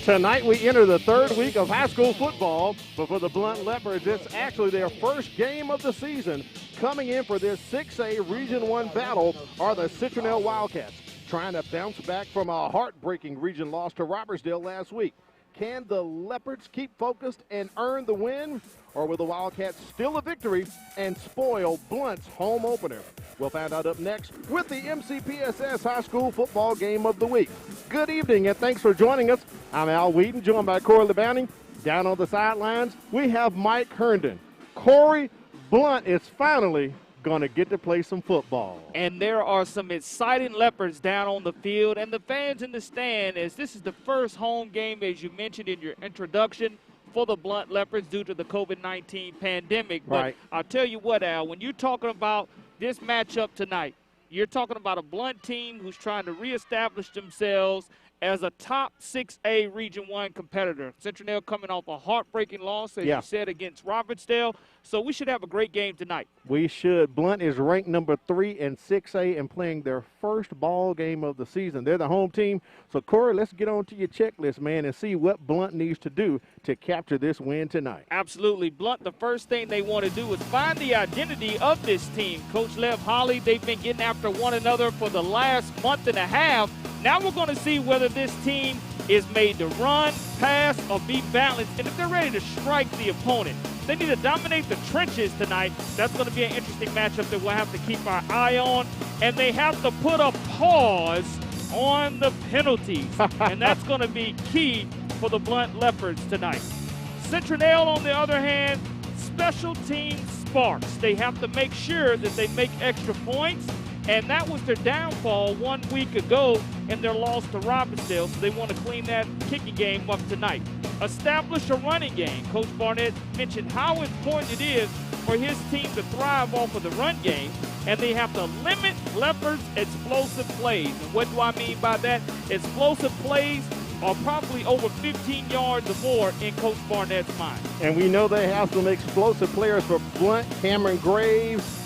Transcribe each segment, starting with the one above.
Tonight we enter the third week of high school football, but for the Blount Leopards, it's actually their first game of the season. Coming in for this 6A Region 1 battle are the Citronelle Wildcats, trying to bounce back from a heartbreaking region loss to Robertsdale last week. Can the Leopards keep focused and earn the win, or will the Wildcats steal a victory and spoil Blount's home opener? We'll find out up next with the MCPSS High School Football Game of the Week. Good evening and thanks for joining us. I'm Al Wheaton, joined by Corey LeBounty. Down on the sidelines, we have Mike Herndon. Corey, Blount is finally going to get to play some football. And there are some exciting Leopards down on the field, and the fans in the stand, as this is the first home game, as you mentioned in your introduction, for the Blount Leopards due to the COVID-19 pandemic. Right. But I'll tell you what, Al, when you're talking about this matchup tonight, you're talking about a Blount team who's trying to reestablish themselves as a top 6A Region 1 competitor. Citronelle coming off a heartbreaking loss, as you said, against Robertsdale. So we should have a great game tonight. We should. Blount is ranked number 3 in 6A and playing their first ball game of the season. They're the home team. So, Corey, let's get on to your checklist, man, and see what Blount needs to do to capture this win tonight. Absolutely. Blount, the first thing they want to do is find the identity of this team. Coach Lev Holly, they've been getting after one another for the last month and a half. Now we're going to see whether this team is made to run, pass, or be balanced, and if they're ready to strike the opponent. They need to dominate the trenches tonight. That's going to be an interesting matchup that we'll have to keep our eye on. And they have to put a pause on the penalties. And that's going to be key for the Blount Leopards tonight. Citronelle, on the other hand, special team sparks. They have to make sure that they make extra points. And that was their downfall 1 week ago in their loss to Robertsdale, so they want to clean that kicking game up tonight. Establish a running game. Coach Barnett mentioned how important it is for his team to thrive off of the run game, and they have to limit Leopards' explosive plays. And what do I mean by that? Explosive plays are probably over 15 yards or more in Coach Barnett's mind. And we know they have some explosive players for Blount. Cameron Graves,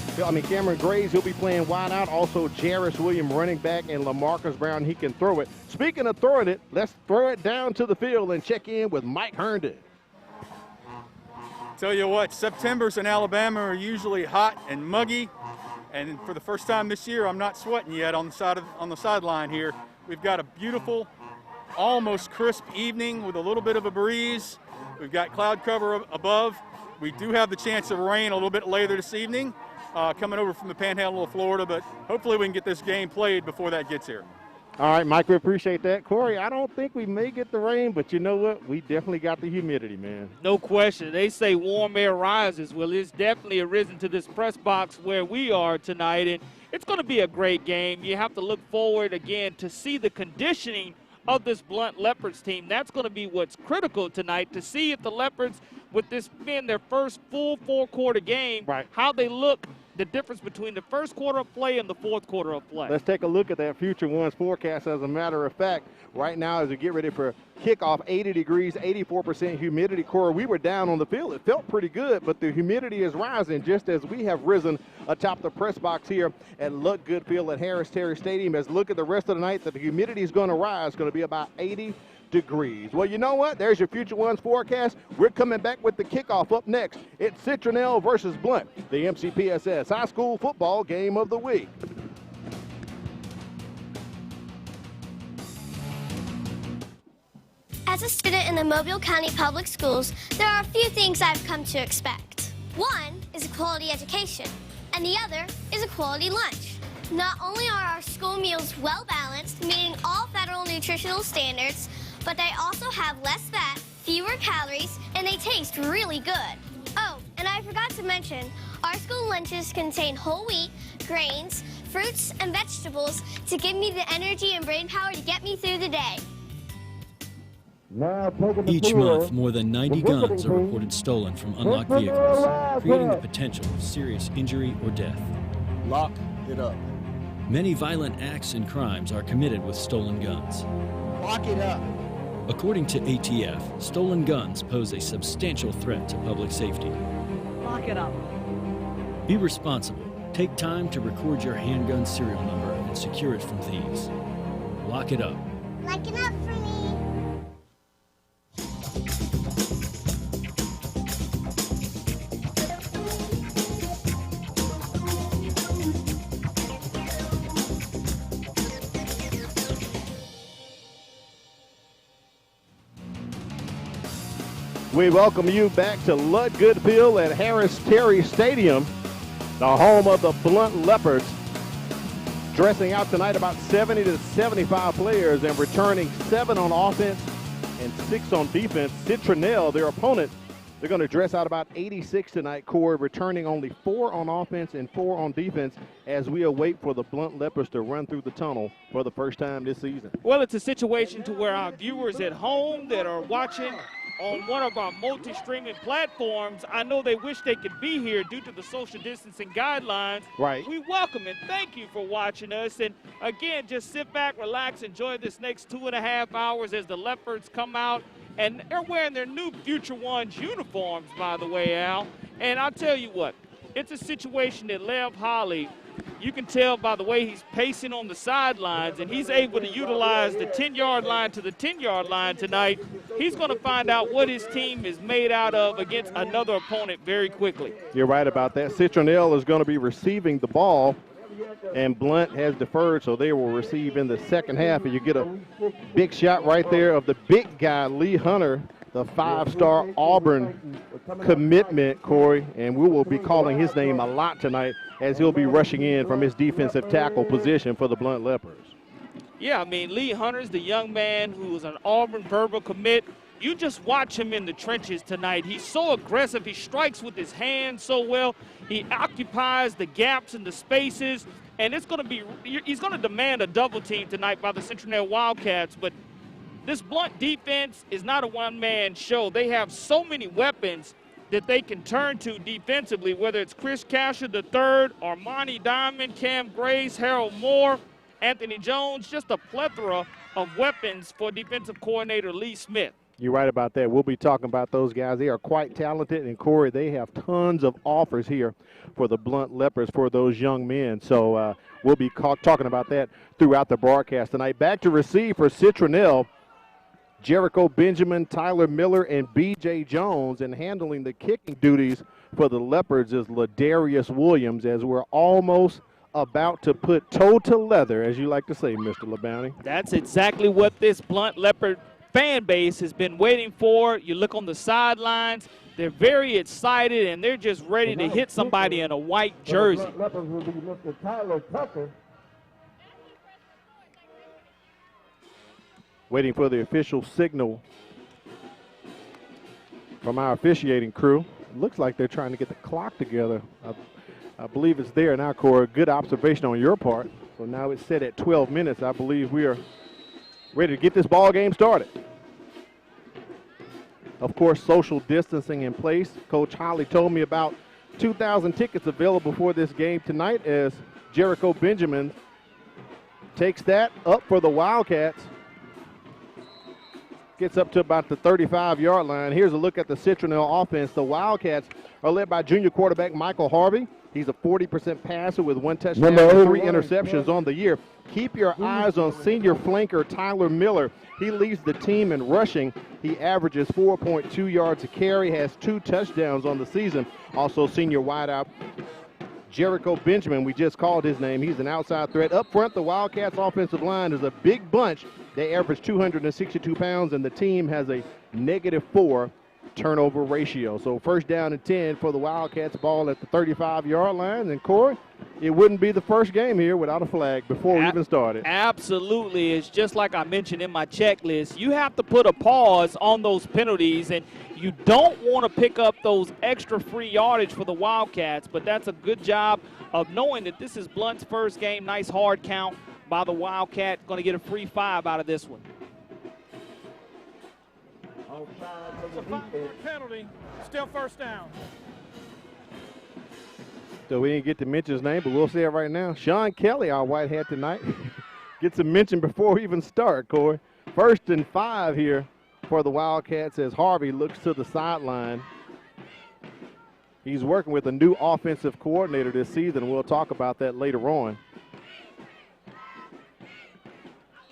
he'll be playing wide out. Also, Jarris Williams, running back, and LaMarcus Brown, he can throw it. Speaking of throwing it, let's throw it down to the field and check in with Mike Herndon. Tell you what, Septembers in Alabama are usually hot and muggy, and for the first time this year, I'm not sweating yet on the sideline here. We've got a beautiful, almost crisp evening with a little bit of a breeze. We've got cloud cover above. We do have the chance of rain a little bit later this evening. Coming over from the panhandle of Florida, but hopefully we can get this game played before that gets here. All right, Mike, we appreciate that. Corey, I don't think we may get the rain, but you know what? We definitely got the humidity, man. No question. They say warm air rises. Well, it's definitely arisen to this press box where we are tonight, and it's going to be a great game. You have to look forward, again, to see the conditioning of this Blount Leopards team. That's going to be what's critical tonight, to see if the Leopards, with this being their first full four-quarter game, how they look, the difference between the first quarter of play and the fourth quarter of play. Let's take a look at that Future One's forecast. As a matter of fact, right now as we get ready for kickoff, 80 degrees, 84% humidity. Corey, we were down on the field. It felt pretty good, but the humidity is rising just as we have risen atop the press box here at Look Good Field at Harris Terry Stadium. As look at the rest of the night, that the humidity is going to rise. It's going to be about 80 degrees. Well, you know what? There's your Future One's forecast. We're coming back with the kickoff up next. It's Citronelle versus Blount, the MCPSS High School Football Game of the Week. As a student in the Mobile County Public Schools, there are a few things I've come to expect. One is a quality education, and the other is a quality lunch. Not only are our school meals well balanced, meeting all federal nutritional standards, but they also have less fat, fewer calories, and they taste really good. Oh, and I forgot to mention, our school lunches contain whole wheat, grains, fruits, and vegetables to give me the energy and brain power to get me through the day. Each month, more than 90 guns are reported stolen from unlocked vehicles, creating the potential of serious injury or death. Lock it up. Many violent acts and crimes are committed with stolen guns. Lock it up. According to ATF, stolen guns pose a substantial threat to public safety. Lock it up. Be responsible. Take time to record your handgun serial number and secure it from thieves. Lock it up. Lock it up for me. We welcome you back to Ludgood Field at Harris Terry Stadium, the home of the Blount Leopards. Dressing out tonight about 70 to 75 players and returning 7 on offense and 6 on defense. Citronelle, their opponent, they're going to dress out about 86 tonight, Corey, returning only 4 on offense and 4 on defense as we await for the Blount Leopards to run through the tunnel for the first time this season. Well, it's a situation to where our viewers at home that are watching on one of our multi-streaming platforms, I know they wish they could be here due to the social distancing guidelines. Right. We welcome and thank you for watching us. And again, just sit back, relax, enjoy this next 2.5 hours as the Leopards come out. And they're wearing their new Future Ones uniforms, by the way, Al. And I'll tell you what, it's a situation that Lev Holly, you can tell by the way he's pacing on the sidelines, and he's able to utilize the 10-yard line to the 10-yard line tonight. He's going to find out what his team is made out of against another opponent very quickly. You're right about that. Citronelle is going to be receiving the ball, and Blount has deferred, so they will receive in the second half. And you get a big shot right there of the big guy, Lee Hunter, the 5-star Auburn commitment, Corey, and we will be calling his name a lot tonight as he'll be rushing in from his defensive tackle position for the Blount Leopards. Yeah, I mean, Lee Hunter's the young man who's an Auburn verbal commit. You just watch him in the trenches tonight. He's so aggressive. He strikes with his hands so well. He occupies the gaps and the spaces, and it's going to be he's going to demand a double team tonight by the Citronelle Wildcats. But this Blount defense is not a one-man show. They have so many weapons that they can turn to defensively, whether it's Chris Casher III, Armani Diamond, Cam Grace, Harold Moore, Anthony Jones, just a plethora of weapons for defensive coordinator Lee Smith. You're right about that. We'll be talking about those guys. They are quite talented, and Corey, they have tons of offers here for the Blount Leopards for those young men. So we'll be talking about that throughout the broadcast tonight. Back to receive for Citronelle, Jericho Benjamin, Tyler Miller, and B.J. Jones, and handling the kicking duties for the Leopards is Ladarius Williams, as we're almost about to put toe to leather, as you like to say, Mr. LeBounty. That's exactly what this Blount Leopard fan base has been waiting for. You look on the sidelines, they're very excited, and they're just ready to hit somebody in a white jersey. Waiting for the official signal from our officiating crew. It looks like they're trying to get the clock together. I believe it's there now, Corey. Good observation on your part. So now it's set at 12 minutes. I believe we are ready to get this ball game started. Of course, social distancing in place. Coach Holly told me about 2,000 tickets available for this game tonight as Jericho Benjamin takes that up for the Wildcats. Gets up to about the 35-yard line. Here's a look at the Citronelle offense. The Wildcats are led by junior quarterback Michael Harvey. He's a 40% passer with 1 touchdown and 3 interceptions on the year. Keep your eyes on senior flanker Tyler Miller. He leads the team in rushing. He averages 4.2 yards a carry, has 2 touchdowns on the season. Also senior wideout Jericho Benjamin, we just called his name. He's an outside threat. Up front, the Wildcats offensive line is a big bunch. They average 262 pounds, and the team has a -4 turnover ratio. So first down and 10 for the Wildcats, ball at the 35-yard line. And Corey, it wouldn't be the first game here without a flag before we even started. Absolutely. It's just like I mentioned in my checklist. You have to put a pause on those penalties, and you don't want to pick up those extra free yardage for the Wildcats, but that's a good job of knowing that this is Blount's first game. Nice hard count by the Wildcat. Going to get a free 5 out of this one. It's a 5-yard penalty. Still first down. So we didn't get to mention his name, but we'll say it right now. Sean Kelly, our white hat tonight, gets a mention before we even start, Corey. 1st and 5 here for the Wildcats as Harvey looks to the sideline. He's working with a new offensive coordinator this season. We'll talk about that later on.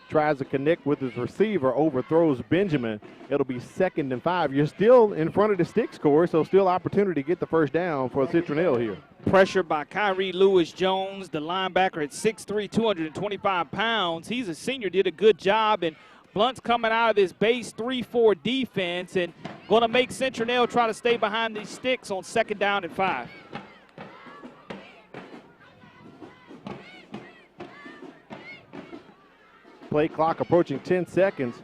Tries to connect with his receiver, overthrows Benjamin. It'll be 2nd and 5. You're still in front of the sticks, Corey, so still opportunity to get the first down for Citronelle here. Pressure by Kyrie Lewis-Jones, the linebacker at 6'3", 225 pounds. He's a senior, did a good job, and Blount's coming out of this base 3-4 defense, and going to make Citronelle try to stay behind these sticks on 2nd down and 5. Play clock approaching 10 seconds.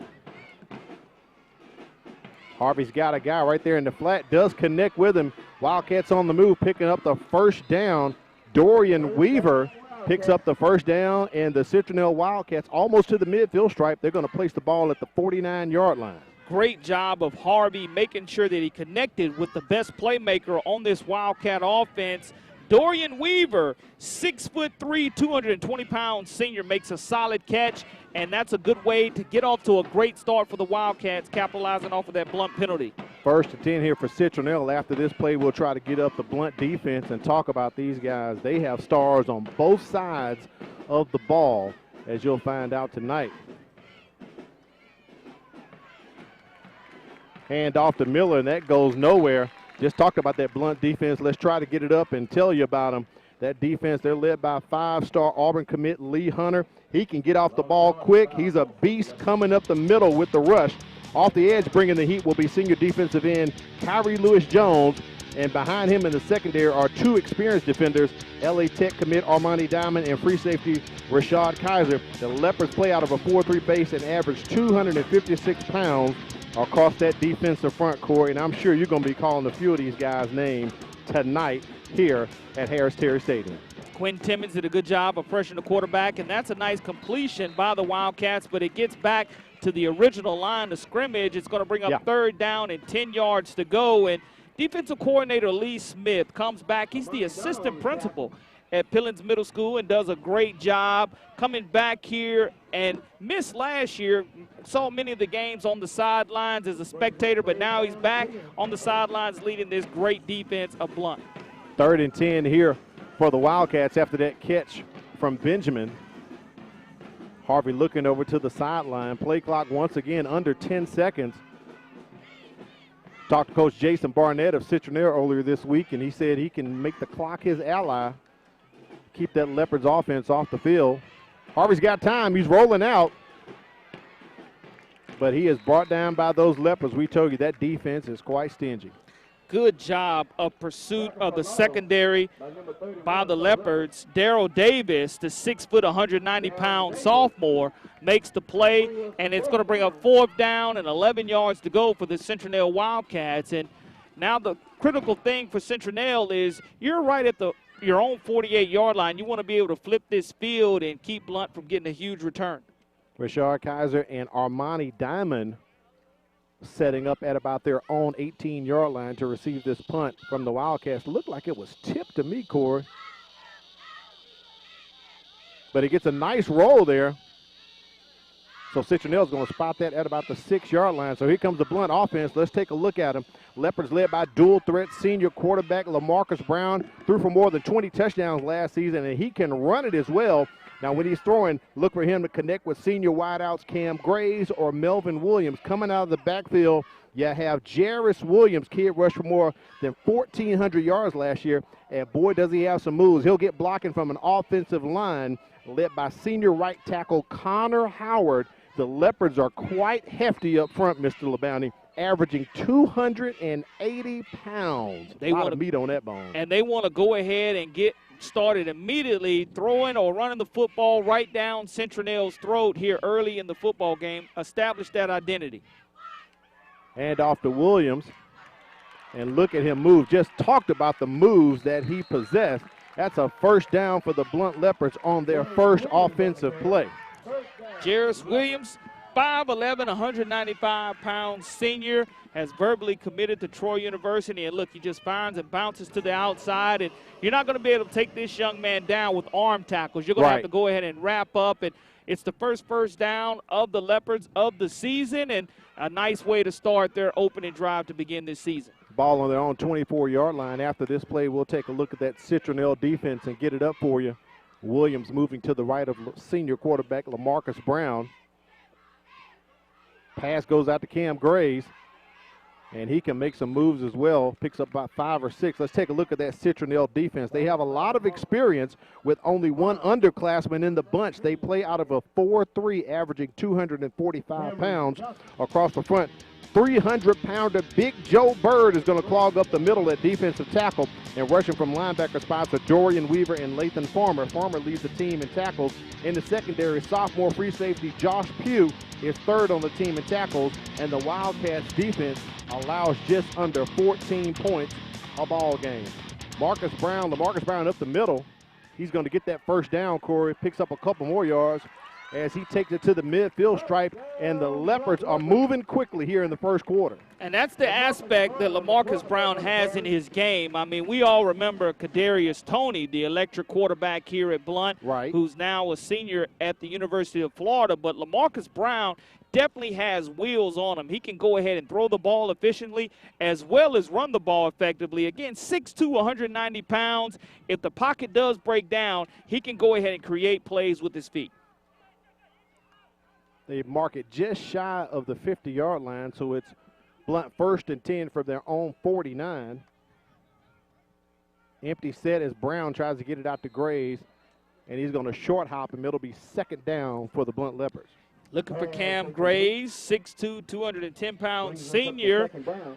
Harvey's got a guy right there in the flat, does connect with him. Wildcats on the move, picking up the first down. Dorian Weaver picks up the first down, and the Citronelle Wildcats almost to the midfield stripe. They're going to place the ball at the 49-yard line. Great job of Harvey making sure that he connected with the best playmaker on this Wildcat offense. Dorian Weaver, 6'3", 220-pound senior, makes a solid catch, and that's a good way to get off to a great start for the Wildcats, capitalizing off of that Blount penalty. 1st and 10 here for Citronelle. After this play, we'll try to get up the Blount defense and talk about these guys. They have stars on both sides of the ball, as you'll find out tonight. Hand off to Miller, and that goes nowhere. Just talked about that Blount defense. Let's try to get it up and tell you about them. That defense, they're led by 5-star Auburn commit Lee Hunter. He can get off the ball quick. He's a beast coming up the middle with the rush. Off the edge, bringing the heat will be senior defensive end Kyrie Lewis-Jones. And behind him in the secondary are 2 experienced defenders, LA Tech commit Armani Diamond and free safety Rashad Kaiser. The Leopards play out of a 4-3 base and average 256 pounds across that defensive front, Corey, and I'm sure you're going to be calling a few of these guys' names tonight here at Harris-Terry Stadium. Quinn Timmons did a good job of pressuring the quarterback, and that's a nice completion by the Wildcats, but it gets back to the original line of scrimmage. It's going to bring up 3rd down and 10 yards to go, and defensive coordinator Lee Smith comes back. He's the assistant principal at Pillins Middle School and does a great job coming back here, and missed last year. Saw many of the games on the sidelines as a spectator, but now he's back on the sidelines leading this great defense of Blount. 3rd and 10 here for the Wildcats after that catch from Benjamin. Harvey looking over to the sideline. Play clock once again under 10 seconds. Talked to Coach Jason Barnett of Citronelle earlier this week, and he said he can make the clock his ally, keep that Leopards offense off the field. Harvey's got time. He's rolling out. But he is brought down by those Leopards. We told you that defense is quite stingy. Good job of pursuit of the secondary by the Leopards. Darrell Davis, the 6', 190-pound sophomore, makes the play, and it's going to bring up 4th down and 11 yards to go for the Citronelle Wildcats. And now the critical thing for Citronelle is you're right at your own 48-yard line. You want to be able to flip this field and keep Blount from getting a huge return. Rashard Kaiser and Armani Diamond setting up at about their own 18-yard line to receive this punt from the Wildcats. Looked like it was tipped to me, Corey. But he gets a nice roll there. So Citronelle's going to spot that at about the 6-yard line. So here comes the Blount offense. Let's take a look at him. Leopards led by dual threat senior quarterback LaMarcus Brown. Threw for more than 20 touchdowns last season, and he can run it as well. Now, when he's throwing, look for him to connect with senior wideouts Cam Graves or Melvin Williams. Coming out of the backfield, you have Jarris Williams, kid rushed for more than 1,400 yards last year. And, boy, does he have some moves. He'll get blocking from an offensive line led by senior right tackle Connor Howard. The Leopards are quite hefty up front, Mr. LeBounty, averaging 280 pounds. A lot of meat on that bone. And they want to go ahead and get started immediately throwing or running the football right down Citronelle's throat here early in the football game, establish that identity. Hand off to Williams, and look at him move. Just talked about the moves that he possessed. That's a 1st down for the Blount Leopards on their first offensive play. Jarris Williams, 5'11", 195-pound senior, has verbally committed to Troy University. And look, he just finds and bounces to the outside. And you're not going to be able to take this young man down with arm tackles. You're going to have to go ahead and wrap up. And it's the first down of the Leopards of the season, and a nice way to start their opening drive to begin this season. Ball on their own 24-yard line. After this play, we'll take a look at that Citronelle defense and get it up for you. Williams moving to the right of senior quarterback LaMarcus Brown. Pass goes out to Cam Graves, and he can make some moves as well. Picks up about 5 or 6. Let's take a look at that Citronelle defense. They have a lot of experience with only one underclassman in the bunch. They play out of a 4-3, averaging 245 pounds across the front. 300-pounder Big Joe Bird is going to clog up the middle at defensive tackle, and rushing from linebacker spots are Dorian Weaver and Lathan Farmer. Farmer leads the team in tackles. In the secondary, sophomore free safety Josh Pugh is third on the team in tackles, and the Wildcats defense allows just under 14 points a ball game. LaMarcus Brown up the middle. He's going to get that first down, Corey. Picks up a couple more yards as he takes it to the midfield stripe, and the Leopards are moving quickly here in the first quarter. And that's the aspect that LaMarcus Brown has in his game. I mean, we all remember Kadarius Toney, the electric quarterback here at Blount, right, who's now a senior at the University of Florida. But LaMarcus Brown definitely has wheels on him. He can go ahead and throw the ball efficiently as well as run the ball effectively. Again, 6'2", 190 pounds. If the pocket does break down, he can go ahead and create plays with his feet. They mark it just shy of the 50-yard line, so it's Blount 1st and 10 from their own 49. Empty set as Brown tries to get it out to Graves, and he's going to short hop, and it'll be second down for the Blount Leopards. Looking for Cam Graves, 6'2", 210-pound senior,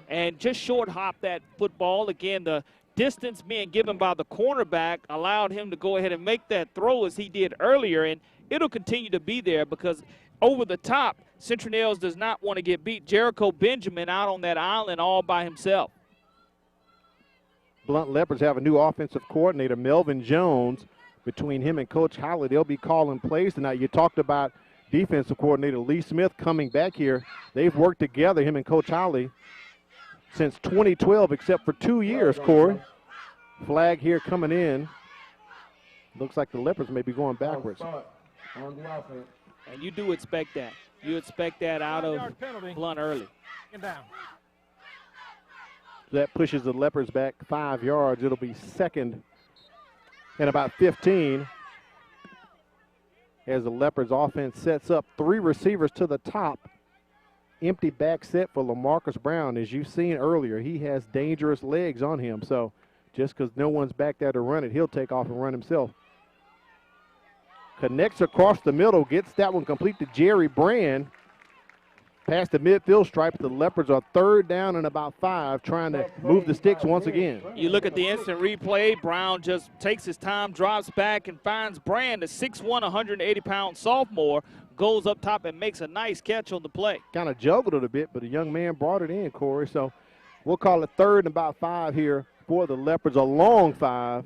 and just short hop that football. Again, the distance being given by the cornerback allowed him to go ahead and make that throw as he did earlier, and it'll continue to be there because over the top, Citronelle does not want to get beat. Jericho Benjamin out on that island all by himself. Blount Leopards have a new offensive coordinator, Melvin Jones. Between him and Coach Holly, they'll be calling plays tonight. You talked about defensive coordinator Lee Smith coming back here. They've worked together, him and Coach Holly, since 2012, except for 2 years, Corey. Flag here coming in. Looks like the Leopards may be going backwards. And you do expect that. You expect that out of Blount early. That pushes the Leopards back 5 yards. It'll be second and about 15 as the Leopards offense sets up 3 receivers to the top. Empty back set for LaMarcus Brown. As you've seen earlier, he has dangerous legs on him. So just because no one's back there to run it, he'll take off and run himself. Connects across the middle, gets that one complete to Jerry Brand. Past the midfield stripe, the Leopards are third down and about 5, trying to move the sticks once again. You look at the instant replay, Brown just takes his time, drops back, and finds Brand, a 6'1", 180-pound sophomore, goes up top and makes a nice catch on the play. Kind of juggled it a bit, but a young man brought it in, Corey. So we'll call it third and about 5 here for the Leopards, a long 5.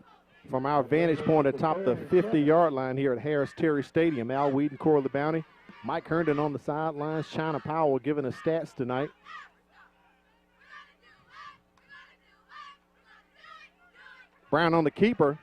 From our vantage point atop the 50-yard line here at Harris-Terry Stadium. Al Wheaton, Corey LeBounty, Mike Herndon on the sidelines, China Powell giving us stats tonight. Brown on the keeper.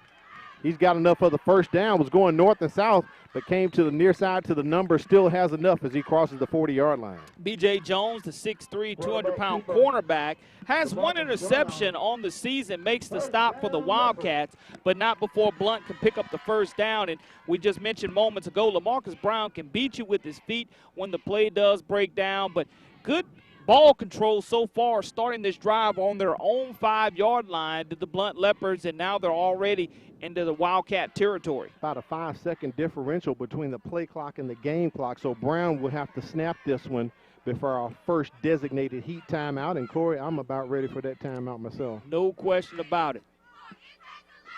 He's got enough for the first down, was going north and south, but came to the near side to the number, still has enough as he crosses the 40-yard line. B.J. Jones, the 6'3", 200-pound cornerback, has 1 interception on the season, makes the stop for the Wildcats, but not before Blount can pick up the first down. And we just mentioned moments ago, LaMarcus Brown can beat you with his feet when the play does break down, but good ball control so far, starting this drive on their own 5-yard line to the Blount Leopards, and now they're already into the Wildcat territory. About a 5-second differential between the play clock and the game clock, so Brown will have to snap this one before our first designated heat timeout. And, Corey, I'm about ready for that timeout myself. No question about it.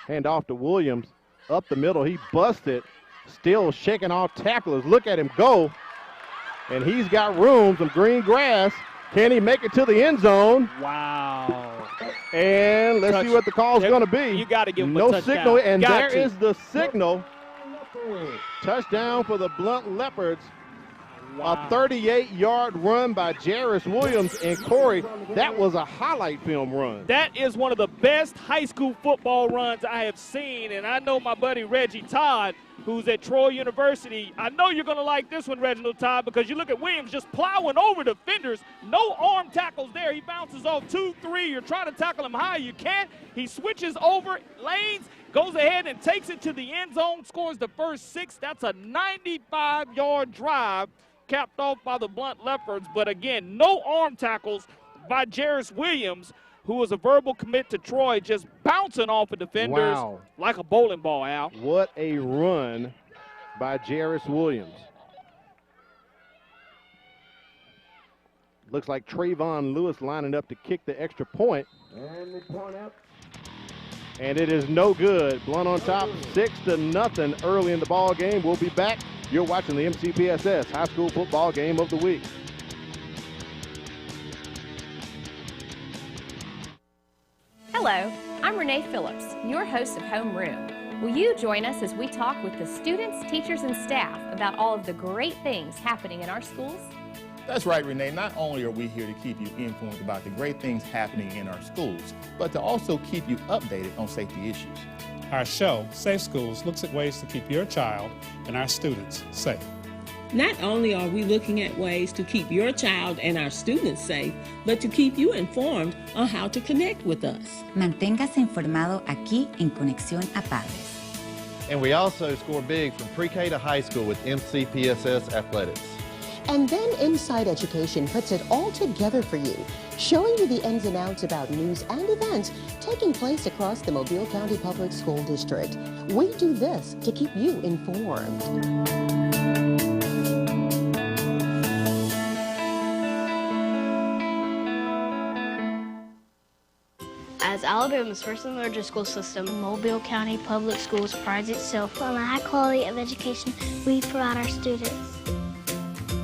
Hand off to Williams. Up the middle, he busted, still shaking off tacklers. Look at him go. And he's got room, some green grass. Can he make it to the end zone? Wow. And let's see what the call's going to be. You got to give him no a touchdown. Signal, and got there to. is the signal. Touchdown for the Blount Leopards. Wow. A 38-yard run by Jairus Williams. And, Corey, that was a highlight film run. That is one of the best high school football runs I have seen. And I know my buddy Reggie Todd, who's at Troy University. I know you're going to like this one, Reginald Todd, because you look at Williams just plowing over defenders. No arm tackles there. He bounces off 2-3. You're trying to tackle him high. You can't. He switches over lanes, goes ahead and takes it to the end zone, scores the first 6. That's a 95-yard drive capped off by the Blount Leopards. But, again, no arm tackles by Jairus Williams, who was a verbal commit to Troy, just bouncing off of defenders like a bowling ball, Al. What a run by Jairus Williams. Looks like Trayvon Lewis lining up to kick the extra point. And it is no good. Blount on top, 6-0 early in the ball game. We'll be back. You're watching the MCPSS High School Football Game of the Week. Hello, I'm Renee Phillips, your host of Homeroom. Will you join us as we talk with the students, teachers, and staff about all of the great things happening in our schools? That's right, Renee. Not only are we here to keep you informed about the great things happening in our schools, but to also keep you updated on safety issues. Our show, Safe Schools, looks at ways to keep your child and our students safe. Not only are we looking at ways to keep your child and our students safe, but to keep you informed on how to connect with us. Manténgase informado aquí en Conexión a Padres. And we also score big from pre-K to high school with MCPSS Athletics. And then Inside Education puts it all together for you, showing you the ins and outs about news and events taking place across the Mobile County Public School District. We do this to keep you informed. As Alabama's first and largest school system, Mobile County Public Schools prides itself on the high quality of education we provide our students.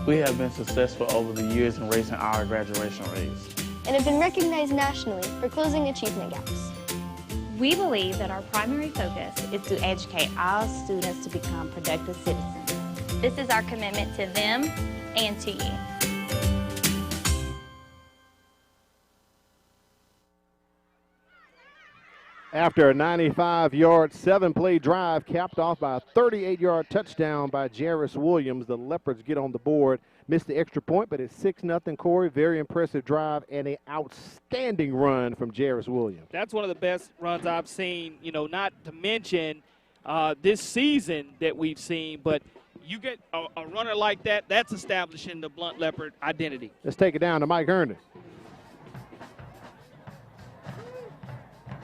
We have been successful over the years in raising our graduation rates and have been recognized nationally for closing achievement gaps. We believe that our primary focus is to educate all students to become productive citizens. This is our commitment to them and to you. After a 95-yard, 7-play drive capped off by a 38-yard touchdown by Jarris Williams, the Leopards get on the board. Missed the extra point, but it's 6-0, Corey. Very impressive drive and an outstanding run from Jarris Williams. That's one of the best runs I've seen, you know, not to mention this season that we've seen, but you get a runner like that, that's establishing the Blount Leopard identity. Let's take it down to Mike Herndon.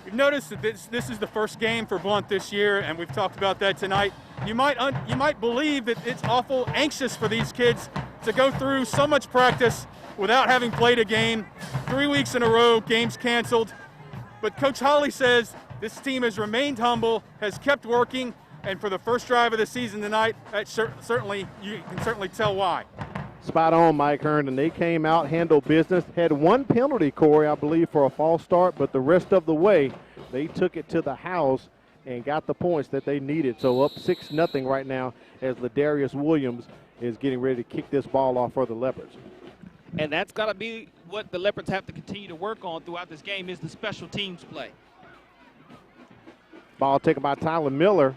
You've noticed that this is the first game for Blount this year, and we've talked about that tonight. You might believe that it's awful anxious for these kids to go through so much practice without having played a game. 3 weeks in a row, games canceled. But Coach Holly says this team has remained humble, has kept working, and for the first drive of the season tonight, you can certainly tell why. Spot on, Mike Herndon. They came out, handled business, had one penalty, Corey, I believe, for a false start, but the rest of the way, they took it to the house and got the points that they needed. So up 6-0 right now as Ladarius Williams is getting ready to kick this ball off for the Leopards. And that's got to be what the Leopards have to continue to work on throughout this game is the special teams play. Ball taken by Tyler Miller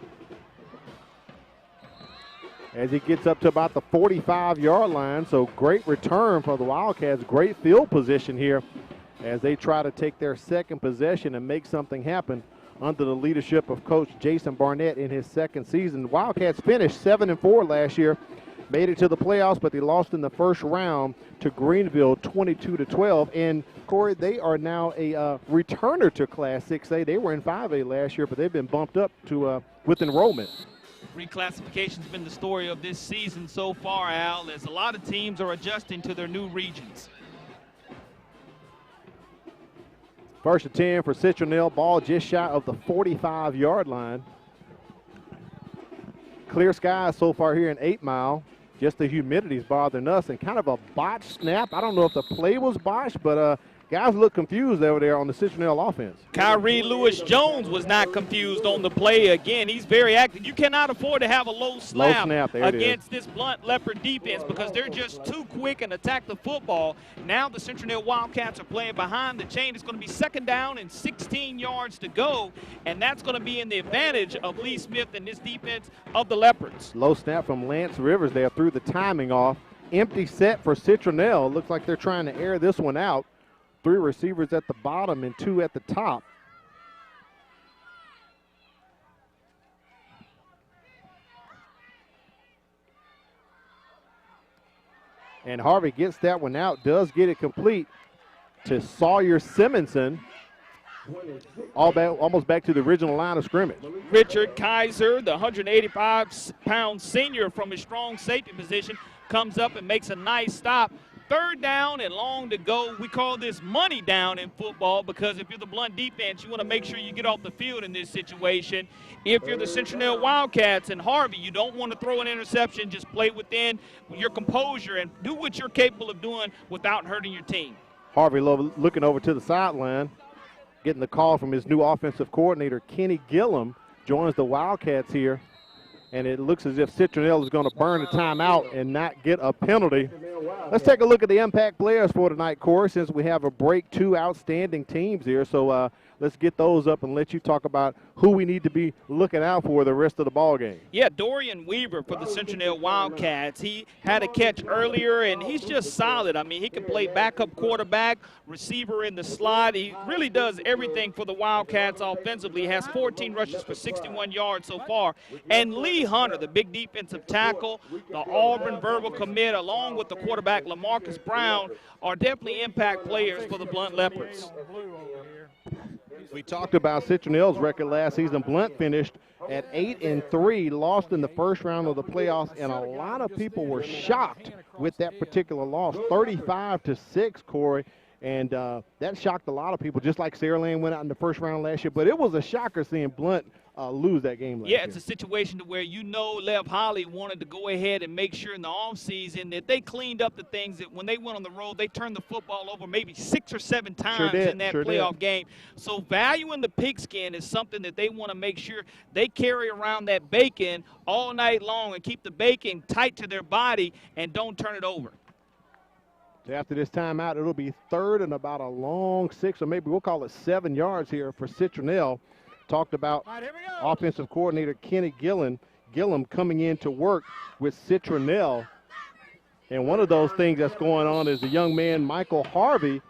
as he gets up to about the 45-yard line. So great return for the Wildcats. Great field position here as they try to take their second possession and make something happen under the leadership of Coach Jason Barnett in his second season. Wildcats finished 7-4 last year, made it to the playoffs, but they lost in the first round to Greenville 22-12. And, Corey, they are now a returner to Class 6A. They were in 5A last year, but they've been bumped up to with enrollment. Reclassification has been the story of this season so far, Al, as a lot of teams are adjusting to their new regions. First and 10 for Citronelle. Ball just shy of the 45-yard line. Clear skies so far here in 8 Mile. Just the humidity's bothering us and kind of a botched snap. I don't know if the play was botched, but guys look confused over there on the Citronelle offense. Kyrie Lewis-Jones was not confused on the play. Again, he's very active. You cannot afford to have a low snap against this Blount Leopard defense because they're just too quick and attack the football. Now the Citronelle Wildcats are playing behind the chain. It's going to be 2nd down and 16 yards to go, and that's going to be in the advantage of Lee Smith and this defense of the Leopards. Low snap from Lance Rivers there, threw the timing off. Empty set for Citronelle. Looks like they're trying to air this one out. 3 receivers at the bottom and 2 at the top. And Harvey gets that one out, does get it complete to Sawyer Simonson. Almost back to the original line of scrimmage. Richard Kaiser, the 185-pound senior from his strong safety position, comes up and makes a nice stop. 3rd down and long to go. We call this money down in football because if you're the Blount defense, you want to make sure you get off the field in this situation. If you're the Citronelle Wildcats and Harvey, you don't want to throw an interception. Just play within your composure and do what you're capable of doing without hurting your team. Harvey looking over to the sideline, getting the call from his new offensive coordinator, Kenny Gillum, joins the Wildcats here. And it looks as if Citronelle is going to burn the timeout and not get a penalty. Let's take a look at the impact players for tonight, Corey, since we have a break, 2 outstanding teams here. So let's get those up and let you talk about who we need to be looking out for the rest of the ball game. Yeah, Dorian Weaver for the Citronelle Wildcats. He had a catch earlier, and he's just solid. I mean, he can play backup quarterback, receiver in the slot. He really does everything for the Wildcats offensively. He has 14 rushes for 61 yards so far. And Lee Hunter, the big defensive tackle, the Auburn verbal commit, along with the quarterback LaMarcus Brown, are definitely impact players for the Blount Leopards. We talked about Citronelle's record last season. Blount finished at 8-3, lost in the first round of the playoffs, and a lot of people were shocked with that particular loss, 35-6, Corey. And that shocked a lot of people, just like Sarah Lane went out in the first round last year. But it was a shocker seeing Blount lose that game last year. Yeah, it's a situation to where Lev Holly wanted to go ahead and make sure in the offseason that they cleaned up the things that when they went on the road, they turned the football over maybe 6 or 7 times in that playoff game. So valuing the pigskin is something that they want to make sure they carry around that bacon all night long and keep the bacon tight to their body and don't turn it over. After this timeout, it'll be 3rd and about a long 6, or maybe we'll call it 7 yards here for Citronelle. Talked about offensive coordinator Kenny Gillum coming in to work with Citronelle. And one of those things that's going on is the young man, Michael Harvey,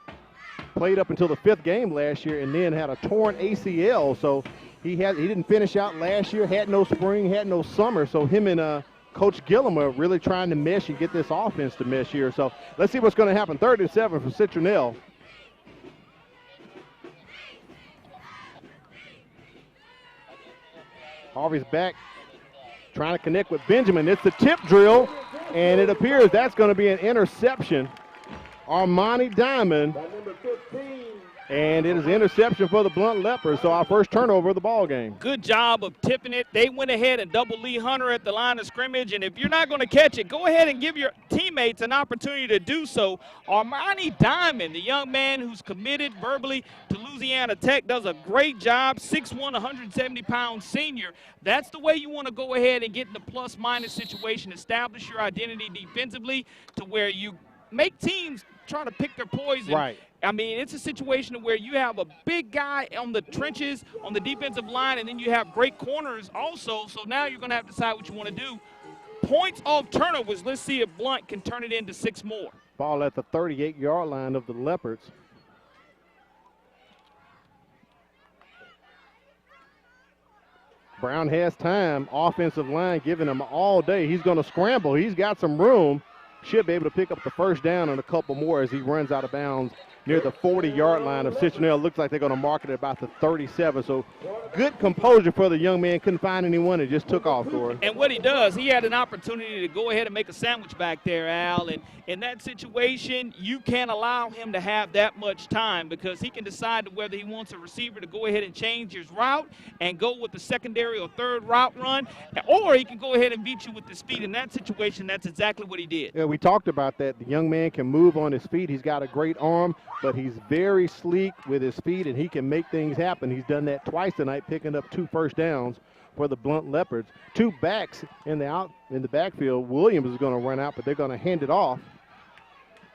played up until the 5th game last year and then had a torn ACL. So he didn't finish out last year, had no spring, had no summer. So him and Coach Gillum are really trying to mesh and get this offense to mesh here. So let's see what's going to happen. 3rd and 7 for Citronelle. Harvey's back, trying to connect with Benjamin. It's the tip drill, and it appears that's going to be an interception. Armani Diamond, and it is an interception for the Blount Leopards, so our first turnover of the ball game. Good job of tipping it. They went ahead and doubled Lee Hunter at the line of scrimmage, and if you're not going to catch it, go ahead and give your teammates an opportunity to do so. Armani Diamond, the young man who's committed verbally to Louisiana Tech, does a great job, 6'1", 170-pound senior. That's the way you want to go ahead and get in the plus-minus situation, establish your identity defensively to where you make teams try to pick their poison. Right. I mean, it's a situation where you have a big guy on the trenches, on the defensive line, and then you have great corners also. So now you're going to have to decide what you want to do. Points off turnovers. Let's see if Blount can turn it into 6 more. Ball at the 38-yard line of the Leopards. Brown has time. Offensive line giving him all day. He's going to scramble. He's got some room. Should be able to pick up the first down and a couple more as he runs out of bounds near the 40-yard line of Citronelle. Looks like they're going to mark it at about the 37. So good composure for the young man. Couldn't find anyone and just took off, Corey. And what he does, he had an opportunity to go ahead and make a sandwich back there, Al. And in that situation, you can't allow him to have that much time because he can decide whether he wants a receiver to go ahead and change his route and go with the secondary or third route run, or he can go ahead and beat you with his feet. In that situation, that's exactly what he did. Yeah, we talked about that. The young man can move on his feet. He's got a great arm, but he's very sleek with his feet, and he can make things happen. He's done that twice tonight, picking up 2 first downs for the Blount Leopards. 2 backs in the backfield. Williams is going to run out, but they're going to hand it off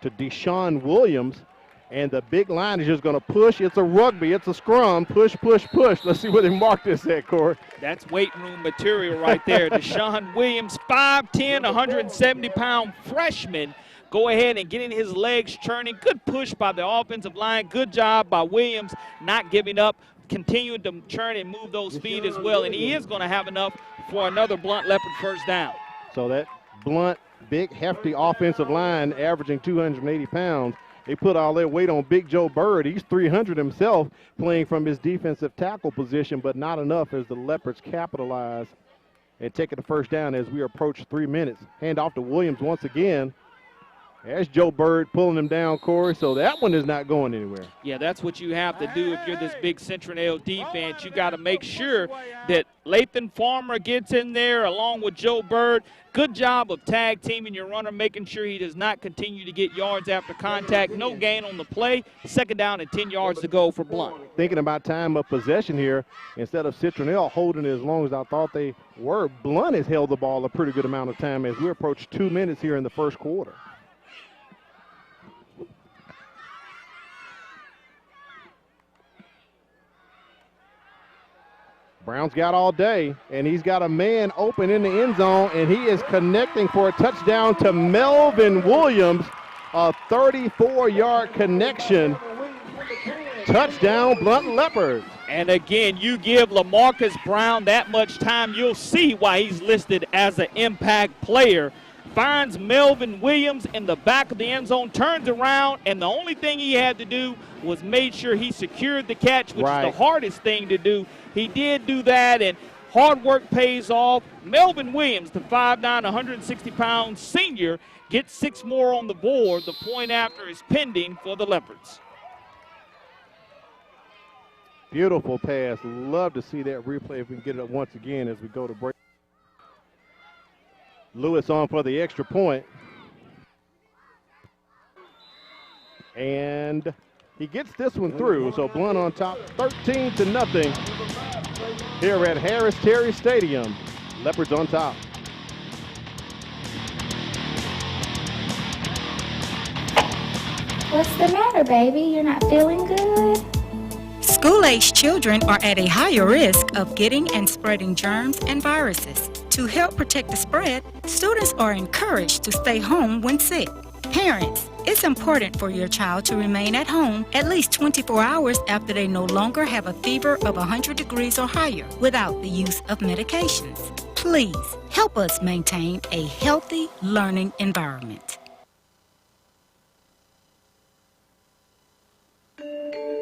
to Deshaun Williams, and the big line is just going to push. It's a rugby. It's a scrum. Push, push, push. Let's see where they mark this at, Corey. That's weight room material right there. Deshaun Williams, 5'10", 170-pound freshman. Go ahead and getting his legs churning. Good push by the offensive line. Good job by Williams not giving up, continuing to churn and move those feet as well. And he is going to have enough for another Blount Leopard first down. So that Blount, big, hefty offensive line averaging 280 pounds. They put all their weight on Big Joe Bird. He's 300 himself, playing from his defensive tackle position, but not enough as the Leopards capitalize and take it to first down as we approach 3 minutes. Hand off to Williams once again. There's Joe Bird pulling him down, Corey, so that one is not going anywhere. Yeah, that's what you have to do if you're this big Citronelle defense. You got to make sure that Lathan Farmer gets in there along with Joe Bird. Good job of tag teaming your runner, making sure he does not continue to get yards after contact. No gain on the play. 2nd down and 10 yards to go for Blount. Thinking about time of possession here, instead of Citronelle holding it as long as I thought they were, Blount has held the ball a pretty good amount of time as we approach 2 minutes here in the first quarter. Brown's got all day, and he's got a man open in the end zone, and he is connecting for a touchdown to Melvin Williams, a 34-yard connection. Touchdown, Blount Leopards. And again, you give LaMarcus Brown that much time, you'll see why he's listed as an impact player. Finds Melvin Williams in the back of the end zone, turns around, and the only thing he had to do was made sure he secured the catch, which is the hardest thing to do. He did do that, and hard work pays off. Melvin Williams, the 5'9", 160-pound senior, gets 6 more on the board. The point after is pending for the Leopards. Beautiful pass. Love to see that replay if we can get it up once again as we go to break. Lewis on for the extra point. And he gets this one through, so Blount on top 13-0 here at Harris Terry Stadium. Leopards on top. What's the matter, baby? You're not feeling good? School-age children are at a higher risk of getting and spreading germs and viruses. To help protect the spread, students are encouraged to stay home when sick. Parents, it's important for your child to remain at home at least 24 hours after they no longer have a fever of 100 degrees or higher without the use of medications. Please help us maintain a healthy learning environment.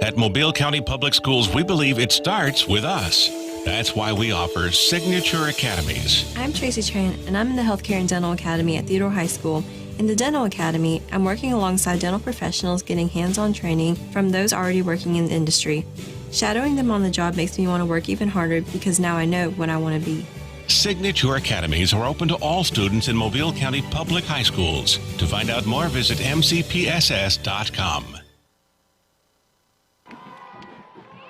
At Mobile County Public Schools, we believe it starts with us. That's why we offer Signature Academies. I'm Tracy Tran, and I'm in the Healthcare and Dental Academy at Theodore High School. In the Dental Academy, I'm working alongside dental professionals getting hands-on training from those already working in the industry. Shadowing them on the job makes me want to work even harder because now I know what I want to be. Signature Academies are open to all students in Mobile County Public High Schools. To find out more, visit mcpss.com.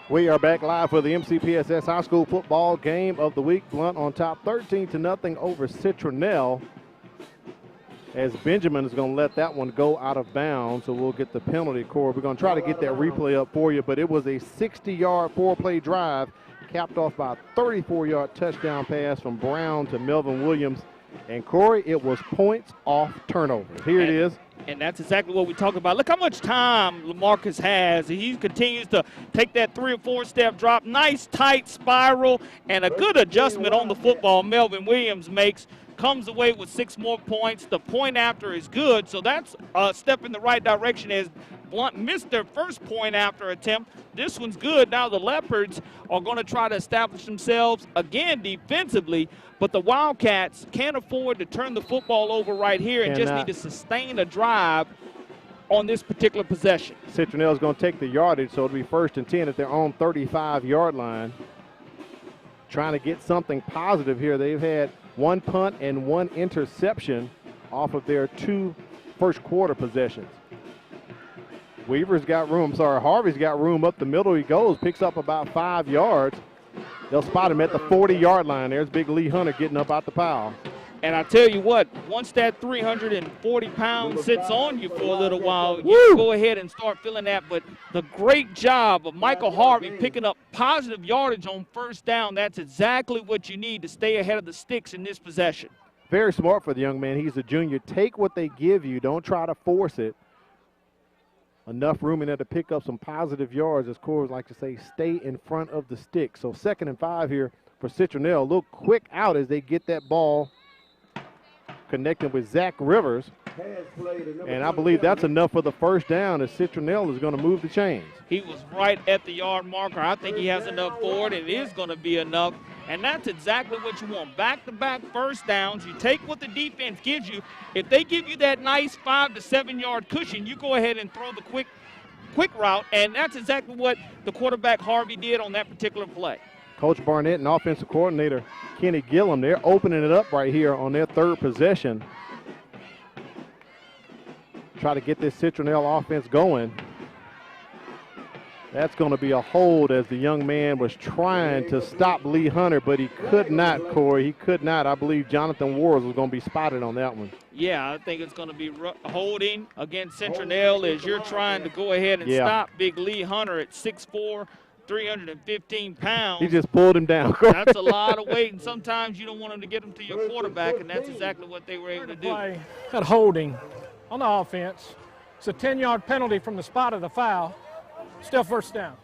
We are back live for the MCPSS High School football game of the week. Blount on top 13-0 over Citronelle. As Benjamin is going to let that one go out of bounds, so we'll get the penalty, Corey. We're going to try to get that replay up for you, but it was a 60-yard four-play drive capped off by a 34-yard touchdown pass from Brown to Melvin Williams. And, Corey, it was points off turnovers. Here it is. And that's exactly what we talked about. Look how much time LaMarcus has. He continues to take that 3 or 4 step drop. Nice tight spiral and a good adjustment on the football Melvin Williams makes. Comes away with 6 more points. The point after is good, so that's a step in the right direction as Blount missed their first point after attempt. This one's good. Now the Leopards are going to try to establish themselves again defensively, but the Wildcats can't afford to turn the football over right here and just need to sustain a drive on this particular possession. Citronelle is going to take the yardage, so it'll be 1st and 10 at their own 35-yard line. Trying to get something positive here. They've had 1 punt and 1 interception off of their 2 first quarter possessions. Harvey's got room up the middle. He goes, picks up about 5 yards. They'll spot him at the 40-yard line. There's big Lee Hunter getting up out the pile. And I tell you what, once that 340 pounds sits on you for a little while, you go ahead and start feeling that. But the great job of Michael Harvey picking up positive yardage on 1st down, that's exactly what you need to stay ahead of the sticks in this possession. Very smart for the young man. He's a junior. Take what they give you. Don't try to force it. Enough room in there to pick up some positive yards, as Corey like to say, stay in front of the stick. So 2nd and 5 here for Citronelle. A little quick out as they get that ball connecting with Zach Rivers. And I believe that's enough for the 1st down as Citronelle is going to move the chains. He was right at the yard marker. I think he has enough for it. It is going to be enough. And that's exactly what you want. Back-to-back first downs. You take what the defense gives you. If they give you that nice 5 to 7 yard cushion, you go ahead and throw the quick route, and that's exactly what the quarterback Harvey did on that particular play. Coach Barnett and offensive coordinator Kenny Gillum, they're opening it up right here on their third possession. Try to get this Citronelle offense going. That's going to be a hold as the young man was trying to stop Lee Hunter, but he could not, Corey. He could not. I believe Jonathan Wars was going to be spotted on that one. Yeah, I think it's going to be holding against Citronelle as you're trying to go ahead and stop big Lee Hunter at 6'4", 315 pounds. He just pulled him down. That's a lot of weight, and sometimes you don't want him to get him to your quarterback, and that's exactly what they were able to do. At holding on the offense. It's a 10-yard penalty from the spot of the foul. Still first down.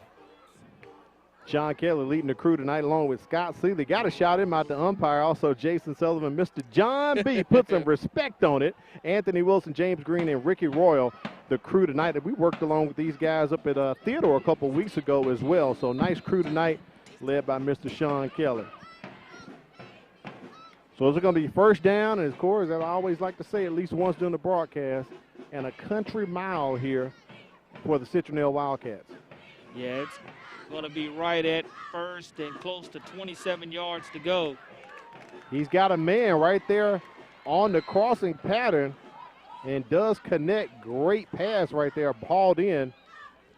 Sean Kelly leading the crew tonight along with Scott Seeley. Got to shout him out, the umpire. Also Jason Sullivan, Mr. John B. Put some respect on it. Anthony Wilson, James Green, and Ricky Royal, the crew tonight. We worked along with these guys up at Theodore a couple weeks ago as well. So nice crew tonight led by Mr. Sean Kelly. So it's going to be first down, and of course, as I always like to say at least once during the broadcast, and a country mile here for the Citronelle Wildcats. Yeah, it's going to be right at first and close to 27 yards to go. He's got a man right there on the crossing pattern and does connect. Great pass right there, hauled in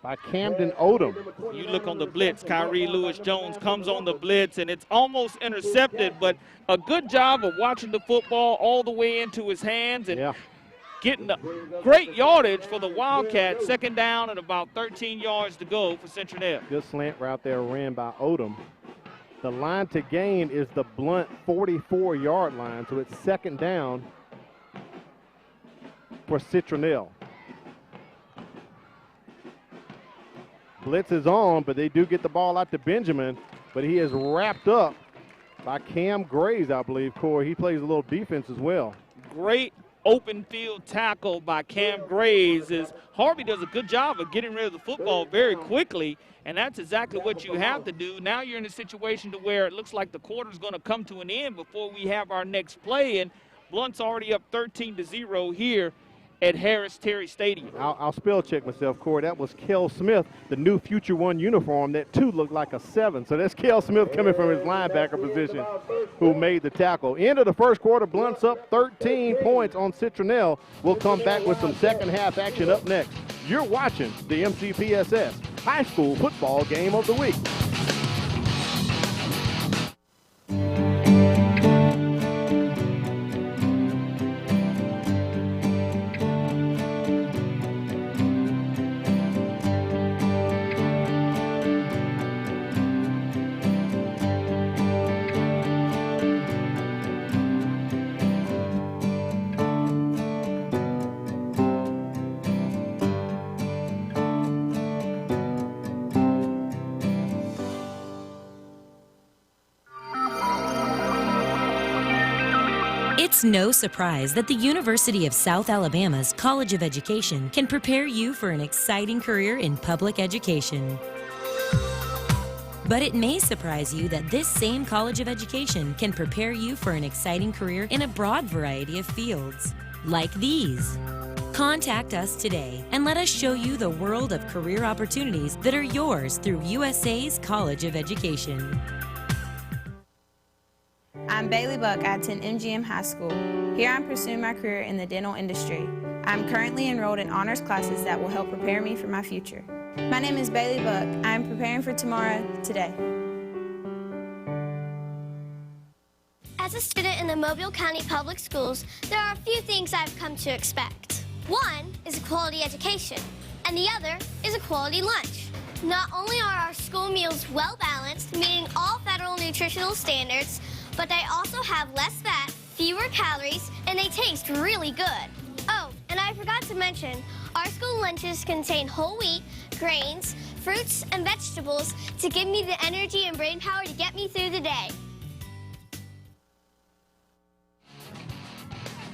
by Camden Odom. You look on the blitz, Kyrie Lewis-Jones comes on the blitz, and it's almost intercepted, but a good job of watching the football all the way into his hands and getting the great yardage for the Wildcats. Second down and about 13 yards to go for Citronelle. Good slant route there ran by Odom. The line to gain is the Blount 44-yard line, so it's second down for Citronelle. Blitz is on, but they do get the ball out to Benjamin, but he is wrapped up by Cam Graves, I believe, Corey. He plays a little defense as well. Great open field tackle by Cam Graves. As Harvey does a good job of getting rid of the football very quickly, and that's exactly what you have to do. Now you're in a situation to where it looks like the quarter's going to come to an end before we have our next play, and Blount's already up 13-0 here at Harris-Terry Stadium. I'll spell check myself, Corey. That was Kel Smith, the new Future One uniform. That 2 looked like a 7. So that's Kel Smith coming from his linebacker position who made the tackle. End of the first quarter, Blount's up 13 points on Citronelle. We'll come back with some second half action up next. You're watching the MCPSS High School Football Game of the Week. It's no surprise that the University of South Alabama's College of Education can prepare you for an exciting career in public education. But it may surprise you that this same College of Education can prepare you for an exciting career in a broad variety of fields, like these. Contact us today and let us show you the world of career opportunities that are yours through USA's College of Education. I'm Bailey Buck. I attend MGM High School. Here I'm pursuing my career in the dental industry. I'm currently enrolled in honors classes that will help prepare me for my future. My name is Bailey Buck. I am preparing for tomorrow today. As a student in the Mobile County Public Schools, there are a few things I've come to expect. One is a quality education, and the other is a quality lunch. Not only are our school meals well-balanced, meeting all federal nutritional standards, but they also have less fat, fewer calories, and they taste really good. Oh, and I forgot to mention, our school lunches contain whole wheat, grains, fruits, and vegetables to give me the energy and brain power to get me through the day.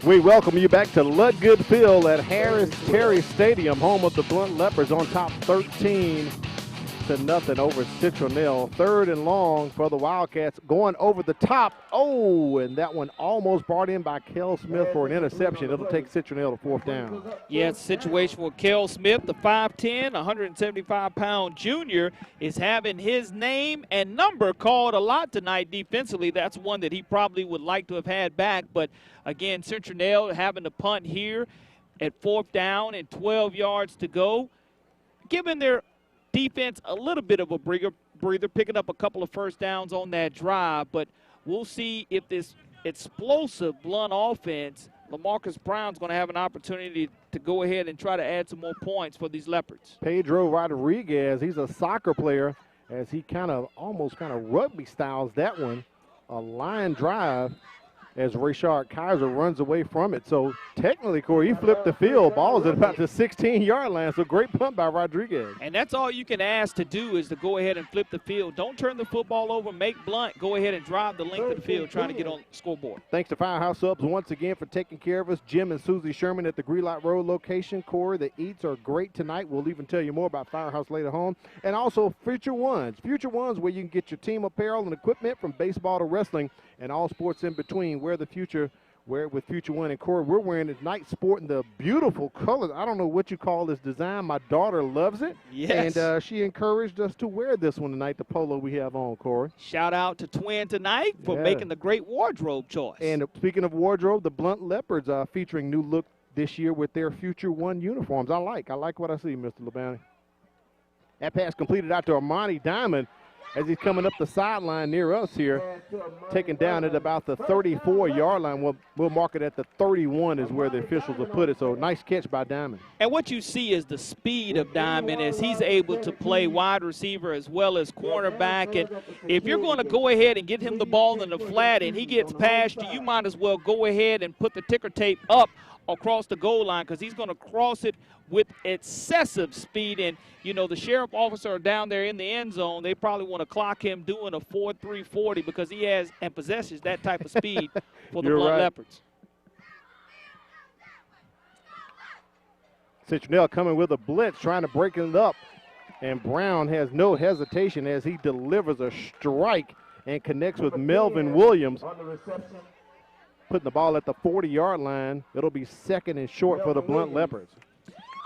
We welcome you back to Ludgood Field at Harris-Terry Stadium, home of the Blount Leopards, on top 13 6-0 over Citronelle. 3rd and long for the Wildcats, going over the top. Oh, and that one almost brought in by Kel Smith for an interception. It'll take Citronelle to 4th down. Yeah, it's a situation where Kel Smith, the 5'10", 175-pound junior, is having his name and number called a lot tonight defensively. That's one that he probably would like to have had back. But, again, Citronelle having to punt here at 4th down and 12 yards to go, giving their defense a little bit of a breather, picking up a couple of 1st downs on that drive. But we'll see if this explosive Blount offense, LaMarcus Brown's going to have an opportunity to go ahead and try to add some more points for these Leopards. Pedro Rodriguez, he's a soccer player, as he almost rugby styles that one. A line drive as Rashard Kaiser runs away from it. So technically, Corey, he flipped the field. Ball's at about the 16-yard line, so great punt by Rodriguez. And that's all you can ask to do is to go ahead and flip the field. Don't turn the football over. Make Blount go ahead and drive the length of the field trying to get on the scoreboard. Thanks to Firehouse Subs once again for taking care of us. Jim and Susie Sherman at the Greenlight Road location. Corey, the eats are great tonight. We'll even tell you more about Firehouse later on. And also Future Ones. Future Ones, where you can get your team apparel and equipment from baseball to wrestling and all sports in between. Wear the future, wear it with Future One. And Corey, we're wearing it tonight, sporting the beautiful colors. I don't know what you call this design. My daughter loves it. Yes. And she encouraged us to wear this one tonight, the polo we have on, Corey. Shout out to Twin tonight for making the great wardrobe choice. And speaking of wardrobe, the Blount Leopards are featuring new look this year with their Future One uniforms. I like what I see, Mr. LeBounty. That pass completed out to Armani Diamond as he's coming up the sideline near us here, taken down at about the 34-yard line. We'll mark it at the 31 is where the officials will put it. So nice catch by Diamond. And what you see is the speed of Diamond as he's able to play wide receiver as well as cornerback. And if you're going to go ahead and get him the ball in the flat and he gets past you, you might as well go ahead and put the ticker tape up across the goal line, because he's going to cross it with excessive speed. And, you know, the sheriff officer down there in the end zone, they probably want to clock him doing a 4.3 40 because he has and possesses that type of speed for the Blount Leopards. Citronelle coming with a blitz, trying to break it up. And Brown has no hesitation as he delivers a strike and connects with Melvin Williams, putting the ball at the 40-yard line. It'll be 2nd and short for the Blount Leopards.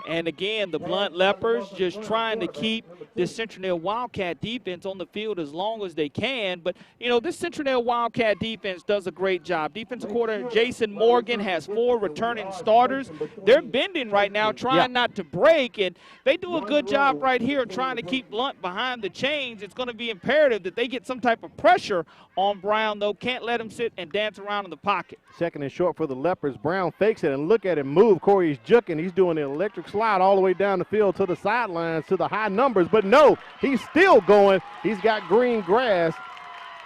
And again, the Blount Leopards just trying to keep this Citronelle Wildcat defense on the field as long as they can. But, you know, this Citronelle Wildcat defense does a great job. Defensive coordinator Jason Morgan has 4 returning starters. They're bending right now, trying not to break. And they do a good job right here trying to keep Blount behind the chains. It's going to be imperative that they get some type of pressure on Brown, though. Can't let him sit and dance around in the pocket. 2nd and short for the Leopards. Brown fakes it, and look at him move. Corey's juking. He's doing the electric slide all the way down the field to the sidelines to the high numbers. But no, he's still going. He's got green grass,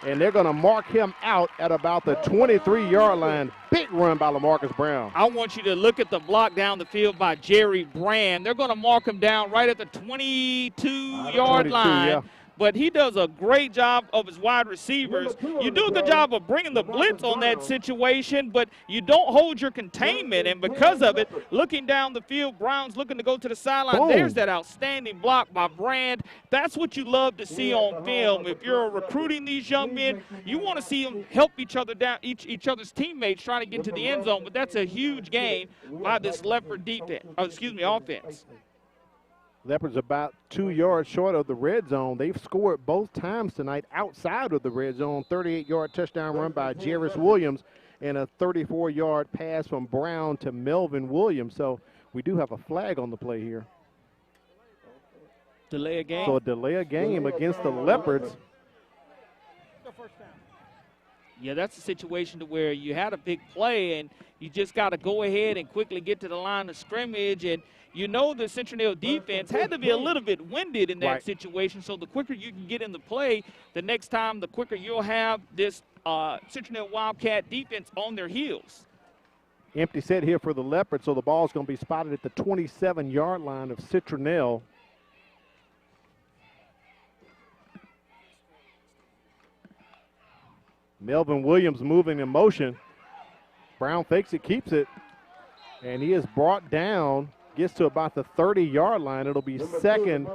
and they're going to mark him out at about the 23-yard line. Big run by LaMarcus Brown. I want you to look at the block down the field by Jerry Brand. They're going to mark him down right at the 22-yard line. Yeah. But he does a great job of his wide receivers. You do a good job of bringing the blitz on that situation, but you don't hold your containment. And because of it, looking down the field, Brown's looking to go to the sideline. Boom. There's that outstanding block by Brand. That's what you love to see on film. If you're recruiting these young men, you want to see them help each other down, each other's teammates trying to get to the end zone. But that's a huge gain by this Leopard offense. Leopards about 2 yards short of the red zone. They've scored both times tonight outside of the red zone. 38-yard touchdown run by Jarris Williams and a 34-yard pass from Brown to Melvin Williams. So we do have a flag on the play here. Delay a game. So a delay a game against the Leopards. Yeah, that's a situation to where you had a big play and you just got to go ahead and quickly get to the line of scrimmage. And you know the Citronelle defense had to be a little bit winded in that situation. So the quicker you can get in the play, the next time, the quicker you'll have this Citronelle Wildcat defense on their heels. Empty set here for the Leopards, so the ball's going to be spotted at the 27-yard line of Citronelle. Melvin Williams moving in motion. Brown fakes it, keeps it, and he is brought down, gets to about the 30-yard line. It'll be second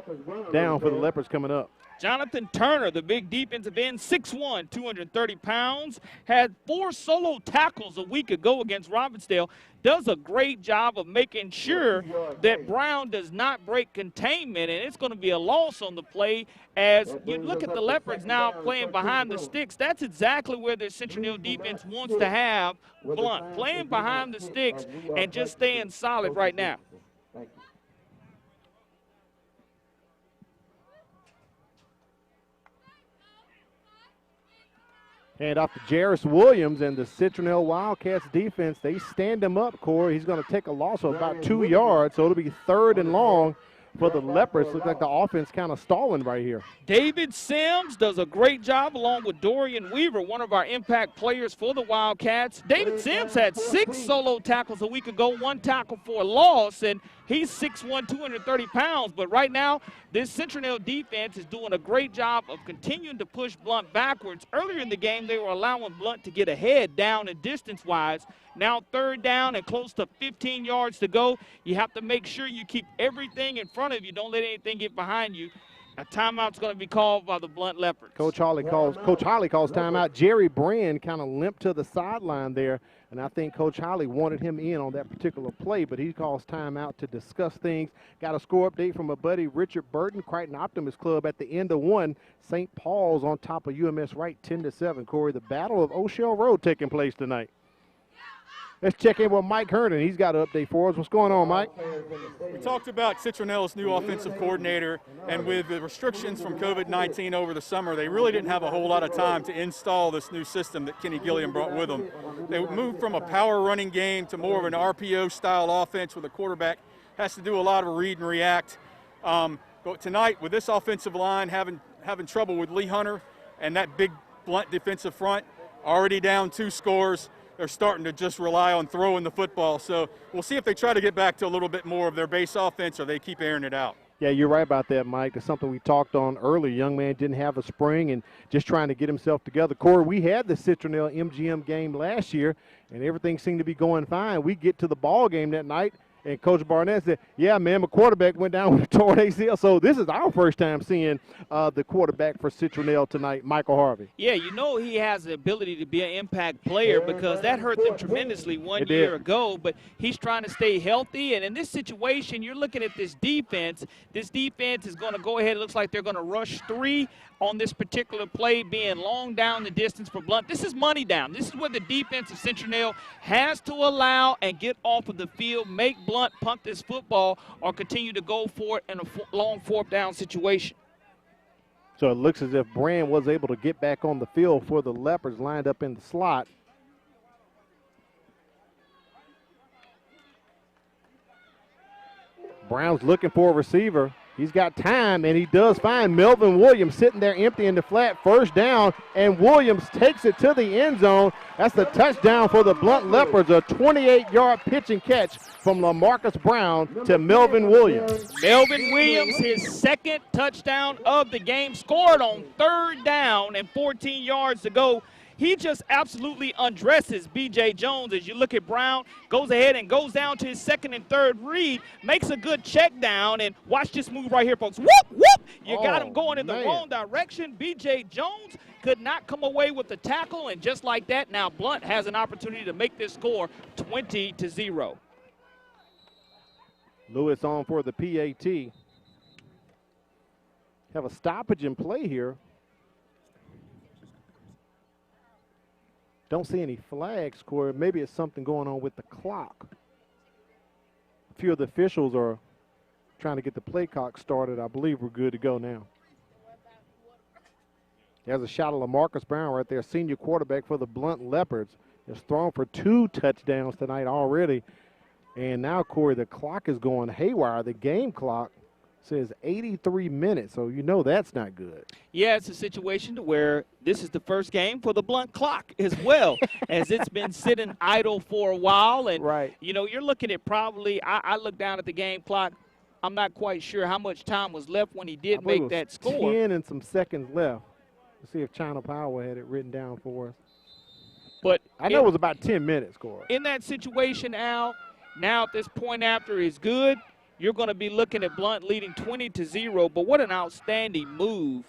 down for the Leopards coming up. Jonathan Turner, the big defensive end, 6'1", 230 pounds, had 4 solo tackles a week ago against Robbinsdale. Does a great job of making sure that Brown does not break containment, and it's going to be a loss on the play. As you look at the Leopards now playing behind the sticks, that's exactly where the Citronelle defense wants to have Blount, playing behind the sticks and just staying solid right now. Hand off to Jarris Williams, and the Citronelle Wildcats defense, they stand him up, Corey. He's going to take a loss of about 2 yards, so it'll be 3rd and long for the Leopards. Looks like the offense kind of stalling right here. David Sims does a great job along with Dorian Weaver, one of our impact players for the Wildcats. David Sims had 6 solo tackles a week ago, 1 tackle for a loss, and he's 6'1", 230 pounds. But right now, this Citronelle defense is doing a great job of continuing to push Blount backwards. Earlier in the game, they were allowing Blount to get ahead down and distance-wise. Now 3rd down and close to 15 yards to go. You have to make sure you keep everything in front of you. Don't let anything get behind you. A timeout's going to be called by the Blount Leopards. Coach Holly calls timeout. Jerry Brand kind of limped to the sideline there, and I think Coach Holly wanted him in on that particular play, but he calls timeout to discuss things. Got a score update from a buddy, Richard Burton, Crichton Optimist Club at the end of 1. St. Paul's on top of UMS Wright 10-7. Corey, the Battle of O'Shell Road taking place tonight. Let's check in with Mike Herndon. He's got an update for us. What's going on, Mike? We talked about Citronelle's new offensive coordinator, and with the restrictions from COVID-19 over the summer, they really didn't have a whole lot of time to install this new system that Kenny Gilliam brought with them. They moved from a power running game to more of an RPO-style offense where the quarterback has to do a lot of read and react. But tonight, with this offensive line having trouble with Lee Hunter and that big Blount defensive front, already down 2 scores, they're starting to just rely on throwing the football. So we'll see if they try to get back to a little bit more of their base offense or they keep airing it out. Yeah, you're right about that, Mike. It's something we talked on earlier. Young man didn't have a spring and just trying to get himself together. Corey, we had the Citronelle MGM game last year, and everything seemed to be going fine. We get to the ball game that night, and Coach Barnett said, yeah, man, my quarterback went down with a torn ACL. So this is our first time seeing the quarterback for Citronelle tonight, Michael Harvey. Yeah, you know he has the ability to be an impact player because that hurt them tremendously one year ago. But he's trying to stay healthy. And in this situation, you're looking at this defense. This defense is going to go ahead. It looks like they're going to rush 3 on this particular play, being long down the distance for Blount. This is money down. This is where the defense of Citronelle has to allow and get off of the field, make Blount punt this football or continue to go for it in a long 4th down situation. So it looks as if Brand was able to get back on the field for the Leopards, lined up in the slot. Brown's looking for a receiver. He's got time, and he does find Melvin Williams sitting there empty in the flat, 1st down, and Williams takes it to the end zone. That's the touchdown for the Blount Leopards, a 28-yard pitch and catch from LaMarcus Brown to Melvin Williams. Melvin Williams, his 2nd touchdown of the game, scored on 3rd down and 14 yards to go. He just absolutely undresses B.J. Jones. As you look at Brown, goes ahead and goes down to his 2nd and 3rd read, makes a good check down, and watch this move right here, folks. Whoop, whoop! You got him going in the wrong direction. B.J. Jones could not come away with the tackle, and just like that, now Blount has an opportunity to make this score 20-0. Lewis on for the PAT. Have a stoppage in play here. Don't see any flags, Corey. Maybe it's something going on with the clock. A few of the officials are trying to get the play clock started. I believe we're good to go now. There's a shot of LaMarcus Brown right there, senior quarterback for the Blount Leopards. Has thrown for 2 touchdowns tonight already. And now, Corey, the clock is going haywire. The game clock says 83 minutes, so you know that's not good. Yeah, it's a situation to where this is the first game for the Blount clock as well, as it's been sitting idle for a while. And, you know, you're looking at probably, I look down at the game clock, I'm not quite sure how much time was left when he did make that score. 10 and some seconds left. Let's see if China Power had it written down for us. But I know it was about 10 minutes, Corey. In that situation, Al, now at this point after is good. you're going to be looking at Blount leading 20-0. But what an outstanding move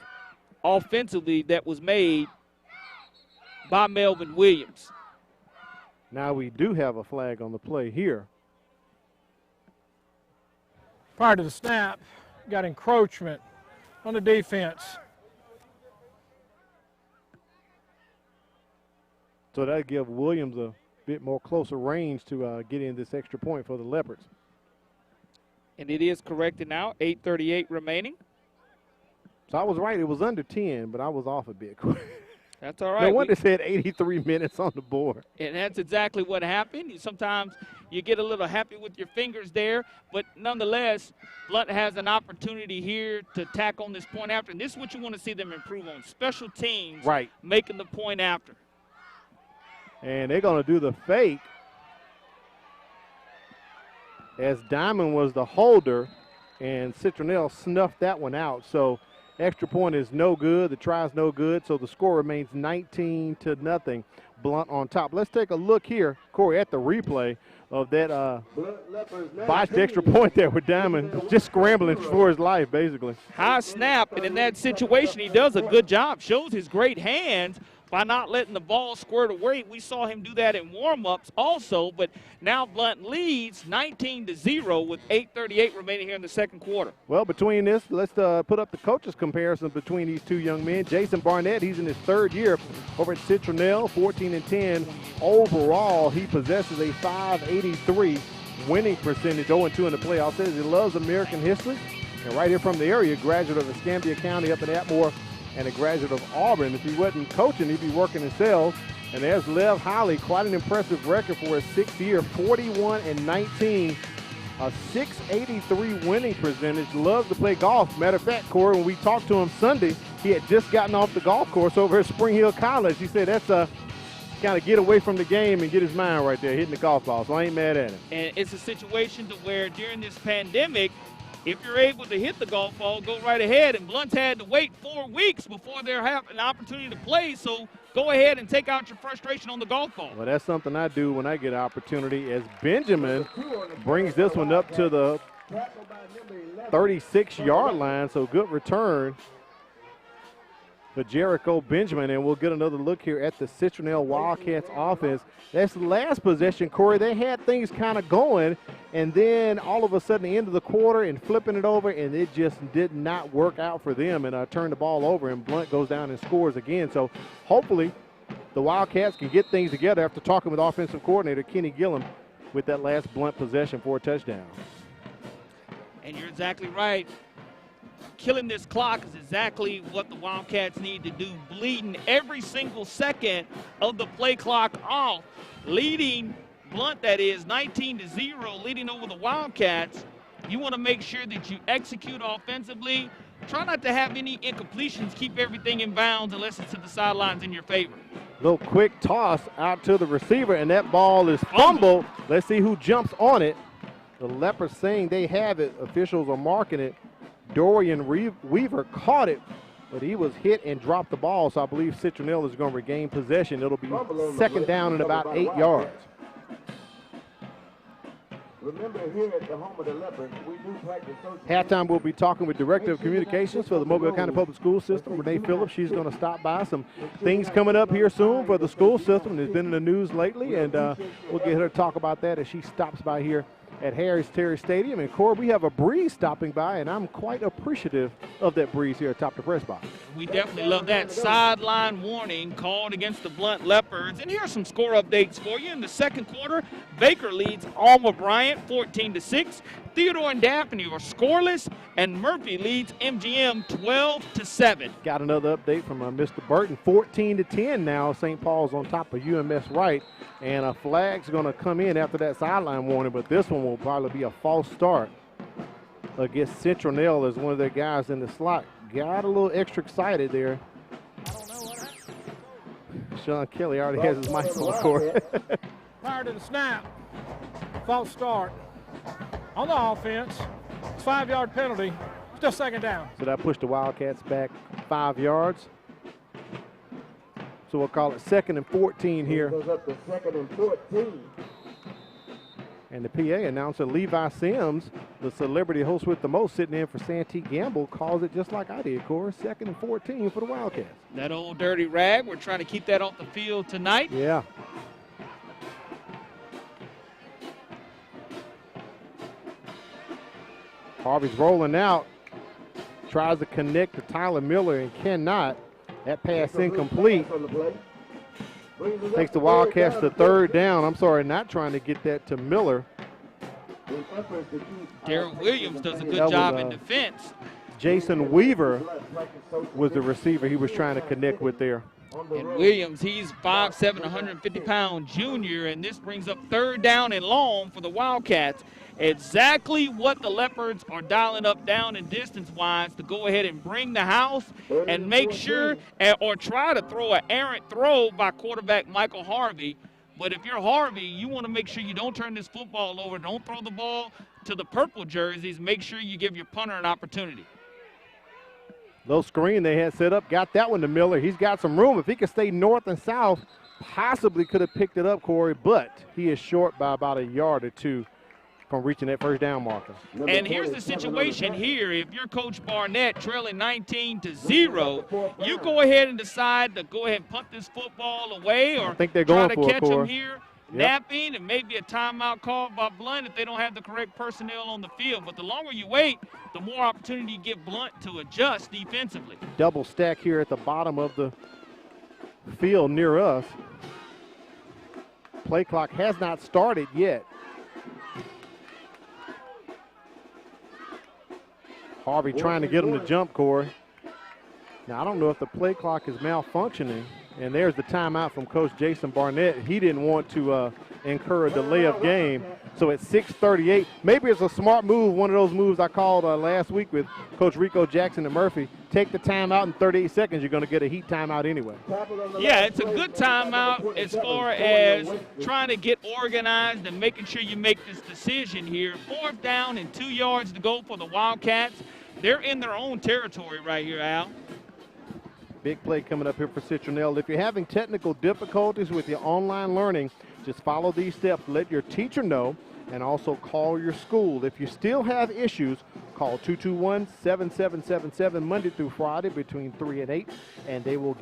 offensively that was made by Melvin Williams. Now we do have a flag on the play here. Prior to the snap, got encroachment on the defense. So that'll give Williams a bit more closer range to get in this extra point for the Leopards. And it is corrected now, 8:38 remaining. So I was right, it was under 10, but I was off a bit. That's all right. No wonder it said 83 minutes on the board. And that's exactly what happened. Sometimes you get a little happy with your fingers there, but nonetheless, Blount has an opportunity here to tack on this point after. And this is what you want to see them improve on, special teams making the point after. And they're going to do the fake as Diamond was the holder, and Citronelle snuffed that one out. So extra point is no good. The try is no good. So the score remains 19-0. Blount on top. Let's take a look here, Corey, at the replay of that botched extra point there with Diamond just scrambling for his life, basically. High snap, and in that situation, he does a good job. Shows his great hands by not letting the ball squirt away. We saw him do that in warm-ups also, but now Blount leads 19-0 with 8:38 remaining here in the second quarter. Well, between this, let's put up the coaches' comparison between these two young men. Jason Barnett, he's in his third year over at Citronelle, 14-10 overall. He possesses a .583 winning percentage, 0-2 in the playoffs. Says he loves American history, and right here from the area, graduate of Escambia County up in Atmore, and a graduate of Auburn. If he wasn't coaching, he'd be working in sales. And there's Lev Holly, quite an impressive record for his sixth year, 41-19, a .683 winning percentage. Loves to play golf. Matter of fact, Corey, when we talked to him Sunday, he had just gotten off the golf course over at Spring Hill College. He said that's a kind of get away from the game and get his mind right there, hitting the golf ball. So I ain't mad at him. And it's a situation to where during this pandemic, if you're able to hit the golf ball, go right ahead. And Blount's had to wait 4 weeks before they're having an opportunity to play. So go ahead and take out your frustration on the golf ball. Well, that's something I do when I get an opportunity, as Benjamin brings this one up to the 36-yard line. So good return for Jericho Benjamin. And we'll get another look here at the Citronelle Wildcats offense. That's the last possession, Corey. They had things kind of going, and then all of a sudden the end of the quarter and flipping it over, and it just did not work out for them, and turned the ball over, and Blount goes down and scores again. So hopefully the Wildcats can get things together after talking with offensive coordinator Kenny Gillum with that last Blount possession for a touchdown. And you're exactly right. Killing this clock is exactly what the Wildcats need to do, bleeding every single second of the play clock off, leading Blount, that is, 19-0, leading over the Wildcats. You want to make sure that you execute offensively. Try not to have any incompletions. Keep everything in bounds unless it's to the sidelines in your favor. Little quick toss out to the receiver, and that ball is fumbled. Let's see who jumps on it. The Leopards saying they have it. Officials are marking it. Dorian Weaver caught it, but he was hit and dropped the ball, so I believe Citronelle is going to regain possession. It'll be second down and about 8 yards. Remember, here at the home of the Leopards, we do practice social. Halftime, we'll be talking with Director of Communications for the Mobile County Public School System, Renee Phillips. She's going to stop by. Some things coming up here soon for the school system. There's been in the news lately, and we'll get her to talk about that as she stops by here at Harris Terry Stadium. And Corey, we have a breeze stopping by, and I'm quite appreciative of that breeze here atop the press box. We definitely love that. Sideline warning called against the Blount Leopards. And here are some score updates for you. In the second quarter, Baker leads Alma Bryant 14-6. Theodore and Daphne are scoreless, and Murphy leads MGM 12-7. Got another update from Mr. Burton, 14-10 now. St. Paul's on top of UMS Wright, and a flag's going to come in after that sideline warning, but this one will probably be a false start against Citronelle as one of their guys in the slot. Got a little extra excited there. Sean Kelly already has his mic on the court. Prior to the snap, false start on the offense. It's 5-yard penalty. Still second down. So that pushed the Wildcats back 5 yards. So we'll call it 2nd and 14 here. Goes up to 2nd and 14. And the PA announcer, Levi Sims, the celebrity host with the most, sitting in for Santee Gamble, calls it just like I did, Corey. 2nd and 14 for the Wildcats. That old dirty rag, we're trying to keep that off the field tonight. Yeah. Harvey's rolling out. Tries to connect to Tyler Miller and cannot. That pass incomplete. Takes the Wildcats to 3rd down. I'm sorry, not trying to get that to Miller. Darrell Williams does a good job in defense. Jason Weaver was the receiver he was trying to connect with there. And Williams, he's 5'7", 150-pound junior, and this brings up 3rd down and long for the Wildcats. Exactly what the Leopards are dialing up down and distance-wise to go ahead and bring the house and make sure or try to throw an errant throw by quarterback Michael Harvey. But if you're Harvey, you want to make sure you don't turn this football over. Don't throw the ball to the purple jerseys. Make sure you give your punter an opportunity. Low screen they had set up, got that one to Miller. He's got some room. If he could stay north and south, possibly could have picked it up, Corey, but he is short by about a yard or two from reaching that 1st down marker. And here's the situation here. If you're Coach Barnett trailing 19-0, you go ahead and decide to go ahead and punt this football away, or I think they're going try for to it, catch Corey. them here napping, and maybe a timeout called by Blount if they don't have the correct personnel on the field. But the longer you wait, the more opportunity you give Blount to adjust defensively. Double stack here at the bottom of the field near us. Play clock has not started yet. Harvey trying to get him to jump, Corey. Now, I don't know if the play clock is malfunctioning. And there's the timeout from Coach Jason Barnett. He didn't want to incur a delay of game. So at 6:38, maybe it's a smart move, one of those moves I called last week with Coach Rico Jackson and Murphy. Take the timeout in 38 seconds. You're going to get a heat timeout anyway. Yeah, it's a good timeout as far as trying to get organized and making sure you make this decision here. 4th down and 2 yards to go for the Wildcats. They're in their own territory right here, Al. Big play coming up here for Citronelle. If you're having technical difficulties with your online learning, just follow these steps. Let your teacher know, and also call your school. If you still have issues, call 221-7777 Monday through Friday between 3 and 8, and they will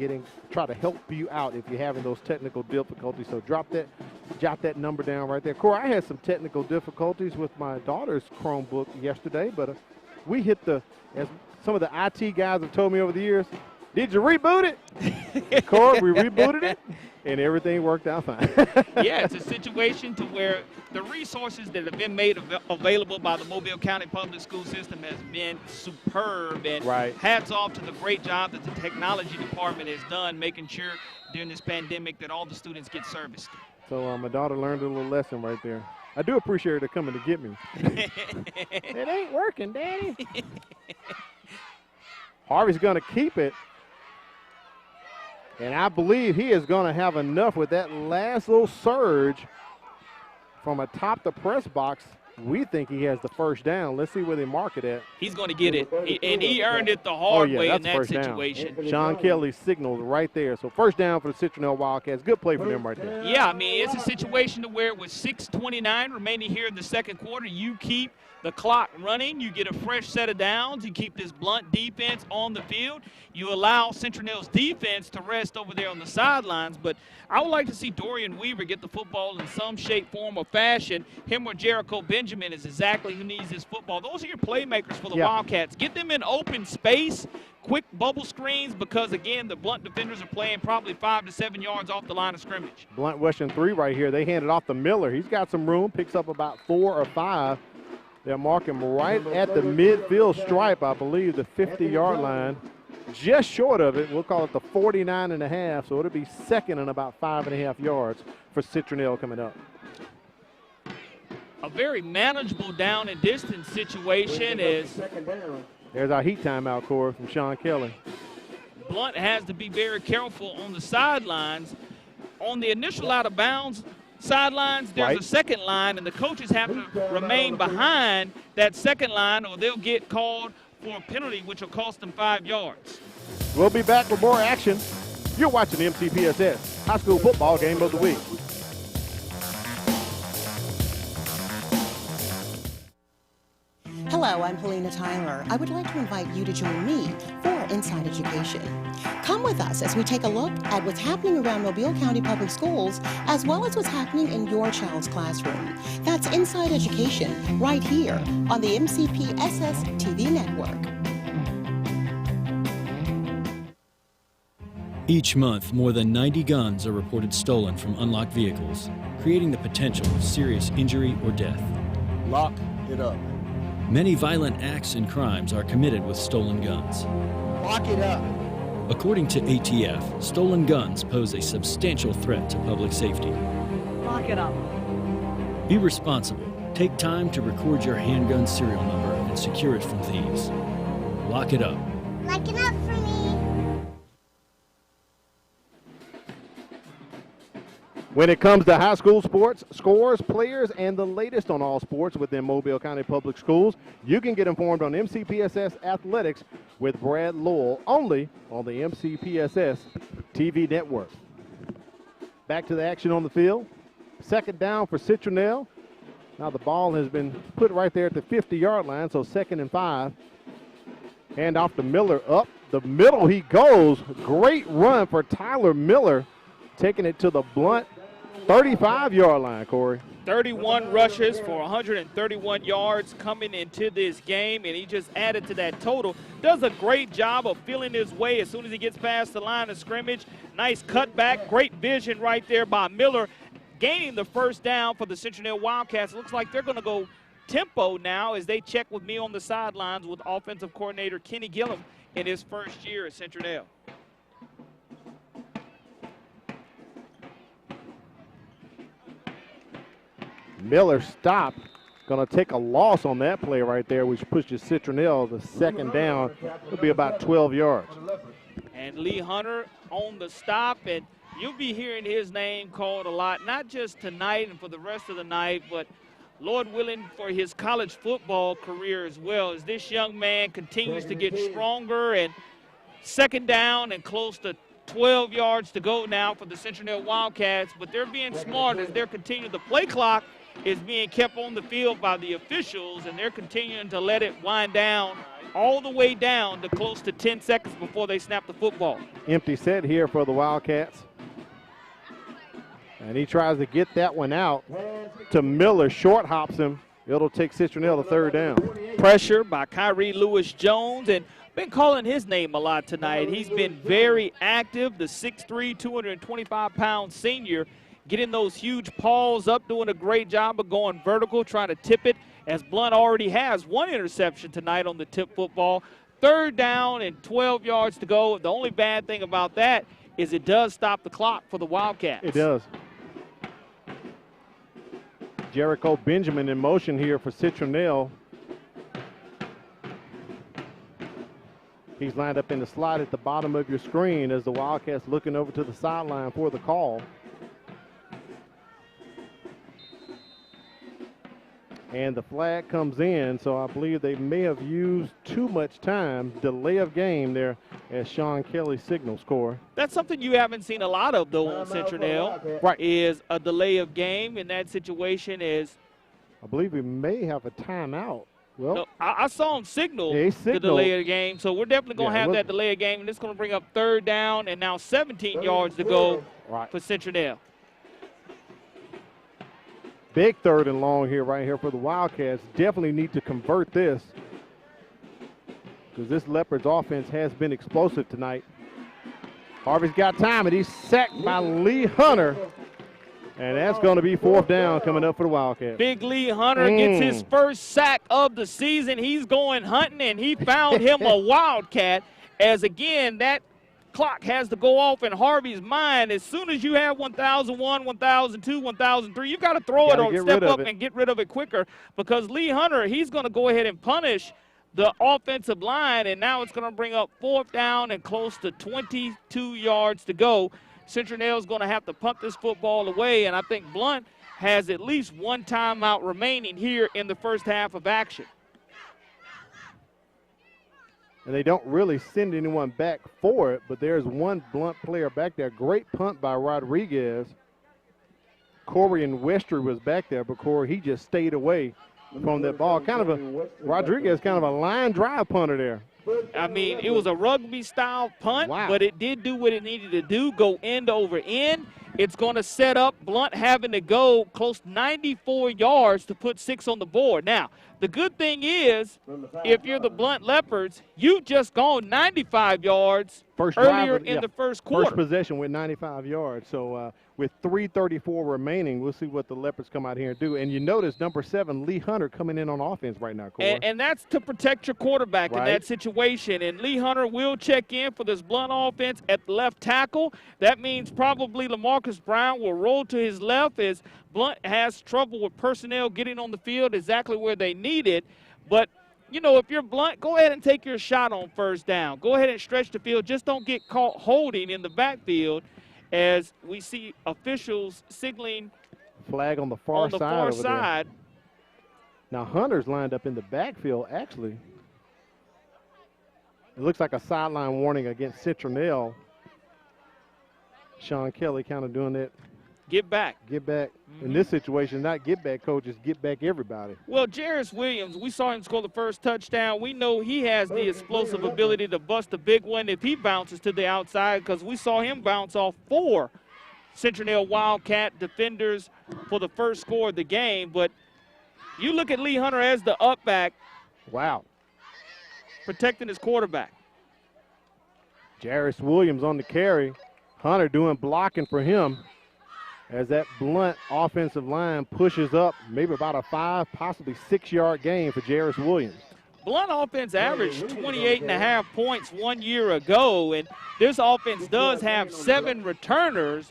try to help you out if you're having those technical difficulties. So jot that number down right there. Corey, I had some technical difficulties with my daughter's Chromebook yesterday, but we hit as some of the IT guys have told me over the years, did you reboot it? Corey, we rebooted it, and everything worked out fine. Yeah, it's a situation to where the resources that have been made available by the Mobile County Public School System has been superb. And hats off to the great job that the technology department has done, making sure during this pandemic that all the students get serviced. So my daughter learned a little lesson right there. I do appreciate her coming to get me. It ain't working, Daddy. Harvey's going to keep it. And I believe he is going to have enough with that last little surge from atop the press box. We think he has the 1st down. Let's see where they mark it at. He's going to get it, and he earned it the hard way in that situation. Sean Kelly signals right there. So 1st down for the Citronelle Wildcats. Good play for them right there. Yeah, I mean, it's a situation to where with 6:29 remaining here in the 2nd quarter, you keep the clock running. You get a fresh set of downs. You keep this Blount defense on the field. You allow Citronelle's defense to rest over there on the sidelines. But I would like to see Dorian Weaver get the football in some shape, form, or fashion. Him or Jericho Benjamin is exactly who needs this football. Those are your playmakers for the Wildcats. Get them in open space, quick bubble screens, because, again, the Blount defenders are playing probably 5 to 7 yards off the line of scrimmage. Blount Western 3 right here. They hand it off to Miller. He's got some room, picks up about 4 or 5. They'll mark him right at the midfield stripe, I believe, the 50-yard line. Just short of it. We'll call it the 49.5, so it'll be 2nd and about 5.5 yards for Citronelle coming up. A very manageable down and distance situation is. There's our heat timeout, Corey, from Sean Kelly. Blount has to be very careful on the sidelines. On the initial out of bounds sidelines, there's a 2nd line, and the coaches have to remain behind that 2nd line, or they'll get called for a penalty, which will cost them 5 yards. We'll be back with more action. You're watching the MCPSS High School Football Game of the Week. Hello, I'm Helena Tyler. I would like to invite you to join me for Inside Education. Come with us as we take a look at what's happening around Mobile County Public Schools, as well as what's happening in your child's classroom. That's Inside Education, right here on the MCPSS TV network. Each month, more than 90 guns are reported stolen from unlocked vehicles, creating the potential of serious injury or death. Lock it up. Many violent acts and crimes are committed with stolen guns. Lock it up. According to ATF, stolen guns pose a substantial threat to public safety. Lock it up. Be responsible. Take time to record your handgun serial number and secure it from thieves. Lock it up. Lock it up for me. When it comes to high school sports, scores, players, and the latest on all sports within Mobile County Public Schools, you can get informed on MCPSS Athletics with Brad Lowell, only on the MCPSS TV network. Back to the action on the field. Second down for Citronelle. Now the ball has been put right there at the 50-yard line, so 2nd and 5. Hand off to Miller, up the middle he goes. Great run for Tyler Miller, taking it to the Blount 35-yard line, Corey. 31 rushes for 131 yards coming into this game, and he just added to that total. Does a great job of feeling his way as soon as he gets past the line of scrimmage. Nice cutback, great vision right there by Miller, gaining the first down for the Citronelle Wildcats. It looks like they're going to go tempo now as they check with me on the sidelines with offensive coordinator Kenny Gillum in his first year at Citronelle. Miller stopped. Going to take a loss on that play right there, which pushes Citronelle the second down. It'll be about 12 yards. And Lee Hunter on the stop, and you'll be hearing his name called a lot, not just tonight and for the rest of the night, but Lord willing for his college football career as well, as this young man continues to get stronger. And second down and close to 12 yards to go now for the Citronelle Wildcats, but they're being smart as they're continuing. The play clock is being kept on the field by the officials, and they're continuing to let it wind down all the way down to close to 10 seconds before they snap the football. Empty set here for the Wildcats. And he tries to get that one out to Miller, short hops him. It'll take Citronelle to third down. Pressure by Kyrie Lewis-Jones, and been calling his name a lot tonight. He's been very active, the 6'3", 225-pound senior, getting those huge paws up, doing a great job of going vertical, trying to tip it, as Blount already has one interception tonight on the tip football. Third down and 12 yards to go. The only bad thing about that is it does stop the clock for the Wildcats. It does. Jericho Benjamin in motion here for Citronelle. He's lined up in the slot at the bottom of your screen as the Wildcats looking over to the sideline for the call. And the flag comes in, so I believe they may have used too much time. Delay of game there as Sean Kelly signals score. That's something you haven't seen a lot of, though, on Citronelle, right, is a delay of game. In that situation is, I believe we may have a timeout. Well, no, I saw him signal the delay of the game, so we're definitely going to have that delay of game, and it's going to bring up third down and now 17 yards to go for Citronelle. Big third and long here, right here for the Wildcats. Definitely need to convert this because this Leopards offense has been explosive tonight. Harvey's got time, and he's sacked by Lee Hunter. And that's going to be fourth down coming up for the Wildcats. Big Lee Hunter gets his first sack of the season. He's going hunting, and he found him a Wildcat, as, again, that clock has to go off in Harvey's mind. As soon as you have 1,001, 1,002, 1,003, you've got to throw it or step up and get rid of it quicker, because Lee Hunter, he's going to go ahead and punish the offensive line, and now it's going to bring up fourth down and close to 22 yards to go. Citronelle's going to have to punt this football away, and I think Blount has at least one timeout remaining here in the first half of action. And they don't really send anyone back for it, but there's one Blount player back there. Great punt by Rodriguez. Corey and Westry was back there, but Corey, he just stayed away. from that ball. Kind of a Rodriguez, kind of a line drive punter there. I mean, it was a rugby-style punt, but it did do what it needed to do, go end over end. It's going to set up Blount having to go close to 94 yards to put 6 on the board. Now, the good thing is, if you're the Blount Leopards, you've just gone 95 yards earlier in the first quarter. First possession with 95 yards. So with 3:34 remaining, we'll see what the Leopards come out here and do. And you notice number 7, Lee Hunter, coming in on offense right now, Corey. And that's to protect your quarterback in that situation. And Lee Hunter will check in for this Blount offense at left tackle. That means probably LaMarcus Brown will roll to his left as Blount has trouble with personnel getting on the field exactly where they need it. But, you know, if you're Blount, go ahead and take your shot on first down. Go ahead and stretch the field. Just don't get caught holding in the backfield, as we see officials signaling flag on the far side. There. Now Hunter's lined up in the backfield, actually. It looks like a sideline warning against Citronelle. Sean Kelly kind of doing that. Get back. Get back. In this situation, not get back coaches, get back everybody. Well, Jairus Williams, we saw him score the first touchdown. We know he has the explosive ability to bust a big one if he bounces to the outside, because we saw him bounce off 4 Citronelle Wildcat defenders for the first score of the game. But you look at Lee Hunter as the up back. Wow. Protecting his quarterback. Jairus Williams on the carry. Hunter doing blocking for him, as that Blount offensive line pushes up maybe about a 5, possibly 6-yard gain for Jairus Williams. Blount offense averaged 28.5 points 1 year ago, and this offense does have 7 returners.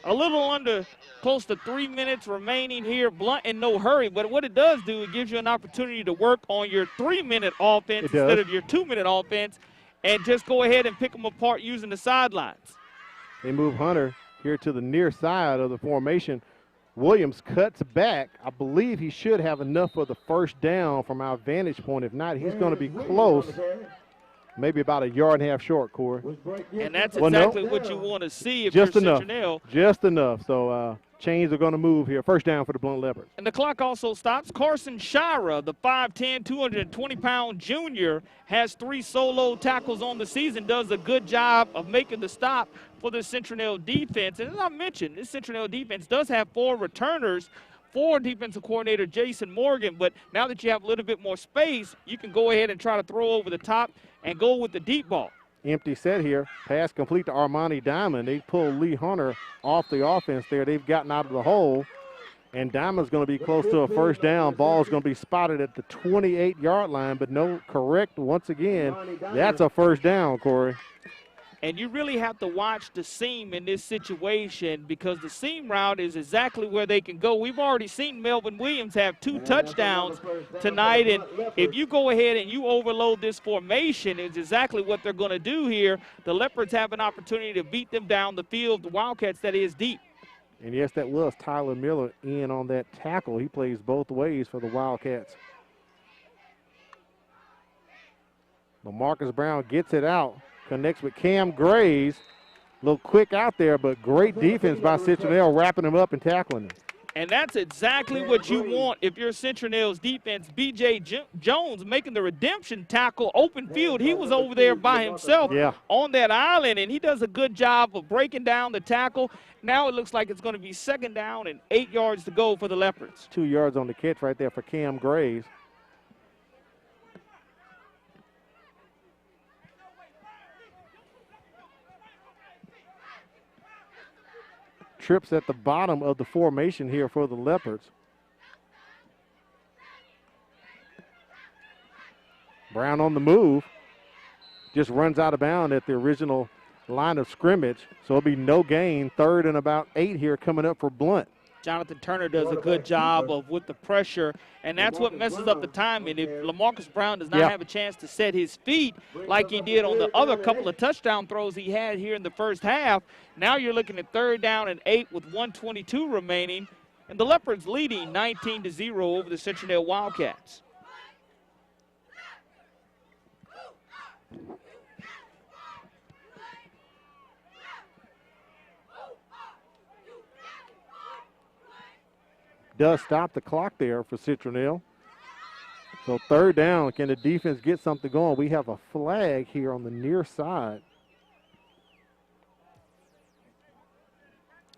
A little under close to 3 minutes remaining here. Blount in no hurry, but what it does do, it gives you an opportunity to work on your 3-minute offense instead of your 2-minute offense, and just go ahead and pick them apart using the sidelines. They move Hunter here to the near side of the formation. Williams cuts back. I believe he should have enough for the first down from our vantage point. If not, he's going to be close. Maybe about a yard and a half short, Corey. And that's exactly what you want to see if just you're enough. Citronelle. Just enough. So chains are going to move here. First down for the Blount Leopards. And the clock also stops. Carson Shira, the 5'10", 220-pound junior, has 3 solo tackles on the season, does a good job of making the stop for the Citronelle defense. And as I mentioned, this Citronelle defense does have 4 returners for defensive coordinator Jason Morgan, but now that you have a little bit more space, you can go ahead and try to throw over the top and go with the deep ball. Empty set here. Pass complete to Armani Diamond. They pull Lee Hunter off the offense there. They've gotten out of the hole, and Diamond's going to be close to a first down. Ball's going to be spotted at the 28-yard line, but no correct once again. That's a first down, Corey. And you really have to watch the seam in this situation, because the seam route is exactly where they can go. We've already seen Melvin Williams have 2 touchdowns tonight, and if you go ahead and you overload this formation, it's exactly what they're going to do here. The Leopards have an opportunity to beat them down the field, the Wildcats, that is deep. And yes, that was Tyler Miller in on that tackle. He plays both ways for the Wildcats. LaMarcus Brown gets it out. Connects with Cam Graves. A little quick out there, but great defense by Citronelle, wrapping him up and tackling him. And that's exactly what you want if you're Citronelle's defense. B.J. Jones making the redemption tackle, open field. He was over there by himself on that island, and he does a good job of breaking down the tackle. Now it looks like it's going to be 2nd down and 8 yards to go for the Leopards. 2 yards on the catch right there for Cam Graves. Trips at the bottom of the formation here for the Leopards. Brown on the move. Just runs out of bounds at the original line of scrimmage. So it'll be no gain. 3rd and about 8 here coming up for Blount. Jonathan Turner does a good job of with the pressure, and that's what messes up the timing. If LaMarcus Brown does not have a chance to set his feet like he did on the other couple of touchdown throws he had here in the first half, now you're looking at 3rd down and 8 with 1:22 remaining, and the Leopards leading 19-0 over the Citronelle Wildcats. Does stop the clock there for Citronelle. So third down, can the defense get something going? We have a flag here on the near side.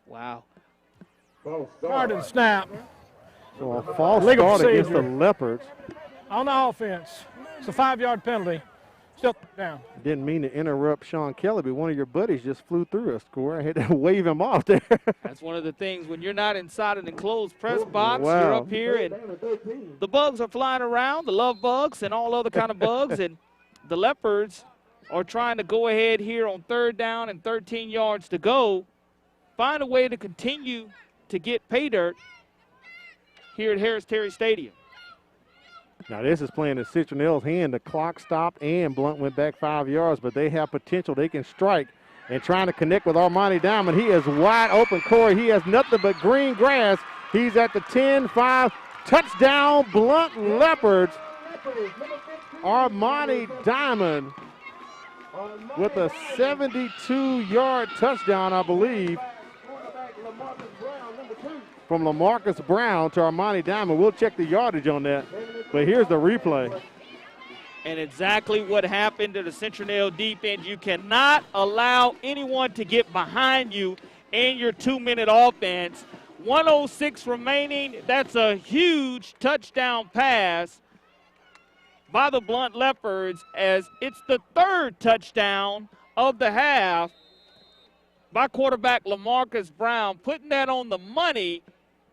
Wow. Start and snap. So a false Legal start against the procedure. Leopards. On the offense. It's a 5-yard penalty. Still down. Didn't mean to interrupt Sean Kelly, but one of your buddies just flew through us, Corey. I had to wave him off there. That's one of the things when you're not inside an enclosed press box, Wow. you're up here and the bugs are flying around, the love bugs and all other kind of bugs, and the Leopards are trying to go ahead here on third down and 13 yards to go, find a way to continue to get pay dirt here at Harris Terry Stadium. Now this is playing in Citronelle's hand. The clock stopped and Blount went back 5 yards, but they have potential. They can strike. And trying to connect with Armani Diamond. He is wide open, Corey. He has nothing but green grass. He's at the 10-5. Touchdown, Blount Leopards. Armani Diamond with a 72-yard touchdown, I believe, from LaMarcus Brown to Armani Diamond. We'll check the yardage on that, but here's the replay. And exactly what happened to the Citronelle defense. You cannot allow anyone to get behind you in your 2-minute offense. 1:06 remaining. That's a huge touchdown pass by the Blount Leopards, as it's the third touchdown of the half by quarterback LaMarcus Brown, putting that on the money.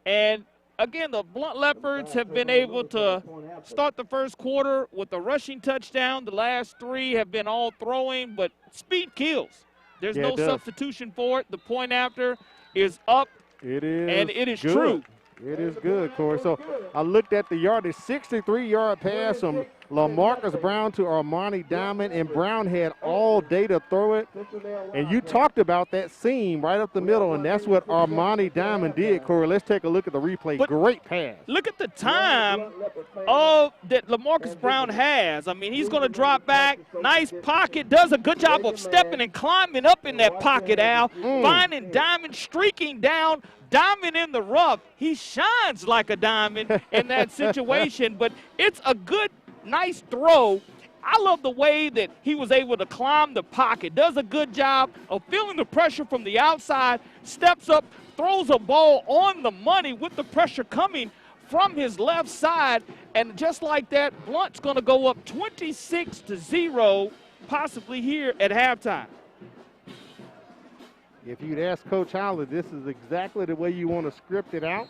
And again, the Blount Leopards have been able to start the first quarter with a rushing touchdown. The last three have been all throwing, but speed kills. There's no substitution for it. The point after is up, It is, and it is good. true. It is good, Corey. So I looked at the yardage, 63-yard pass from LaMarcus Brown to Armani Diamond, and Brown had all day to throw it. And you talked about that seam right up the middle, and that's what Armani Diamond did, Corey. Let's take a look at the replay. But great pass. Look at the time that LaMarcus Brown has. I mean, he's going to drop back, nice pocket, does a good job of stepping and climbing up in that pocket, Al, finding Diamond, streaking down, Diamond in the rough. He shines like a diamond in that situation, but it's a good, nice throw. I love the way that he was able to climb the pocket, does a good job of feeling the pressure from the outside, steps up, throws a ball on the money with the pressure coming from his left side, and just like that, Blount's going to go up 26-0, possibly here at halftime. If you'd ask Coach Howlett, this is exactly the way you want to script it out.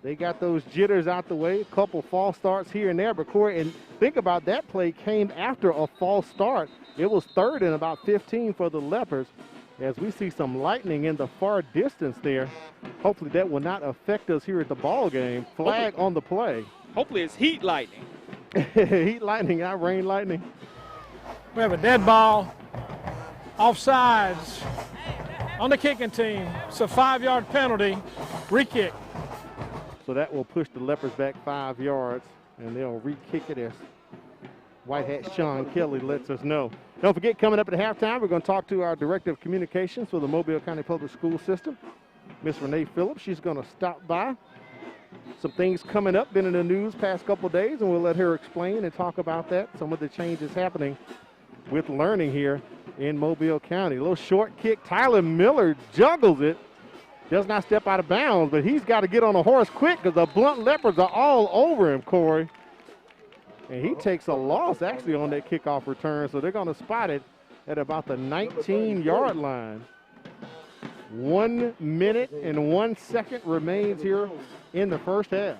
They got those jitters out the way, a couple false starts here and there. But, Corey, and think about that play came after a false start. It was third and about 15 for the Leopards, as we see some lightning in the far distance there. Hopefully that will not affect us here at the ball game. Flag on the play. Hopefully it's heat lightning. Heat lightning, not rain lightning. We have a dead ball, offsides on the kicking team. It's a 5-yard penalty, re-kick. So that will push the Leopards back 5 yards, and they'll re-kick it as White Hat Sean Kelly lets us know. Don't forget, coming up at halftime, we're going to talk to our Director of Communications for the Mobile County Public School System, Miss Renee Phillips. She's going to stop by. Some things coming up, been in the news past couple days, and we'll let her explain and talk about that, some of the changes happening with learning here in Mobile County. A little short kick. Tyler Miller juggles it. Does not step out of bounds, but he's got to get on a horse quick because the Blount Leopards are all over him, Corey. And he takes a loss, actually, on that kickoff return, so they're going to spot it at about the 19-yard line. 1 minute and 1 second remains here in the first half.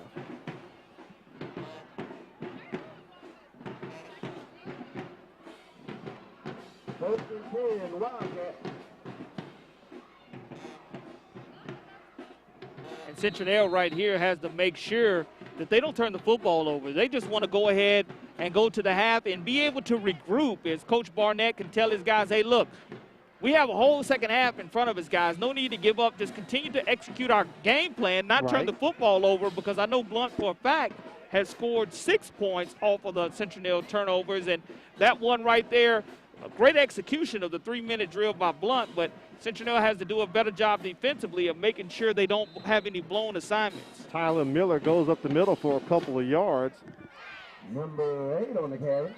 And Citronelle right here has to make sure that they don't turn the football over. They just want to go ahead and go to the half and be able to regroup, as Coach Barnett can tell his guys, hey, look, we have a whole second half in front of us, guys. No need to give up. Just continue to execute our game plan, not turn the football over, because I know Blount for a fact has scored 6 points off of the Citronelle turnovers. And that one right there, a great execution of the 3-minute drill by Blount, but Citronelle has to do a better job defensively of making sure they don't have any blown assignments. Tyler Miller goes up the middle for a couple of yards. Number 8 on the carry.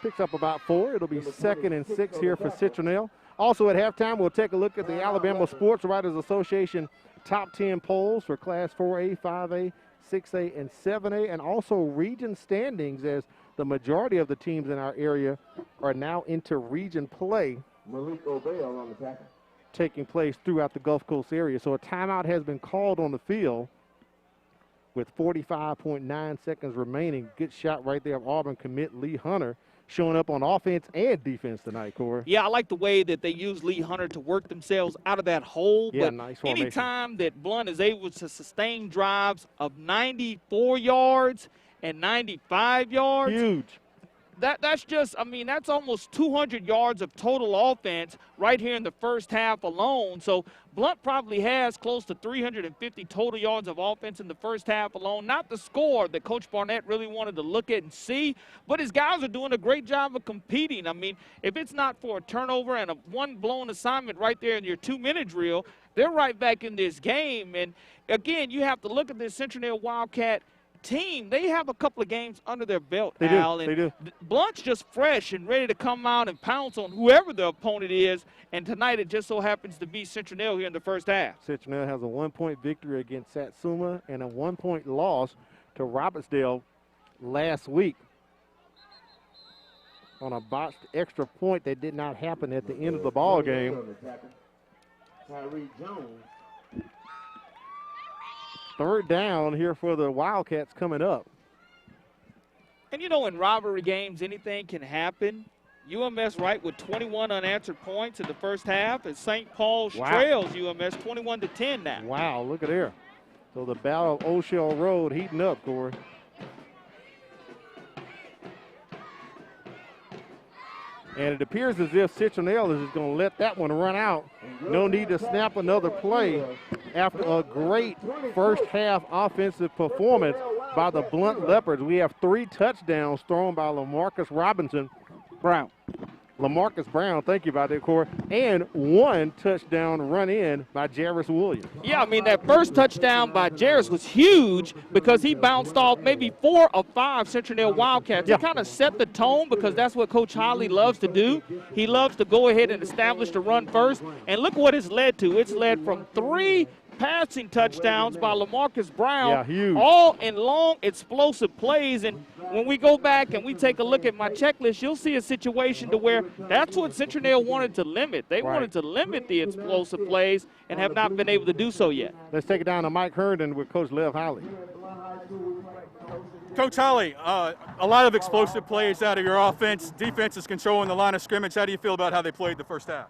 Picks up about 4. It'll be 2nd and 6 here for Citronelle. Also at halftime, we'll take a look at the Alabama Sports Writers Association top 10 polls for Class 4A, 5A, 6A, and 7A, and also region standings, as the majority of the teams in our area are now into region play. Malik Obell on the tackle. Taking place throughout the Gulf Coast area. So a timeout has been called on the field with 45.9 seconds remaining. Good shot right there of Auburn commit Lee Hunter, showing up on offense and defense tonight, Corey. Yeah, I like the way that they use Lee Hunter to work themselves out of that hole. Yeah, but nice formation. anytime that Blount is able to sustain drives of 94 yards and 95 yards. Huge. That's just, I mean, that's almost 200 yards of total offense right here in the first half alone. So Blount probably has close to 350 total yards of offense in the first half alone. Not the score that Coach Barnett really wanted to look at and see, but his guys are doing a great job of competing. I mean, if it's not for a turnover and a one blown assignment right there in your 2-minute drill, they're right back in this game. And again, you have to look at this Citronelle Wildcat team. They have a couple of games under their belt, Al. They do. Blount's just fresh and ready to come out and pounce on whoever the opponent is. And tonight it just so happens to be Citronelle here in the first half. Citronelle has a 1-point victory against Satsuma and a 1-point loss to Robertsdale last week on a botched extra point that did not happen at the end of the ball game. Tyree Jones. 3rd down here for the Wildcats coming up. And you know, in rivalry games, anything can happen. UMS right with 21 unanswered points in the first half, and St. Paul's trails UMS 21-10 now. Wow, look at there. So the battle of O'Shell Road heating up, Corey. And it appears as if Citronelle is going to let that one run out. No need to snap another play after a great first half offensive performance by the Blount Leopards. We have 3 touchdowns thrown by LaMarcus Brown, thank you about that, Corey, and 1 touchdown run in by Jarris Williams. Yeah, I mean, that first touchdown by Jarris was huge because he bounced off maybe 4 of 5 Citronelle Wildcats. Yeah. He kind of set the tone because that's what Coach Holly loves to do. He loves to go ahead and establish the run first, and look what it's led to. It's led from 3 passing touchdowns by LaMarcus Brown, all in long, explosive plays. And when we go back and we take a look at my checklist, you'll see a situation to where that's what Citronelle wanted to limit. They wanted to limit the explosive plays and have not been able to do so yet. Let's take it down to Mike Herndon with Coach Lev Holly. Coach Holly, a lot of explosive plays out of your offense. Defense is controlling the line of scrimmage. How do you feel about how they played the first half?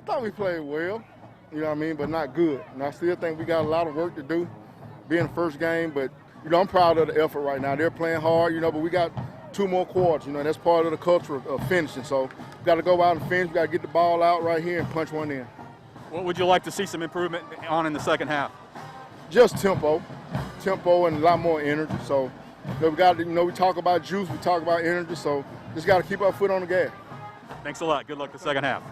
I thought we played well. You know what I mean, but not good. And I still think we got a lot of work to do, being the first game. But, you know, I'm proud of the effort right now. They're playing hard, you know, but we got 2 more quarters. You know, that's part of the culture of finishing. So we got to go out and finish. We got to get the ball out right here and punch one in. What would you like to see some improvement on in the second half? Just tempo and a lot more energy. So, you know, we got to, you know, we talk about juice, we talk about energy. So just got to keep our foot on the gas. Thanks a lot. Good luck the second half.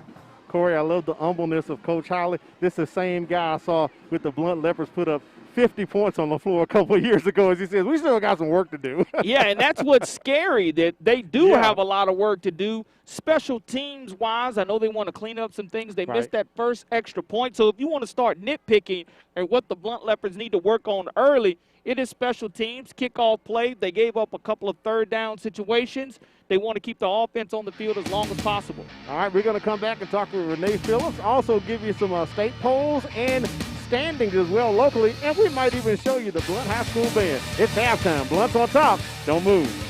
Corey, I love the humbleness of Coach Holly. This is the same guy I saw with the Blount Leopards put up 50 points on the floor a couple of years ago. As he says, we still got some work to do. Yeah, and that's what's scary, that they do have a lot of work to do. Special teams-wise, I know they want to clean up some things. They missed that first extra point. So if you want to start nitpicking at what the Blount Leopards need to work on early, it is special teams, kickoff play. They gave up a couple of 3rd down situations. They want to keep the offense on the field as long as possible. All right, we're going to come back and talk with Renee Phillips. Also give you some state polls and standings as well locally. And we might even show you the Blount High School band. It's halftime. Blount's on top. Don't move.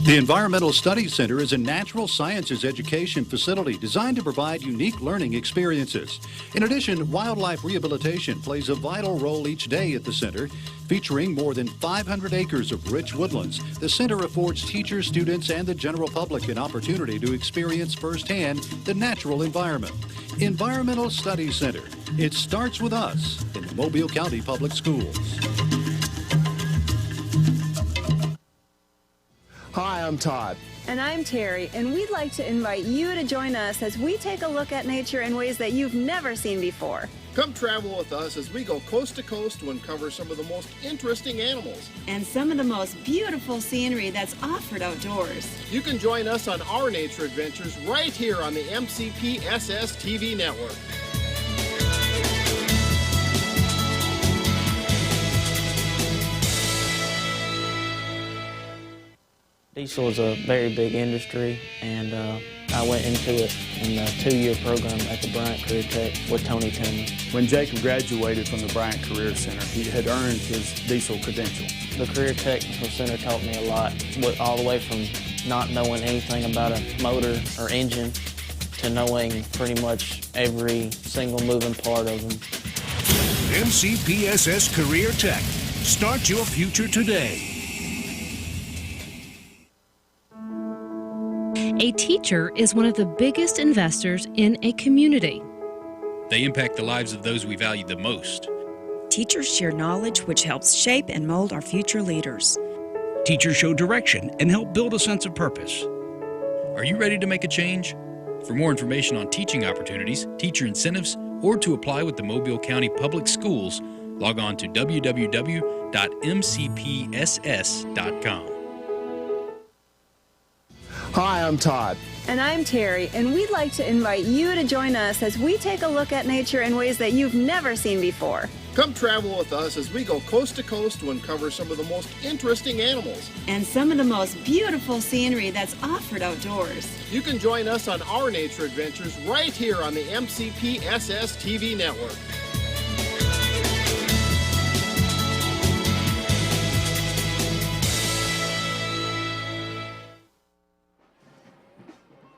The Environmental Studies Center is a natural sciences education facility designed to provide unique learning experiences. In addition, wildlife rehabilitation plays a vital role each day at the center. Featuring more than 500 acres of rich woodlands, the center affords teachers, students, and the general public an opportunity to experience firsthand the natural environment. Environmental Studies Center. It starts with us in the Mobile County Public Schools. Hi, I'm Todd. And I'm Terry, and we'd like to invite you to join us as we take a look at nature in ways that you've never seen before. Come travel with us as we go coast to coast to uncover some of the most interesting animals and some of the most beautiful scenery that's offered outdoors. You can join us on our nature adventures right here on the MCPSS TV network. Diesel is a very big industry, and I went into it in a 2-year program at the Blount Career Tech with Tony Tillman. When Jacob graduated from the Blount Career Center, he had earned his diesel credential. The Career Technical Center taught me a lot, all the way from not knowing anything about a motor or engine to knowing pretty much every single moving part of them. MCPSS Career Tech. Start your future today. A teacher is one of the biggest investors in a community. They impact the lives of those we value the most. Teachers share knowledge which helps shape and mold our future leaders. Teachers show direction and help build a sense of purpose. Are you ready to make a change? For more information on teaching opportunities, teacher incentives, or to apply with the Mobile County Public Schools, log on to www.mcpss.com. Hi, I'm Todd. And I'm Terry, and we'd like to invite you to join us as we take a look at nature in ways that you've never seen before. Come travel with us as we go coast to coast to uncover some of the most interesting animals and some of the most beautiful scenery that's offered outdoors. You can join us on our nature adventures right here on the MCPSS TV network.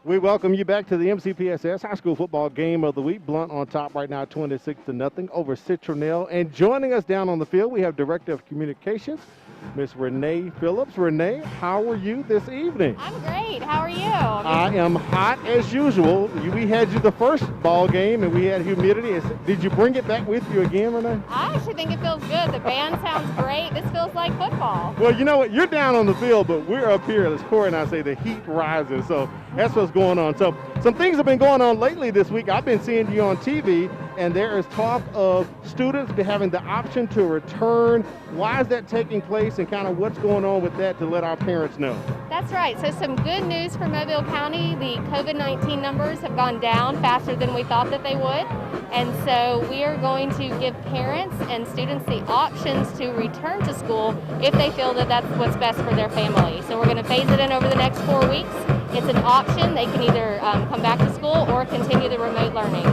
We welcome you back to the MCPSS High School Football Game of the Week. Blount on top right now, 26-0 over Citronelle. And joining us down on the field, we have Director of Communications, Miss Renee Phillips. Renee, how are you this evening? I'm great. How are you? I am hot as usual. We had you the first ball game, and we had humidity. Did you bring it back with you again, Renee? I actually think it feels good. The band sounds great. This feels like football. Well, you know what? You're down on the field, but we're up here. As Corey and I say, the heat rises. So that's what's going on. So some things have been going on lately this week. I've been seeing you on TV, and there is talk of students having the option to return. Why is that taking place, and kind of what's going on with that to let our parents know? That's right. So some good news for Mobile County. The COVID-19 numbers have gone down faster than we thought that they would. And so we are going to give parents and students the options to return to school if they feel that that's what's best for their family. So we're going to phase it in over the next 4 weeks. It's an option. They can either come back to school or continue the remote learning.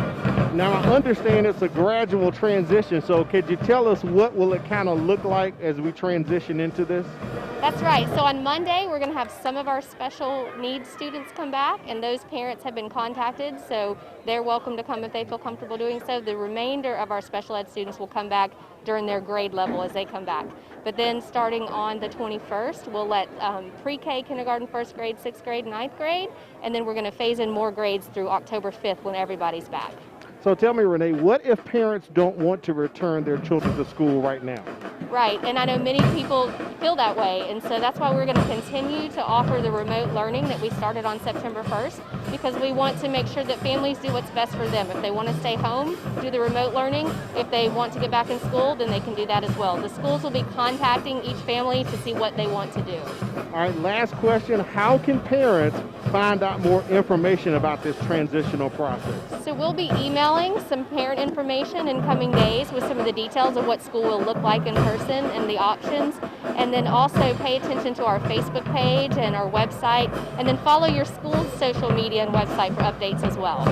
Now, I understand it's a gradual transition, so could you tell us what will it kind of look like as we transition into this? That's right. So on Monday, we're going to have some of our special needs students come back, and those parents have been contacted, so they're welcome to come if they feel comfortable doing so. The remainder of our special ed students will come back during their grade level as they come back. But then starting on the 21st, we'll let pre-K, kindergarten, first grade, sixth grade, ninth grade, and then we're going to phase in more grades through October 5th when everybody's back. So tell me, Renee, what if parents don't want to return their children to school right now? Right, and I know many people feel that way, and so that's why we're going to continue to offer the remote learning that we started on September 1st, because we want to make sure that families do what's best for them. If they want to stay home, do the remote learning. If they want to get back in school, then they can do that as well. The schools will be contacting each family to see what they want to do. All right, last question. How can parents find out more information about this transitional process? So we'll be emailing some parent information in coming days with some of the details of what school will look like in person and the options, and then also pay attention to our Facebook page and our website, and then follow your school's social media and website for updates as well.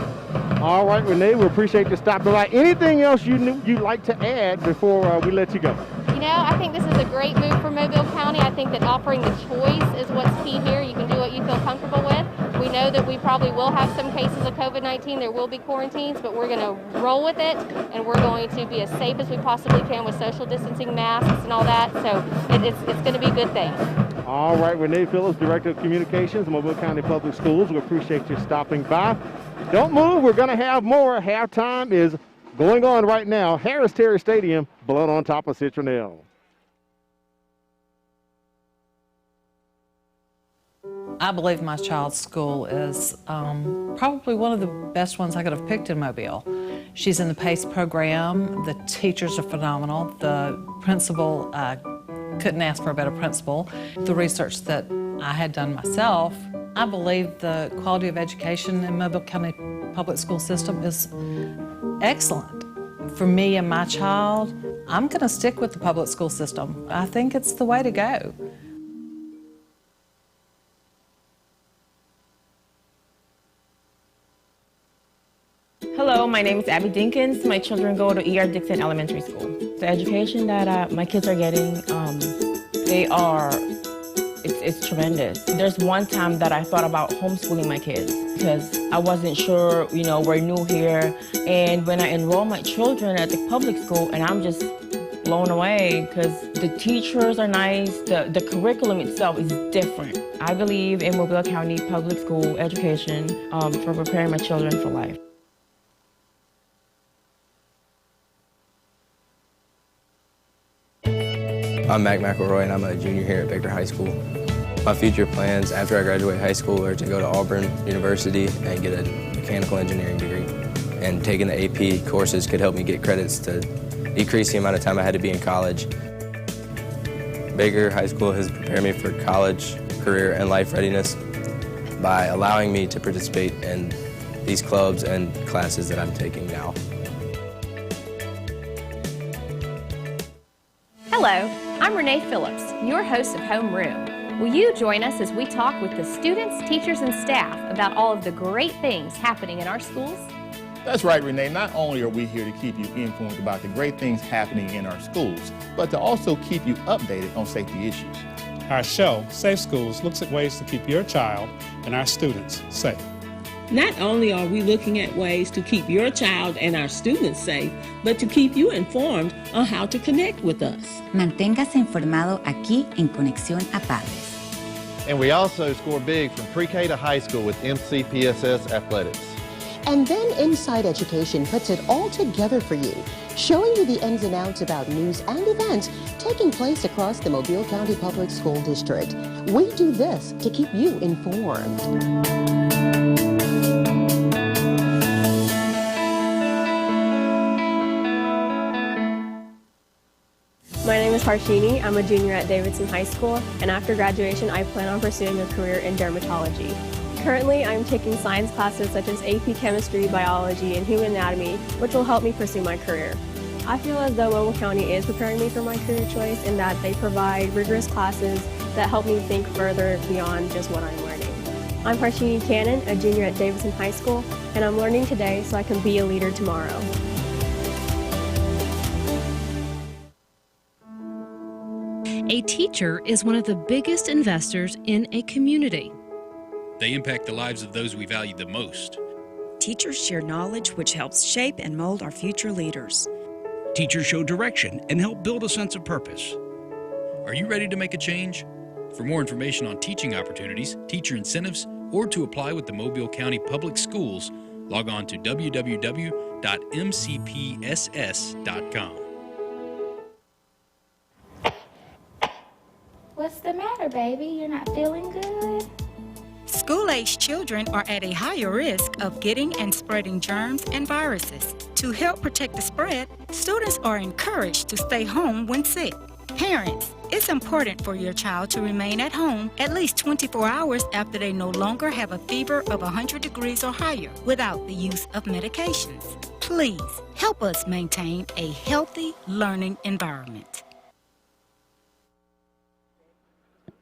All right, Renee, we appreciate you stopping by. Anything else you'd like to add before we let you go? You know, I think this is a great move for Mobile County. I think that offering the choice is what's key here. You can do what you feel comfortable with. We know that we probably will have some cases of COVID-19. There will be quarantines, but we're going to roll with it, and we're going to be as safe as we possibly can with social distancing, masks, and all that. So it's going to be a good thing. All right, Renee Phillips, Director of Communications, Mobile County Public Schools. We appreciate you stopping by. Don't move. We're going to have more. Halftime is going on right now. Harris Terry Stadium, Blount on top of Citronelle. I believe my child's school is probably one of the best ones I could have picked in Mobile. She's in the PACE program. The teachers are phenomenal. The principal, couldn't ask for a better principal. The research that I had done myself, I believe the quality of education in Mobile County Public School System is excellent. For me and my child, I'm going to stick with the public school system. I think it's the way to go. Hello, my name is Abby Dinkins. My children go to E.R. Dixon Elementary School. The education that my kids are getting, it's tremendous. There's one time that I thought about homeschooling my kids because I wasn't sure, we're new here. And when I enroll my children at the public school, and I'm just blown away because the teachers are nice, the curriculum itself is different. I believe in Mobile County Public School education for preparing my children for life. I'm Mac McElroy, and I'm a junior here at Victor High School. My future plans after I graduate high school are to go to Auburn University and get a mechanical engineering degree. And taking the AP courses could help me get credits to decrease the amount of time I had to be in college. Baker High School has prepared me for college, career, and life readiness by allowing me to participate in these clubs and classes that I'm taking now. Hello, I'm Renee Phillips, your host of Homeroom. Will you join us as we talk with the students, teachers, and staff about all of the great things happening in our schools? That's right, Renee. Not only are we here to keep you informed about the great things happening in our schools, but to also keep you updated on safety issues. Our show, Safe Schools, looks at ways to keep your child and our students safe. Not only are we looking at ways to keep your child and our students safe, but to keep you informed on how to connect with us. Manténgase informado aquí en Conexión a Padres. And we also score big from pre-K to high school with MCPSS athletics. And then Inside Education puts it all together for you, showing you the ins and outs about news and events taking place across the Mobile County Public School District. We do this to keep you informed. My name is Harshini. I'm a junior at Davidson High School, and after graduation, I plan on pursuing a career in dermatology. Currently, I'm taking science classes such as AP Chemistry, Biology, and Human Anatomy, which will help me pursue my career. I feel as though Mobile County is preparing me for my career choice in that they provide rigorous classes that help me think further beyond just what I'm learning. I'm Harshini Cannon, a junior at Davidson High School, and I'm learning today so I can be a leader tomorrow. A teacher is one of the biggest investors in a community. They impact the lives of those we value the most. Teachers share knowledge which helps shape and mold our future leaders. Teachers show direction and help build a sense of purpose. Are you ready to make a change? For more information on teaching opportunities, teacher incentives, or to apply with the Mobile County Public Schools, log on to www.mcpss.com. What's the matter, baby? You're not feeling good? School-age children are at a higher risk of getting and spreading germs and viruses. To help protect the spread, students are encouraged to stay home when sick. Parents, it's important for your child to remain at home at least 24 hours after they no longer have a fever of 100 degrees or higher without the use of medications. Please help us maintain a healthy learning environment.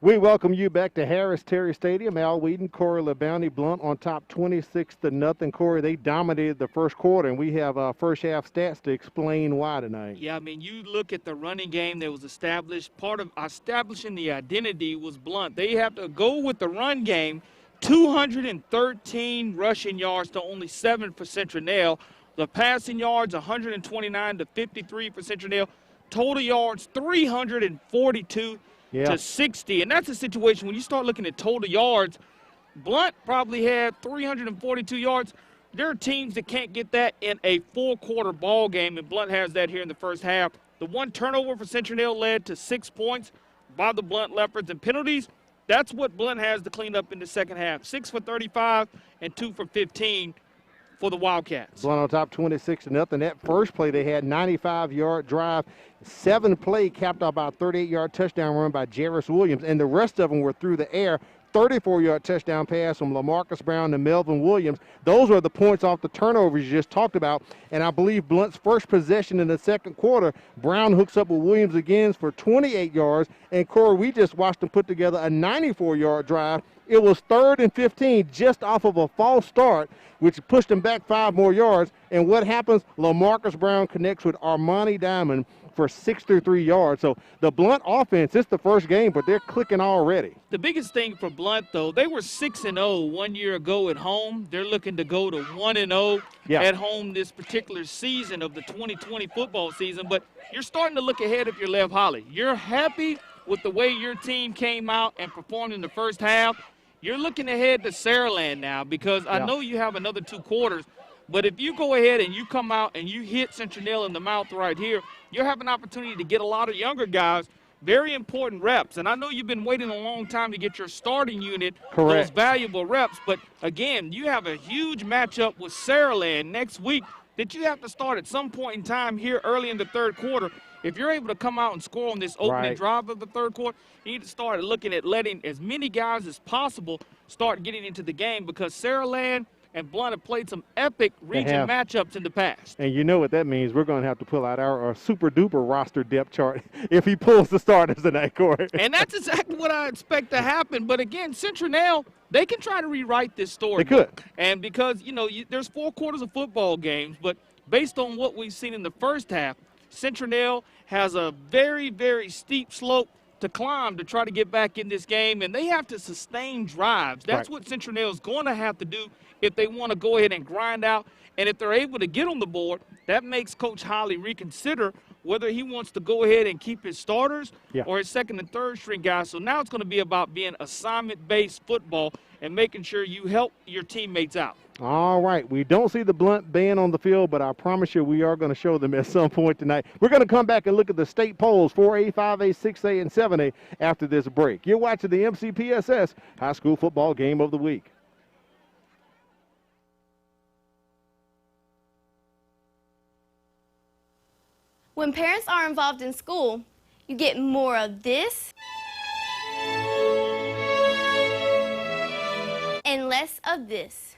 We welcome you back to Harris Terry Stadium. Al Whedon, Corey LeBounty, Blount on top 26-0. Corey, they dominated the first quarter, and we have first half stats to explain why tonight. Yeah, I mean, you look at the running game that was established. Part of establishing the identity was Blount. They have to go with the run game. 213 rushing yards to only 7 for Citronelle. The passing yards, 129 to 53 for Citronelle. Total yards, 342 to 60, and that's a situation when you start looking at total yards. Blount probably had 342 yards. There are teams that can't get that in a full-quarter ball game, and Blount has that here in the first half. The one turnover for Citronelle led to 6 points by the Blount Leopards, and penalties that's what Blount has to clean up in the second half. 6 for 35 and 2 for 15 for the Wildcats. Blount on top 26-0. That first play, they had 95-yard drive. 7 play capped off by a 38-yard touchdown run by Jarris Williams, and the rest of them were through the air. 34-yard touchdown pass from LaMarcus Brown to Melvin Williams. Those are the points off the turnovers you just talked about. And I believe Blount's first possession in the second quarter, Brown hooks up with Williams again for 28 yards. And, Corey, we just watched him put together a 94-yard drive. It was 3rd and 15 just off of a false start, which pushed him back 5 more yards. And what happens? LaMarcus Brown connects with Armani Diamond for 63 yards. So the Blount offense, it's the first game, but they're clicking already. The biggest thing for Blount, though, they were 6-0 1 year ago at home. They're looking to go to 1-0 at home this particular season of the 2020 football season. But you're starting to look ahead if you're Lev Holly. You're happy with the way your team came out and performed in the first half. You're looking ahead to Saraland now, because I know you have another 2 quarters. But if you go ahead and you come out and you hit Citronelle in the mouth right here, you'll have an opportunity to get a lot of younger guys very important reps. And I know you've been waiting a long time to get your starting unit those valuable reps. But, again, you have a huge matchup with Saraland next week that you have to start at some point in time here early in the third quarter. If you're able to come out and score on this opening drive of the third quarter, you need to start looking at letting as many guys as possible start getting into the game, because Saraland and Blount have played some epic region matchups in the past. And you know what that means. We're going to have to pull out our super-duper roster depth chart if he pulls the starters tonight, Corey. And that's exactly what I expect to happen. But, again, Citronelle, they can try to rewrite this story. They could. And because, you know, there's 4 quarters of football games, but based on what we've seen in the first half, Citronelle has a very, very steep slope to climb to try to get back in this game, and they have to sustain drives. That's what Citronelle is going to have to do if they want to go ahead and grind out. And if they're able to get on the board, that makes Coach Holly reconsider whether he wants to go ahead and keep his starters or his second and third string guys. So now it's going to be about being assignment-based football and making sure you help your teammates out. All right. We don't see the Blount band on the field, but I promise you we are going to show them at some point tonight. We're going to come back and look at the state polls, 4A, 5A, 6A, and 7A after this break. You're watching the MCPSS High School Football Game of the Week. When parents are involved in school, you get more of this and less of this.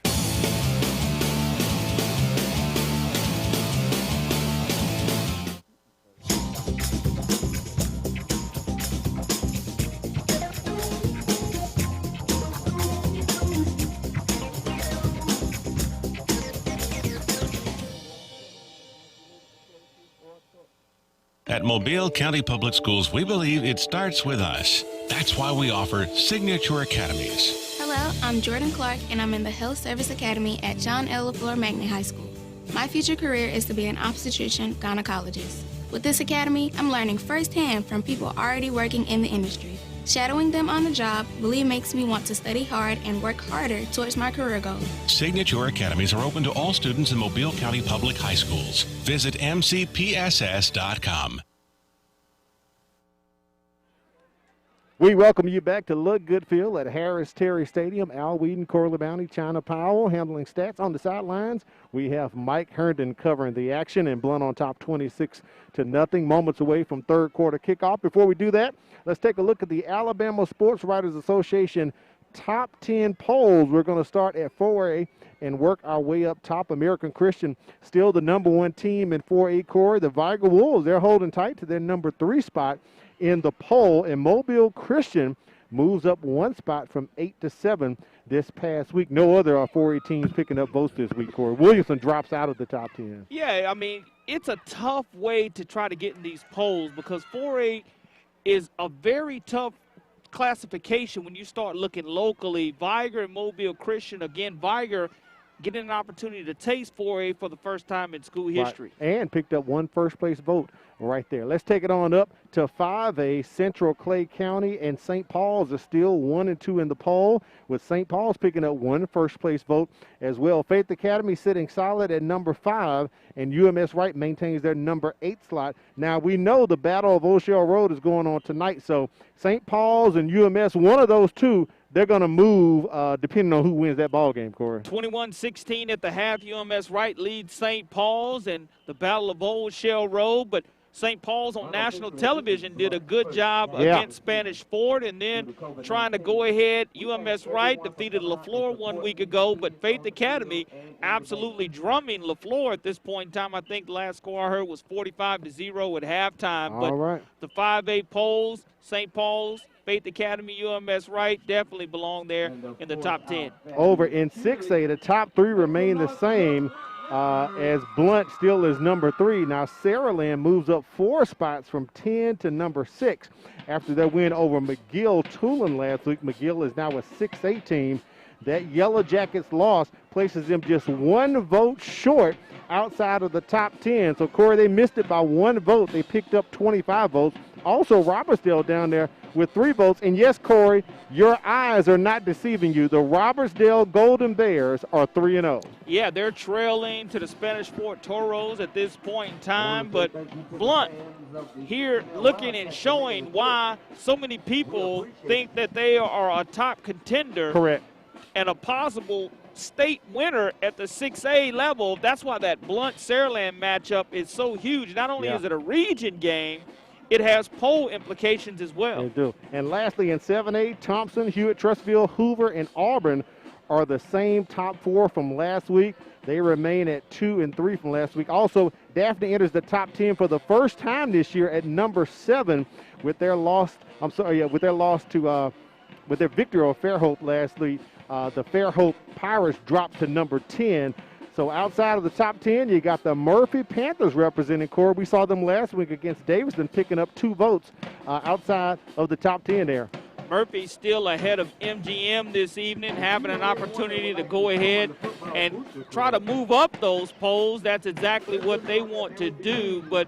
At Mobile County Public Schools, we believe it starts with us. That's why we offer Signature Academies. Hello, I'm Jordan Clark, and I'm in the Health Service Academy at John L. LaFleur Magnet High School. My future career is to be an obstetrician gynecologist. With this academy, I'm learning firsthand from people already working in the industry. Shadowing them on the job really makes me want to study hard and work harder towards my career goal. Signature Academies are open to all students in Mobile County Public High Schools. Visit mcpss.com. We welcome you back to Look Good Field at Harris Terry Stadium. Al Whedon, Corley Bounty, China Powell handling stats on the sidelines. We have Mike Herndon covering the action, and Blount on top 26-0, moments away from third quarter kickoff. Before we do that, let's take a look at the Alabama Sports Writers Association top 10 polls. We're going to start at 4A and work our way up top. American Christian still the number 1 team in 4A core. The Viger Wolves, they're holding tight to their number 3 spot in the poll, and Mobile Christian moves up 1 spot from 8 to 7 this past week. No other 4A teams picking up votes this week, Corey. Williamson drops out of the top 10. Yeah, I mean, it's a tough way to try to get in these polls because 4A is a very tough classification when you start looking locally. Viger and Mobile Christian, again, Viger getting an opportunity to taste 4A for the first time in school history. Right. And picked up one first-place vote right there. Let's take it on up to 5A. Central Clay County and St. Paul's are still 1 and 2 in the poll, with St. Paul's picking up one first-place vote as well. Faith Academy sitting solid at number 5, and UMS Wright maintains their number 8 slot. Now, we know the Battle of Old Shell Road is going on tonight, so St. Paul's and UMS, one of those two, they're going to move depending on who wins that ball game, Corey. 21-16 at the half. UMS Wright leads St. Paul's in the Battle of Old Shell Road, but St. Paul's on national television did a good job against Spanish Fort, and then trying to go ahead. UMS Wright defeated LaFleur 1 week ago, but Faith Academy absolutely drumming LaFleur at this point in time. I think the last score I heard was 45-0 at halftime. But the 5A polls, St. Paul's, Faith Academy, UMS Wright definitely belong there in the top 10. Over in 6A, the top 3 remain the same. As Blount still is number 3. Now, Saraland moves up 4 spots from 10 to number 6 after their win over McGill-Tulane last week. McGill is now a 6A team. That Yellow Jackets loss places them just 1 vote short outside of the top 10. So, Corey, they missed it by 1 vote. They picked up 25 votes. Also, Robertsdale down there with 3 votes. And yes, Corey, your eyes are not deceiving you. The Robertsdale Golden Bears are 3-0. Yeah, they're trailing to the Spanish Fort Toros at this point in time. But Blount here looking and showing why so many people think that they are a top contender. Correct. And a possible state winner at the 6A level. That's why that Blount-Saraland matchup is so huge. Not only is it a region game, it has poll implications as well. They do. And lastly, in 7A, Thompson, Hewitt, Trussville, Hoover, and Auburn are the same top 4 from last week. They remain at 2 and 3 from last week. Also, Daphne enters the top 10 for the first time this year at number 7 with their loss. With their victory over Fairhope last week. The Fairhope Pirates dropped to number 10. So outside of the top 10, you got the Murphy Panthers representing Corey. We saw them last week against Davidson, picking up 2 votes outside of the top 10 there. Murphy still ahead of MGM this evening, having an opportunity to go ahead and try to move up those polls. That's exactly what they want to do. But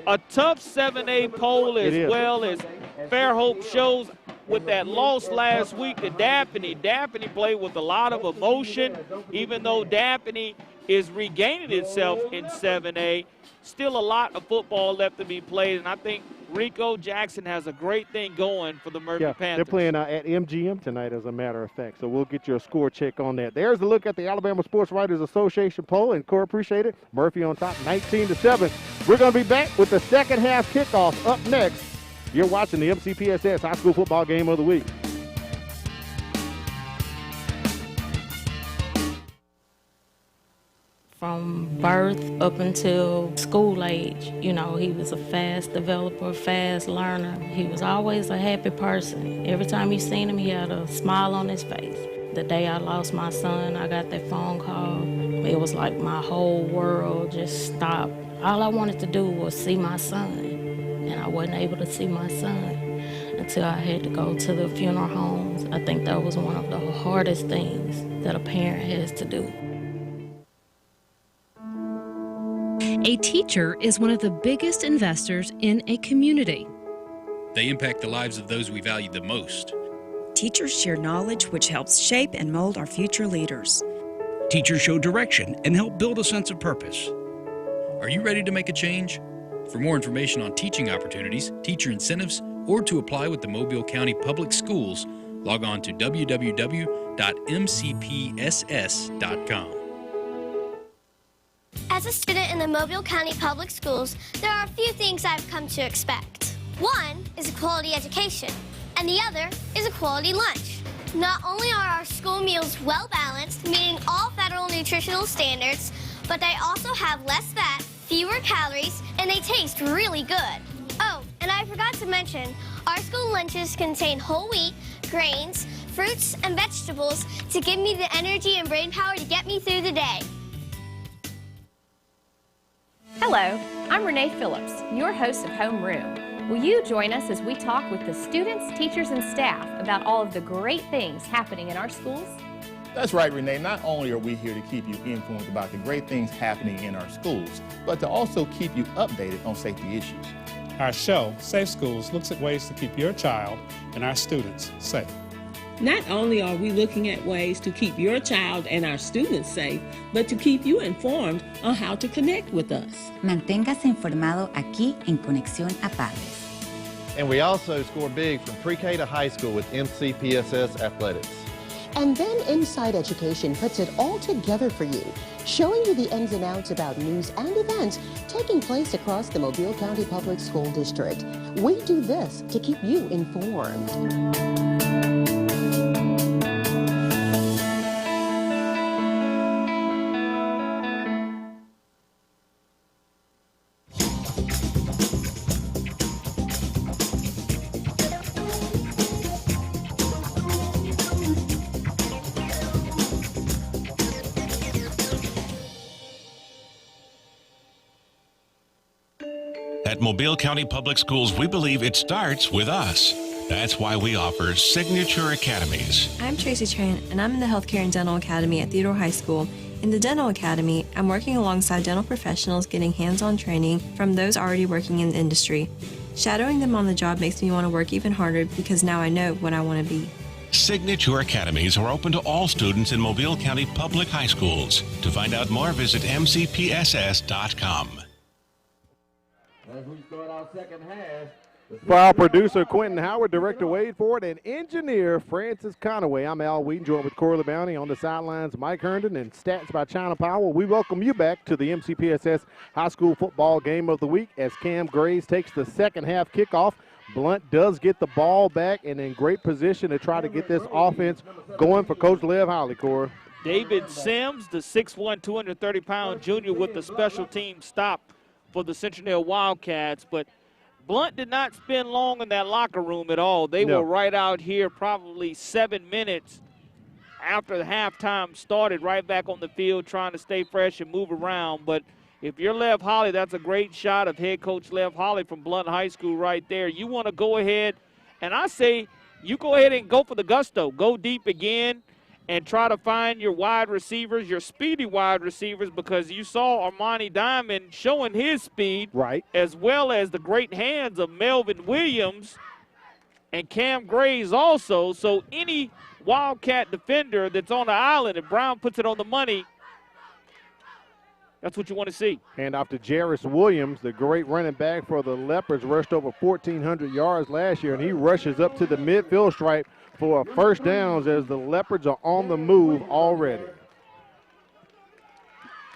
a tough 7A poll as well as Fairhope shows. With that loss last week to Daphne. Daphne played with a lot of emotion, even though Daphne is regaining itself in 7A. Still a lot of football left to be played, and I think Rico Jackson has a great thing going for the Murphy Panthers. They're playing at MGM tonight, as a matter of fact, so we'll get you a score check on that. There's a look at the Alabama Sports Writers Association poll, and Corey, appreciate it. Murphy on top, 19-7. We're going to be back with the second half kickoff up next. You're watching the MCPSS High School Football Game of the Week. From birth up until school age, you know, he was a fast developer, fast learner. He was always a happy person. Every time you seen him, he had a smile on his face. The day I lost my son, I got that phone call. It was like my whole world just stopped. All I wanted to do was see my son. And I wasn't able to see my son until I had to go to the funeral homes. I think that was one of the hardest things that a parent has to do. A teacher is one of the biggest investors in a community. They impact the lives of those we value the most. Teachers share knowledge which helps shape and mold our future leaders. Teachers show direction and help build a sense of purpose. Are you ready to make a change? For more information on teaching opportunities, teacher incentives, or to apply with the Mobile County Public Schools, log on to www.mcpss.com. As a student in the Mobile County Public Schools, there are a few things I've come to expect. One is a quality education, and the other is a quality lunch. Not only are our school meals well balanced, meeting all federal nutritional standards, but they also have less fat, fewer calories, and they taste really good. Oh, and I forgot to mention, our school lunches contain whole wheat, grains, fruits, and vegetables to give me the energy and brain power to get me through the day. Hello, I'm Renee Phillips, your host of Homeroom. Will you join us as we talk with the students, teachers, and staff about all of the great things happening in our schools? That's right, Renee. Not only are we here to keep you informed about the great things happening in our schools, but to also keep you updated on safety issues. Our show, Safe Schools, looks at ways to keep your child and our students safe. Not only are we looking at ways to keep your child and our students safe, but to keep you informed on how to connect with us. Manténgase informado aquí en Conexión a Padres. And we also score big from pre-K to high school with MCPSS athletics. And then Inside Education puts it all together for you, showing you the ins and outs about news and events taking place across the Mobile County Public School District. We do this to keep you informed. At Mobile County Public Schools, we believe it starts with us. That's why we offer Signature Academies. I'm Tracy Tran, and I'm in the Healthcare and Dental Academy at Theodore High School. In the Dental Academy, I'm working alongside dental professionals getting hands-on training from those already working in the industry. Shadowing them on the job makes me want to work even harder because now I know what I want to be. Signature Academies are open to all students in Mobile County Public High Schools. To find out more, visit mcpss.com. As we start our second half. For our producer, Quentin Howard, director Wade Ford, and engineer Francis Conaway, I'm Al Wheaton, joined with Corley Bounty on the sidelines, Mike Herndon, and stats by China Powell. We welcome you back to the MCPSS High School Football Game of the Week as Cam Graves takes the second half kickoff. Blount does get the ball back and in great position to try to get this offense going for Coach Lev Holly, Corey. David Sims, the 6'1", 230-pound junior with the special team stop for the Citronelle Wildcats, but Blount did not spend long in that locker room at all. They were right out here probably 7 minutes after the halftime started, right back on the field trying to stay fresh and move around. But if you're Lev Holly, that's a great shot of head coach Lev Holly from Blount High School right there. You want to go ahead, and I say you go ahead and go for the gusto. Go deep again and try to find your wide receivers, your speedy wide receivers, because you saw Armani Diamond showing his speed, right, as well as the great hands of Melvin Williams and Cam Graves also. So any Wildcat defender that's on the island, if Brown puts it on the money, that's what you want to see. And off to Jarris Williams, the great running back for the Leopards, rushed over 1,400 yards last year, and he rushes up to the midfield stripe for a first downs as the Leopards are on the move already.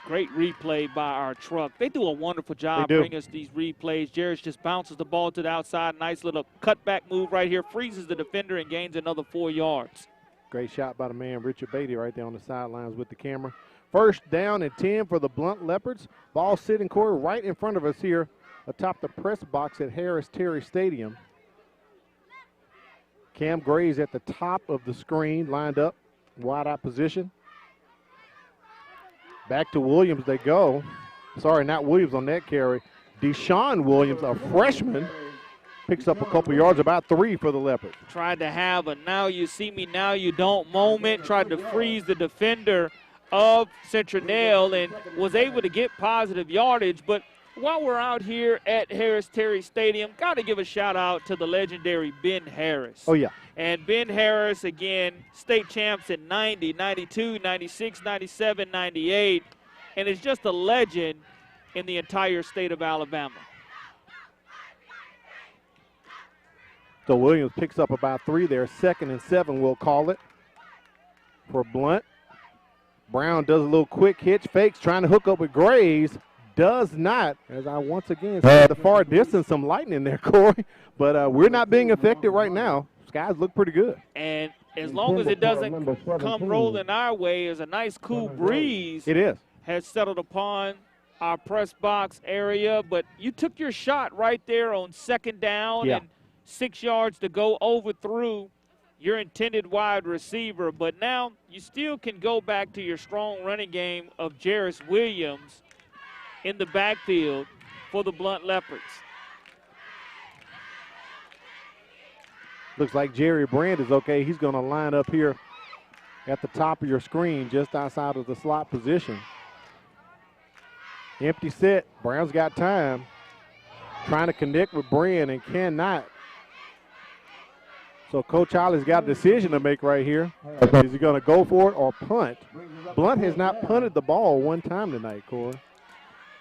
Great replay by our truck. They do a wonderful job bringing us these replays. Jarris just bounces the ball to the outside. Nice little cutback move right here. Freezes the defender and gains another 4 yards. Great shot by the man, Richard Beatty, right there on the sidelines with the camera. First down and 10 for the Blount Leopards. Ball sitting, Corey, right in front of us here atop the press box at Harris Terry Stadium. Cam Graves at the top of the screen, lined up, wide out position. Back to Williams they go. Sorry, not Williams on that carry. Deshaun Williams, a freshman, picks up a couple yards, about 3 for the Leopards. Tried to have a now you see me, now you don't moment. Tried to freeze the defender of Citronelle and was able to get positive yardage. But while we're out here at Harris Terry Stadium, got to give a shout out to the legendary Ben Harris. Oh, yeah. And Ben Harris, again, state champs in 90, 92, 96, 97, 98, and is just a legend in the entire state of Alabama. So Williams picks up about 3 there. 2nd and 7, we'll call it, for Blount. Brown does a little quick hitch, fakes, trying to hook up with Graves. Does not, as I once again said, the far distance, some lightning there, Corey. But we're not being affected right now. Skies look pretty good. And as long as it doesn't come rolling our way, as a nice cool breeze has settled upon our press box area. But you took your shot right there on 2nd down and 6 yards to go, overthrew your intended wide receiver. But now you still can go back to your strong running game of Jarris Williams in the backfield for the Blount Leopards. Looks like Jerry Brand is okay. He's going to line up here at the top of your screen, just outside of the slot position. Empty set. Brown's got time. Trying to connect with Brand and cannot. So Coach Holly's got a decision to make right here. Is he going to go for it or punt? Blount has not punted the ball one time tonight, Corey.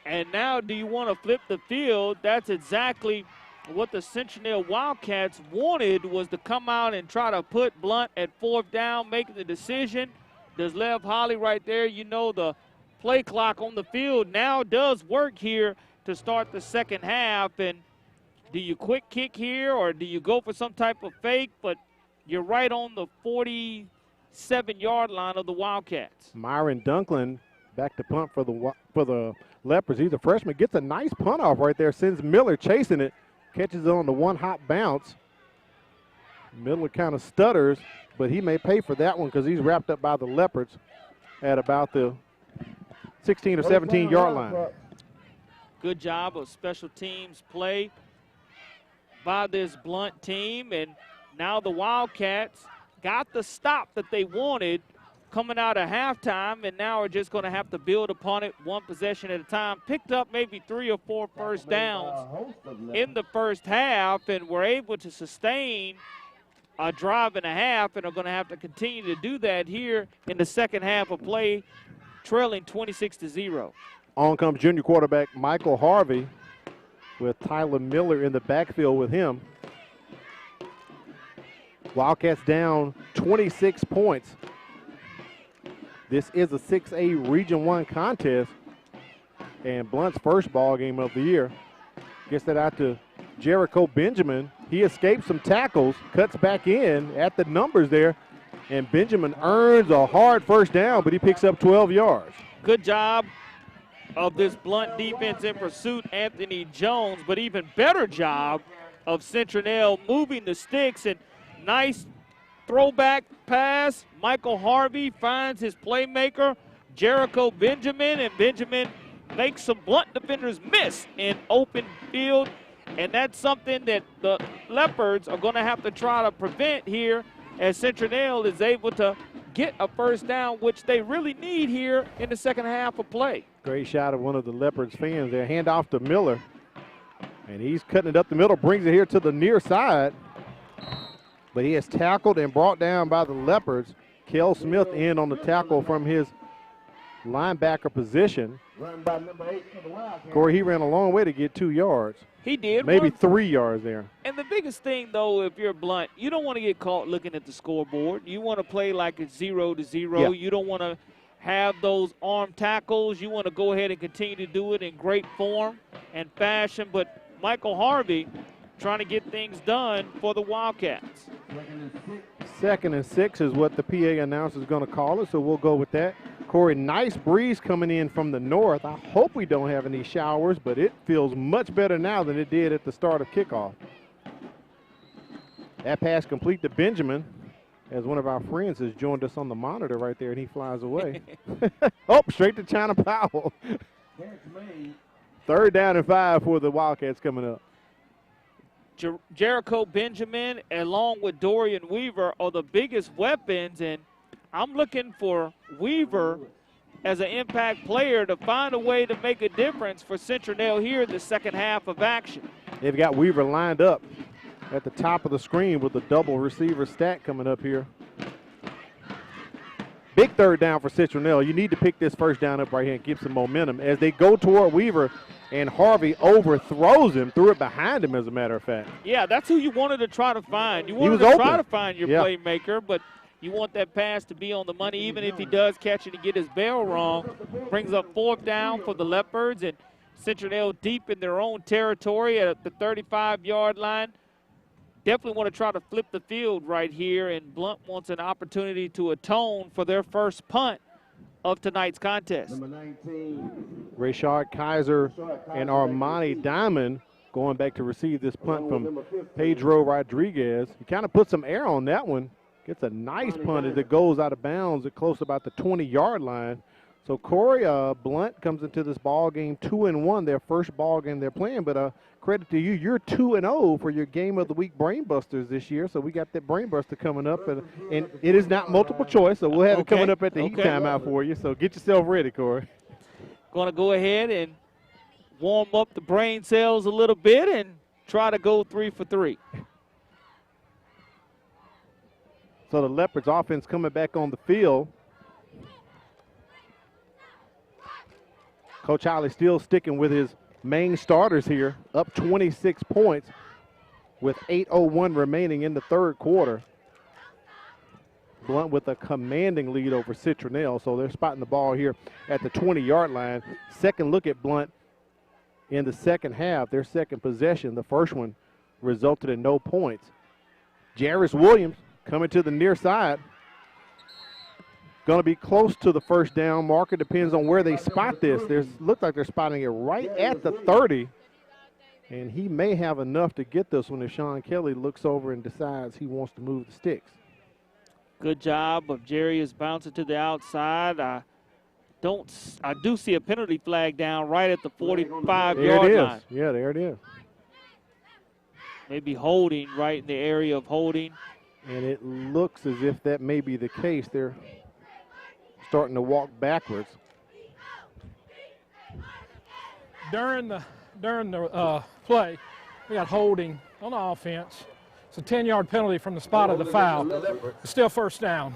And now do you want to flip the field? That's exactly what the Citronelle Wildcats wanted, was to come out and try to put Blount at 4th down, making the decision. Does Lev Holly right there, you know, the play clock on the field now does work here to start the second half. And do you quick kick here or do you go for some type of fake? But you're right on the 47-yard line of the Wildcats. Myron Dunklin back to punt for the Leopards. He's a freshman. Gets a nice punt off right there. Sends Miller chasing it. Catches it on the one-hop bounce. Miller kind of stutters, but he may pay for that one because he's wrapped up by the Leopards at about the 16 or 17-yard line. Good job of special teams play by this Blount team. And now the Wildcats got the stop that they wanted coming out of halftime, and now are just going to have to build upon it one possession at a time. Picked up maybe 3 or 4 first downs in the first half and were able to sustain a drive and a half, and are going to have to continue to do that here in the second half of play, trailing 26-0. On comes junior quarterback Michael Harvey with Tyler Miller in the backfield with him. Wildcats down 26 points. This is a 6A Region 1 contest and Blount's first ball game of the year. Gets that out to Jericho Benjamin. He escapes some tackles, cuts back in at the numbers there, and Benjamin earns a hard first down, but he picks up 12 yards. Good job of this Blount defense in pursuit, Anthony Jones, but even better job of Citronelle moving the sticks, and nice throwback pass. Michael Harvey finds his playmaker, Jericho Benjamin, and Benjamin makes some Blount defenders miss in open field, and that's something that the Leopards are going to have to try to prevent here as Citronelle is able to get a first down, which they really need here in the second half of play. Great shot of one of the Leopards fans there. Hand off to Miller, and he's cutting it up the middle, brings it here to the near side. But he is tackled and brought down by the Leopards. Kel Smith in on the tackle from his linebacker position. Corey, he ran a long way to get 2 yards. He did. Maybe 3 yards there. And the biggest thing, though, if you're Blount, you don't want to get caught looking at the scoreboard. You want to play like it's 0-0. Yeah. You don't want to have those arm tackles. You want to go ahead and continue to do it in great form and fashion. But Michael Harvey trying to get things done for the Wildcats. 2nd and 6 is what the PA announcer is going to call it, so we'll go with that. Corey, nice breeze coming in from the north. I hope we don't have any showers, but it feels much better now than it did at the start of kickoff. That pass complete to Benjamin, as one of our friends has joined us on the monitor right there, and he flies away. Oh, straight to China Powell. 3rd down and 5 for the Wildcats coming up. Jericho Benjamin along with Dorian Weaver are the biggest weapons, and I'm looking for Weaver as an impact player to find a way to make a difference for Citronelle here in the second half of action. They've got Weaver lined up at the top of the screen with the double receiver stack coming up here. Big 3rd down for Citronelle. You need to pick this first down up right here and keep some momentum as they go toward Weaver, and Harvey overthrows him, threw it behind him, as a matter of fact. Yeah, that's who you wanted to try to find. You wanted to try to find your playmaker, but you want that pass to be on the money, even if he does catch it and get his bell wrong. Brings up 4th down for the Leopards, and Citronelle deep in their own territory at the 35-yard line. Definitely want to try to flip the field right here, and Blount wants an opportunity to atone for their first punt of tonight's contest. Rashard Kaiser and Armani Diamond going back to receive this punt from Pedro Rodriguez. He kind of put some air on that one. Gets a nice punt as it goes out of bounds at close to about the 20-yard line. So Corey, Blount comes into this ball game 2-1, their first ball game they're playing. But credit to you, you're 2-0 for your Game of the Week Brainbusters this year. So we got that Brainbuster coming up, and it is not multiple choice. So we'll have it coming up at the heat timeout for you. So get yourself ready, Corey. Going to go ahead and warm up the brain cells a little bit and try to go 3 for 3. So the Leopards offense coming back on the field. Coach Holly still sticking with his main starters here, up 26 points with 8:01 remaining in the third quarter. Blount with a commanding lead over Citronelle, so they're spotting the ball here at the 20-yard line. Second look at Blount in the second half, their second possession. The first one resulted in no points. Jarris Williams coming to the near side. Going to be close to the first down marker. Depends on where they spot this. Looks like they're spotting it right at the 30. And he may have enough to get this one if Sean Kelly looks over and decides he wants to move the sticks. Good job of Jerry is bouncing to the outside. I do see a penalty flag down right at the 45-yard line. Yeah, there it is. Maybe holding right in the area of holding. And it looks as if that may be the case. They're starting to walk backwards. During the play, we got holding on the offense. It's a 10-yard penalty from the spot of the foul. It's still first down.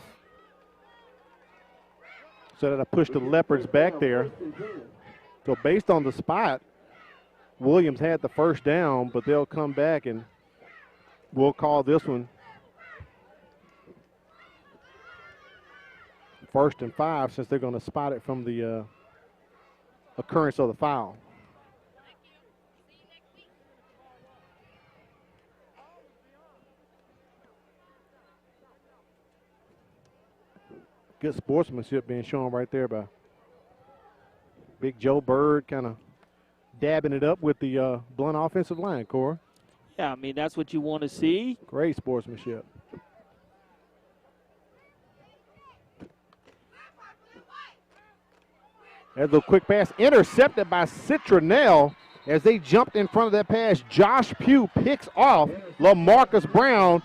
So that'll push the Leopards back there. So based on the spot, Williams had the first down, but they'll come back and we'll call this one 1st and 5 since they're going to spot it from the occurrence of the foul. Good sportsmanship being shown right there by Big Joe Bird, kind of dabbing it up with the Blount offensive line, Cora. Yeah, I mean, that's what you want to see. Great sportsmanship. There's a quick pass intercepted by Citronelle as they jumped in front of that pass. Josh Pugh picks off LaMarcus Brown,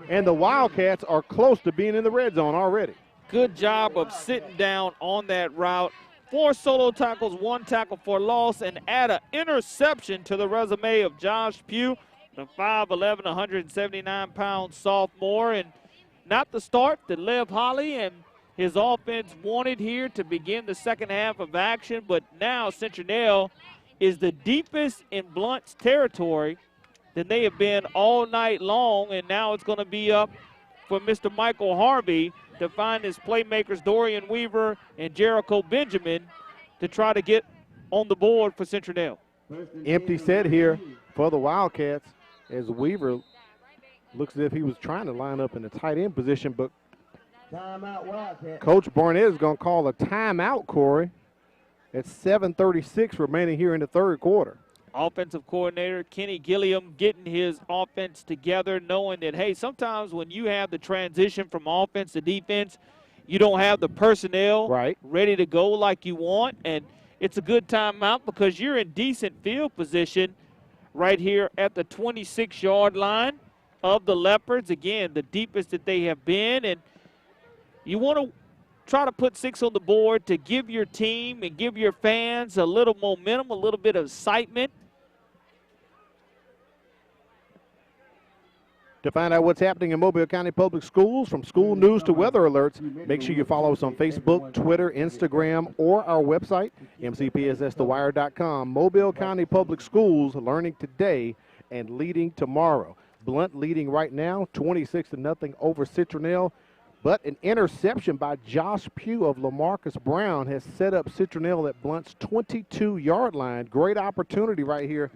and the Wildcats are close to being in the red zone already. Good job of sitting down on that route. 4 solo tackles, 1 tackle for loss, and add an interception to the resume of Josh Pugh, the 5'11", 179-pound sophomore. And not the start that Lev Holly and his offense wanted here to begin the second half of action, but now Citronelle is the deepest in Blount's territory than they have been all night long, and now it's going to be up for Mr. Michael Harvey to find his playmakers, Dorian Weaver and Jericho Benjamin, to try to get on the board for Citronelle. Empty set here for the Wildcats as Weaver looks as if he was trying to line up in the tight end position, but Coach Barnett is going to call a timeout, Corey. It's 7:36 remaining here in the third quarter. Offensive coordinator Kenny Gilliam getting his offense together, knowing that, hey, sometimes when you have the transition from offense to defense, you don't have the personnel ready to go like you want, and it's a good timeout because you're in decent field position right here at the 26-yard line of the Leopards. Again, the deepest that they have been, and you want to try to put 6 on the board to give your team and give your fans a little momentum, a little bit of excitement. To find out what's happening in Mobile County Public Schools, from school news to weather alerts, make sure you follow us on Facebook, Twitter, Instagram, or our website, mcpssTheWire.com. Mobile County Public Schools, learning today and leading tomorrow. Blount leading right now, 26-0 over Citronelle. But an interception by Josh Pugh of LaMarcus Brown has set up Citronelle at Blount's 22-yard line. Great opportunity right here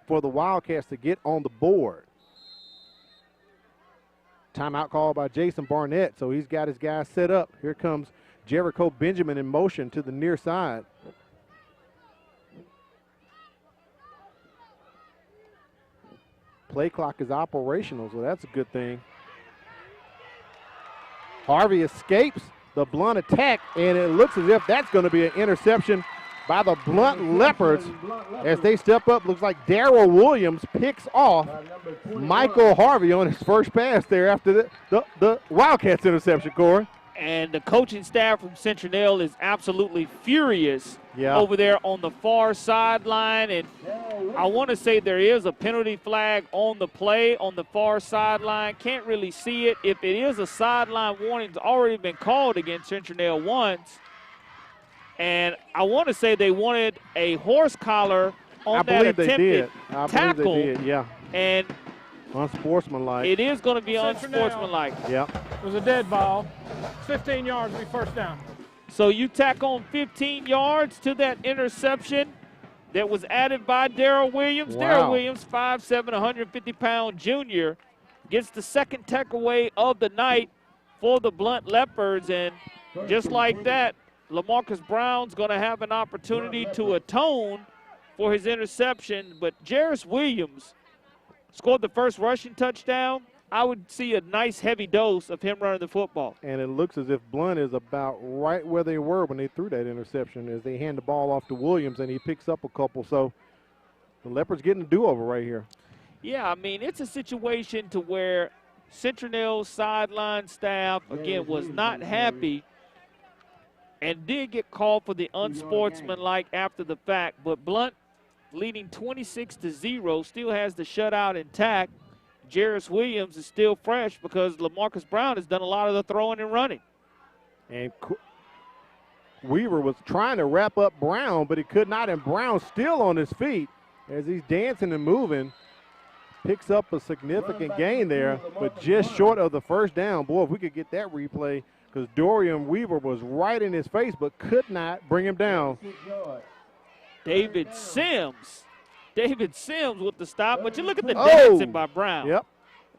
for the Wildcats to get on the board. Timeout call by Jason Barnett, so he's got his guys set up. Here comes Jericho Benjamin in motion to the near side. Play clock is operational, so that's a good thing. Harvey escapes, the Blount attack, and it looks as if that's going to be an interception by the Blount Leopards as they step up. Looks like Darrell Williams picks off Michael Harvey on his first pass there after the Wildcats interception, Corey. And the coaching staff from Citronelle is absolutely furious over there on the far sideline. And I want to say there is a penalty flag on the play on the far sideline. Can't really see it. If it is a sideline warning, it's already been called against Citronelle once. And I want to say they wanted a horse collar on that attempted tackle. They did, yeah. And unsportsmanlike. It is going to be unsportsmanlike. Yep. It was a dead ball. 15 yards will be first down. So you tack on 15 yards to that interception that was added by Darrell Williams. Wow. Darrell Williams, 5'7", 150-pound junior, gets the second takeaway of the night for the Blount Leopards. And just like that, LaMarcus Brown's going to have an opportunity to atone for his interception. But Jarris Williams scored the first rushing touchdown. I would see a nice heavy dose of him running the football. And it looks as if Blount is about right where they were when they threw that interception as they hand the ball off to Williams, and he picks up a couple. So the Leopards getting a do-over right here. Yeah, I mean, it's a situation to where Citronelle's sideline staff, again, was not happy and did get called for the unsportsmanlike after the fact. But Blount, leading 26-0, still has the shutout intact. Jarris Williams is still fresh because LaMarcus Brown has done a lot of the throwing and running. And Weaver was trying to wrap up Brown, but he could not, and Brown still on his feet as he's dancing and moving. Picks up a significant gain there, but just short of the first down. Boy, if we could get that replay, because Dorian Weaver was right in his face but could not bring him down. David Sims with the stop, but you look at the dancing by Brown. Yep.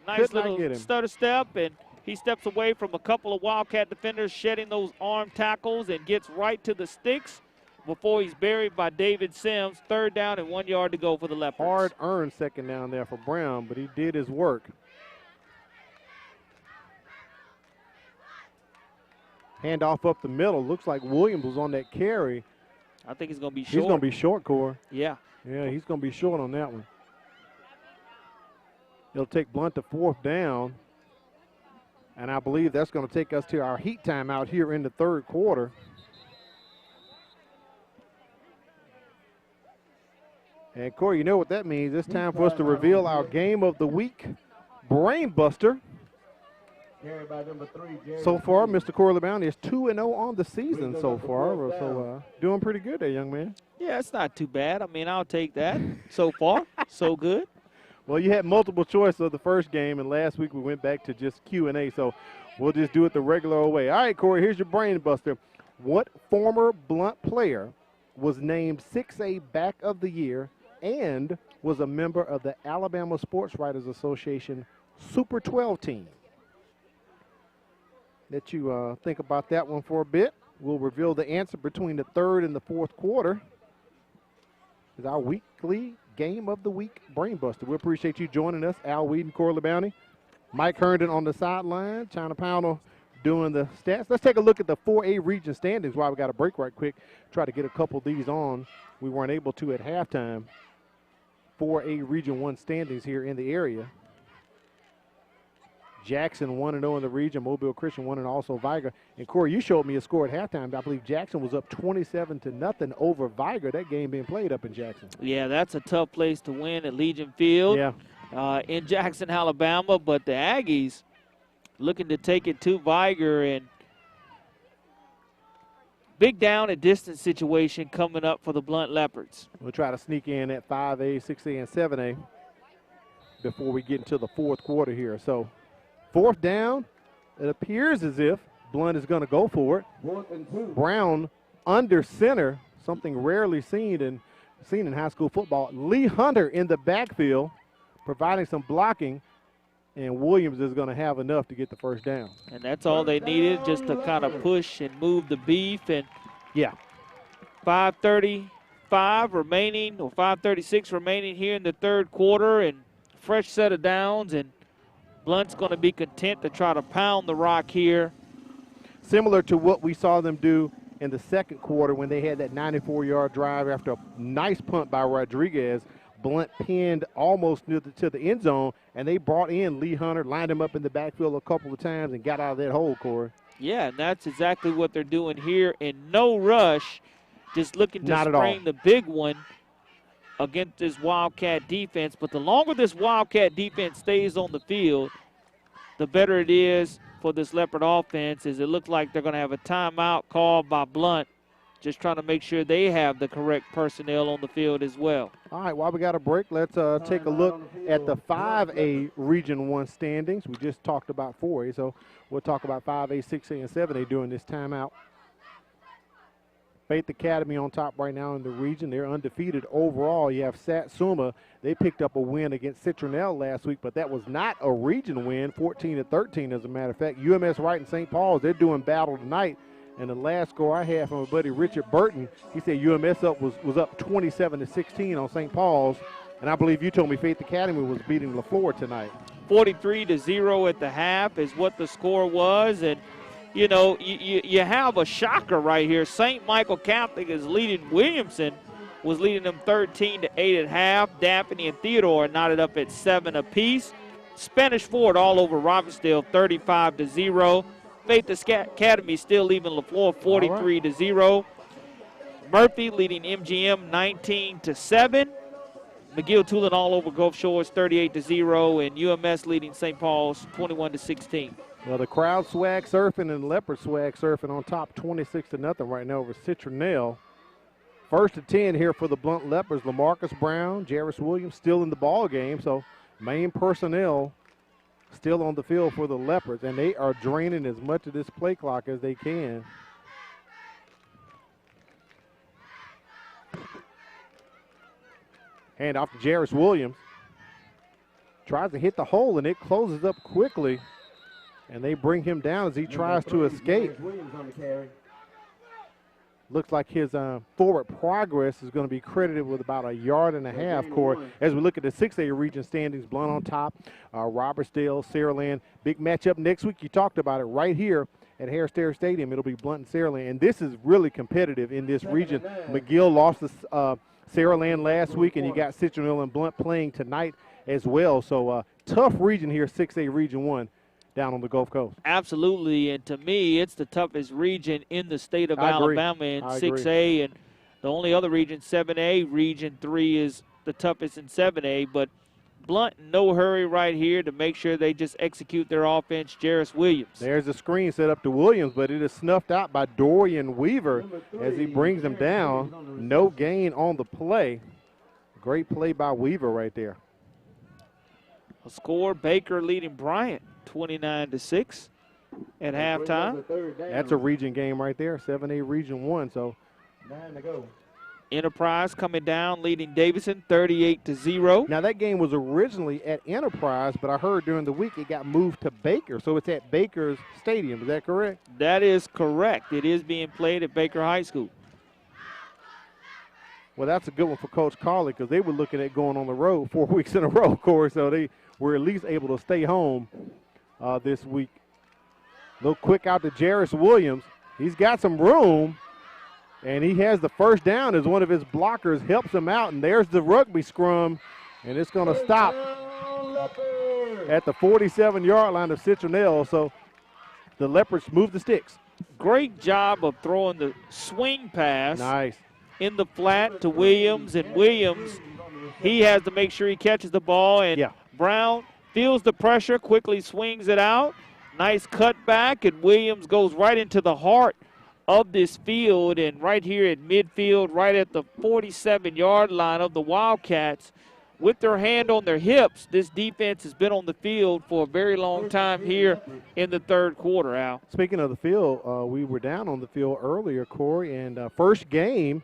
Nice little stutter step, and he steps away from a couple of Wildcat defenders shedding those arm tackles and gets right to the sticks before he's buried by David Sims. Third down and 1 yard to go for the Leopards. Hard-earned second down there for Brown, but he did his work. Handoff up the middle. Looks like Williams was on that carry. I think he's going to be short. He's going to be short, Corey. Yeah. Yeah, he's going to be short on that one. He'll take Blount to fourth down. And I believe that's going to take us to our heat time out here in the third quarter. And, Corey, you know what that means. It's time for us to reveal our game of the week, Brain Buster. So far, Mr. Corey LeBounty is 2-0 on the season so far. So doing pretty good there, young man. Yeah, it's not too bad. I mean, I'll take that. So far, so good. Well, you had multiple choice of the first game, and last week we went back to just Q&A, so we'll just do it the regular old way. All right, Corey, here's your brain buster. What former Blount player was named 6A Back of the Year and was a member of the Alabama Sports Writers Association Super 12 team? Let you think about that one for a bit. We'll reveal the answer between the third and the fourth quarter. It's our weekly game of the week brain buster. We appreciate you joining us, Al Weed and Corey LeBounty. Mike Herndon on the sideline, China Pownell doing the stats. Let's take a look at the 4A region standings while we got a break right quick. Try to get a couple of these on. We weren't able to at halftime. 4A region 1 standings here in the area. Jackson 1-0 in the region, Mobile Christian 1, and also Viger. And Corey, you showed me a score at halftime. I believe Jackson was up 27-0 over Viger. That game being played up in Jackson. Yeah, that's a tough place to win at Legion Field in Jackson, Alabama. But the Aggies looking to take it to Viger, and big down and distance situation coming up for the Blount Leopards. We'll try to sneak in at 5A, 6A, and 7A before we get into the fourth quarter here. So fourth down, it appears as if Blount is going to go for it. Brown under center, something rarely seen in high school football. Lee Hunter in the backfield, providing some blocking, and Williams is going to have enough to get the first down. And that's all they needed, just to kind of push and move the beef. And 5:35 remaining, or 5:36 remaining here in the third quarter, and fresh set of downs, and Blount's going to be content to try to pound the rock here. similar to what we saw them do in the second quarter when they had that 94-yard drive after a nice punt by Rodriguez. Blount pinned almost near to the end zone, and they brought in Lee Hunter, lined him up in the backfield a couple of times, and got out of that hole, Corey. Yeah, and that's exactly what they're doing here in no rush, just looking to spring the big one against this Wildcat defense. But the longer this Wildcat defense stays on the field, the better it is for this Leopard offense. As it looks like they're going to have a timeout called by Blount, just trying to make sure they have the correct personnel on the field as well. All right, while we got a break, let's take a look at the 5A Region 1 standings. We just talked about 4A, so we'll talk about 5A, 6A, and 7A during this timeout. Faith Academy on top right now in the region. They're undefeated overall. You have Satsuma. They picked up a win against Citronelle last week, but that was not a region win, 14-13 as a matter of fact. UMS Wright and St. Paul's, they're doing battle tonight. And the last score I had from my buddy Richard Burton, he said UMS was up 27-16 on St. Paul's. And I believe you told me Faith Academy was beating LaFleur tonight. 43-0 at the half is what the score was. And, you know, you have a shocker right here. St. Michael Catholic is leading Williamson, was leading them 13-8 at half. Daphne and Theodore knotted up at 7 apiece. Spanish Ford all over Robbinsdale, 35-0. Faith Academy still leaving LaFleur 43-0. Murphy leading MGM 19-7. McGill-Tulin all over Gulf Shores 38-0, and UMS leading St. Paul's 21-16. Well, the crowd swag surfing and Leopard swag surfing on top 26-0 right now over Citronelle. First and 10 here for the Blount Leopards. LaMarcus Brown, Jarris Williams still in the ball game, so main personnel still on the field for the Leopards, and they are draining as much of this play clock as they can. Hand off to Jarris Williams. Tries to hit the hole, and it closes up quickly, and they bring him down as he tries to escape. Looks like his forward progress is going to be credited with about 1.5 yards, Corey. As we look at the 6A region standings, Blount on top, Robertsdale, Saraland. Big matchup next week. You talked about it right here at Harris Teeter Stadium. It'll be Blount and Saraland, and this is really competitive in this region. McGill lost to Saraland last week, and you got Citronelle and Blount playing tonight as well. So tough region here, 6A Region 1. Down on the Gulf Coast. Absolutely, and to me, it's the toughest region in the state of Alabama in 6A, and the only other region, 7A, Region 3 is the toughest in 7A, but Blount in no hurry right here to make sure they just execute their offense. Jarris Williams. There's a screen set up to Williams, but it is snuffed out by Dorian Weaver as he brings them down. No gain on the play. Great play by Weaver right there. A score, Baker leading Bryant 29-6 at halftime. That's a region game right there, 7A Region 1, so 9 to go. Enterprise coming down, leading Davidson 38-0. Now that game was originally at Enterprise, but I heard during the week it got moved to Baker, so it's at Baker's Stadium. Is that correct? That is correct. It is being played at Baker High School. Well, that's a good one for Coach Carley because they were looking at going on the road 4 weeks in a row, Corey, so they were at least able to stay home this week. Little quick out to Jarris Williams. He's got some room, and he has the first down as one of his blockers helps him out, and there's the rugby scrum, and it's going to stop at the 47-yard line of Citronelle, so the Leopards move the sticks. Great job of throwing the swing pass. Nice. In the flat to Williams, and Williams, he has to make sure he catches the ball, and Brown feels the pressure, quickly swings it out. Nice cutback, and Williams goes right into the heart of this field, and right here at midfield, right at the 47-yard line of the Wildcats. With their hand on their hips, this defense has been on the field for a very long time here in the third quarter, Al. Speaking of the field, we were down on the field earlier, Corey, and first game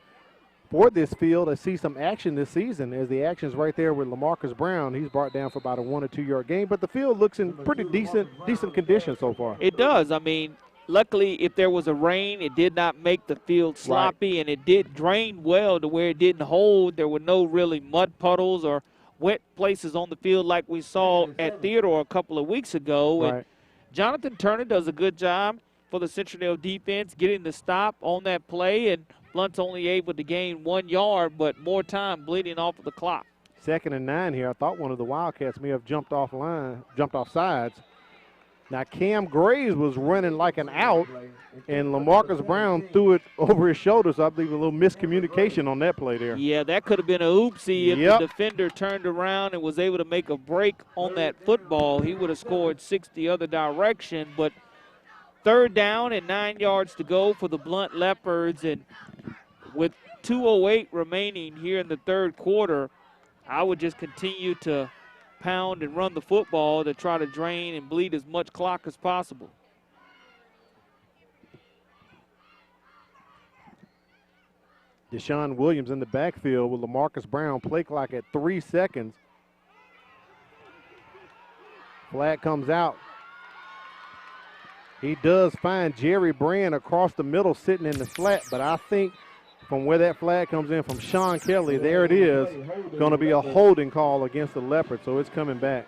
for this field to see some action this season, as the action's right there with LaMarcus Brown. He's brought down for about a 1 or 2 yard gain, but the field looks in pretty decent condition so far. It does. I mean, luckily, if there was a rain, it did not make the field sloppy, and it did drain well to where it didn't hold. There were no really mud puddles or wet places on the field like we saw at Theodore a couple of weeks ago. And Jonathan Turner does a good job for the Citronelle defense, getting the stop on that play, and Blount's only able to gain 1 yard, but more time bleeding off of the clock. 2nd and 9 here. I thought one of the Wildcats may have jumped off sides. Now Cam Graves was running like an out, and LaMarcus Brown threw it over his shoulder, so I believe a little miscommunication on that play there. Yeah, that could have been a oopsie if the defender turned around and was able to make a break on that football. He would have scored 6 the other direction, but 3rd down and 9 yards to go for the Blount Leopards, and with 2:08 remaining here in the 3rd quarter, I would just continue to pound and run the football to try to drain and bleed as much clock as possible. Deshaun Williams in the backfield with LaMarcus Brown. Play clock at 3 seconds. Flag comes out. He does find Jerry Brand across the middle sitting in the flat, but I think from where that flag comes in from Sean Kelly, there it is, going to be a holding call against the Leopards, so it's coming back.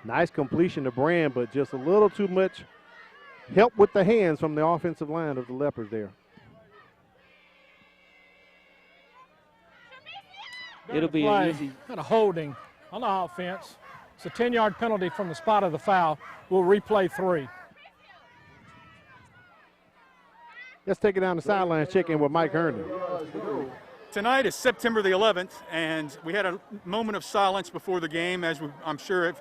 Nice completion to Brand, but just a little too much help with the hands from the offensive line of the Leopards there. It'll be easy. Got a holding on the offense. It's a 10-yard penalty from the spot of the foul. We'll replay 3. Let's take it down the sideline, check in with Mike Herndon. Tonight is September the 11th, and we had a moment of silence before the game, as I'm sure it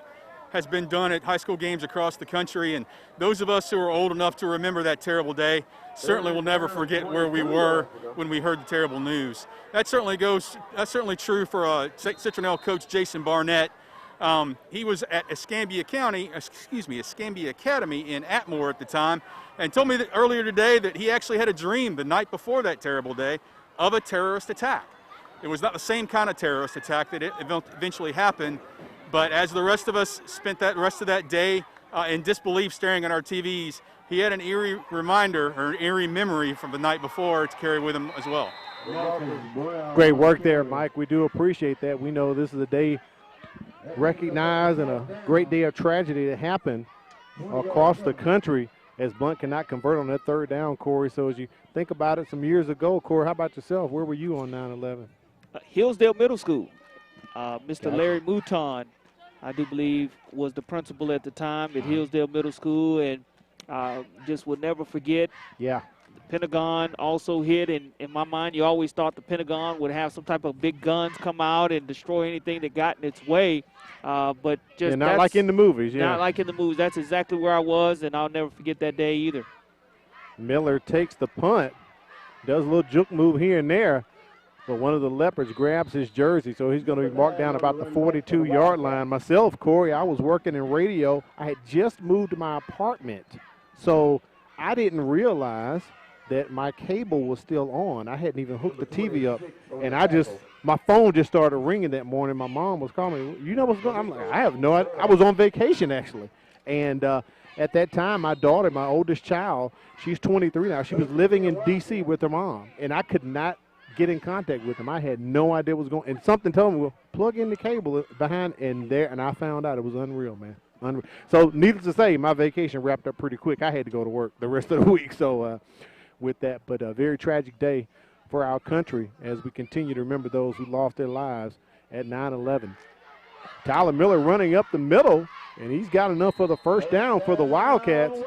has been done at high school games across the country. And those of us who are old enough to remember that terrible day certainly will never forget where we were when we heard the terrible news. That's certainly true for Citronelle coach Jason Barnett. He was at Escambia Academy in Atmore at the time, and told me that earlier today that he actually had a dream the night before that terrible day of a terrorist attack. It was not the same kind of terrorist attack that eventually happened, but as the rest of us spent that rest of that day in disbelief staring at our TVs, he had an eerie reminder or an eerie memory from the night before to carry with him as well. Great work there, Mike. We do appreciate that. We know this is a day recognized and a great day of tragedy that happened across the country as Blount cannot convert on that 3rd down, Corey. So as you think about it some years ago, Corey, how about yourself? Where were you on 9/11? Hillsdale Middle School. Mr. Larry Mouton, I do believe, was the principal at the time at Hillsdale Middle School, and just will never forget. Yeah. The Pentagon also hit, and in my mind, you always thought the Pentagon would have some type of big guns come out and destroy anything that got in its way. But just not like in the movies. Not like in the movies. That's exactly where I was, and I'll never forget that day either. Miller takes the punt, does a little juke move here and there, but one of the Leopards grabs his jersey, so he's going to be marked down about the 42-yard line. Myself, Corey, I was working in radio. I had just moved to my apartment, so I didn't realize that my cable was still on. I hadn't even hooked the TV up, and my phone just started ringing that morning. My mom was calling me, you know what's going on? I'm like, I have no idea. I was on vacation, actually. And at that time, my daughter, my oldest child, she's 23 now. She was living in D.C. with her mom, and I could not get in contact with them. I had no idea what was going on. And something told me, well, plug in the cable behind and I found out it was unreal, man. Unreal. So needless to say, my vacation wrapped up pretty quick. I had to go to work the rest of the week. So with that, but a very tragic day for our country as we continue to remember those who lost their lives at 9/11. Tyler Miller running up the middle, and he's got enough for the 1st down for the Wildcats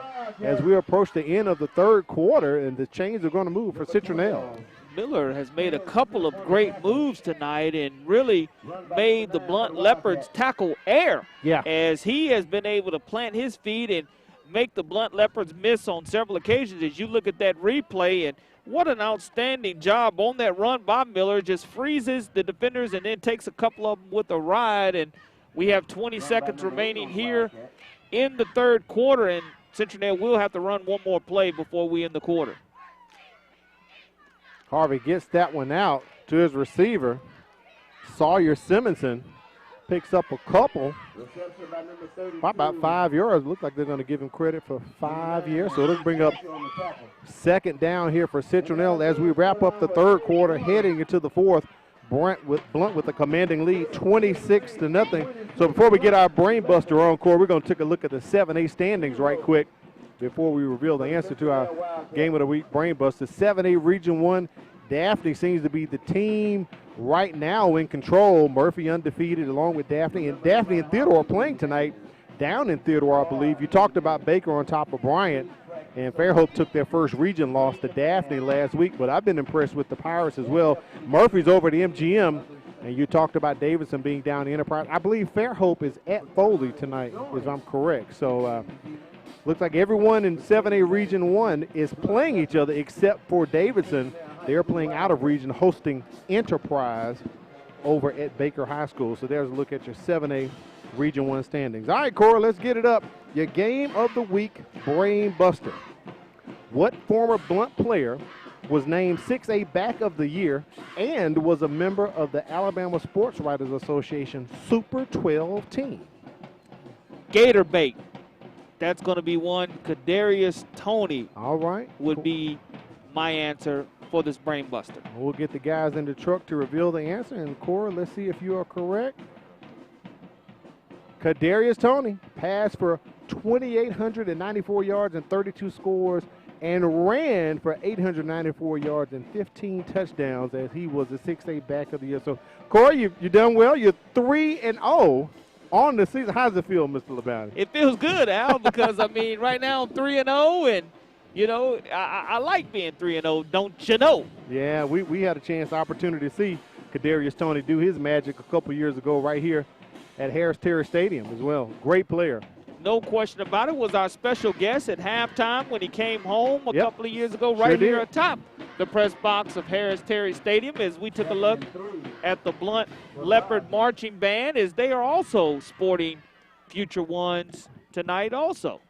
as we approach the end of the 3rd quarter, and the chains are going to move for Citronelle. Miller has made a couple of great moves tonight and really made the Blount Leopards tackle air. Yeah. As he has been able to plant his feet and make the Blount Leopards miss on several occasions. As you look at that replay, and what an outstanding job on that run by Miller. Just freezes the defenders and then takes a couple of them with a ride. And we have 20 seconds remaining here in the 3rd quarter, and Citronelle will have to run one more play before we end the quarter. Harvey gets that one out to his receiver. Sawyer Simonson picks up a couple. About 5 yards. Looks like they're going to give him credit for 5 years. So it'll bring up 2nd down here for Citronelle as we wrap up the 3rd quarter, heading into the 4th. Blount with a commanding lead, 26-0. So before we get our brain buster on, Corey, we're going to take a look at the 7A standings right quick before we reveal the answer to our Game of the Week brain buster. 7A Region 1, Daphne seems to be the team right now in control. Murphy undefeated along with Daphne. And Daphne and Theodore are playing tonight down in Theodore, I believe. You talked about Baker on top of Bryant. And Fairhope took their first region loss to Daphne last week, but I've been impressed with the Pirates as well. Murphy's over the MGM, and you talked about Davidson being down the Enterprise. I believe Fairhope is at Foley tonight, if I'm correct. So looks like everyone in 7A Region 1 is playing each other except for Davidson. They're playing out of region, hosting Enterprise over at Baker High School. So there's a look at your 7A Region 1 standings. All right, Cora, let's get it up. Your Game of the Week brain buster. What former Blount player was named 6A Back of the Year and was a member of the Alabama Sports Writers Association Super 12 team? Gator bait. That's going to be one. Kadarius Toney. All right. Would be my answer for this brain buster. We'll get the guys in the truck to reveal the answer. And Cora, let's see if you are correct. Kadarius Toney passed for 2,894 yards and 32 scores and ran for 894 yards and 15 touchdowns as he was the 6A Back of the Year. So, Corey, you done well. You're 3-0 on the season. How does it feel, Mr. LeBounty? It feels good, Al, because, I mean, right now I'm 3-0, and, you know, I like being 3-0, don't you know? Yeah, we had a chance, opportunity to see Kadarius Toney do his magic a couple years ago right here at Harris Terry Stadium as well. Great player. No question about it. Was our special guest at halftime when he came home a couple of years ago, right here atop the press box of Harris Terry Stadium, as we took a look at the Blount Leopard Marching Band, as they are also sporting Future Ones tonight also.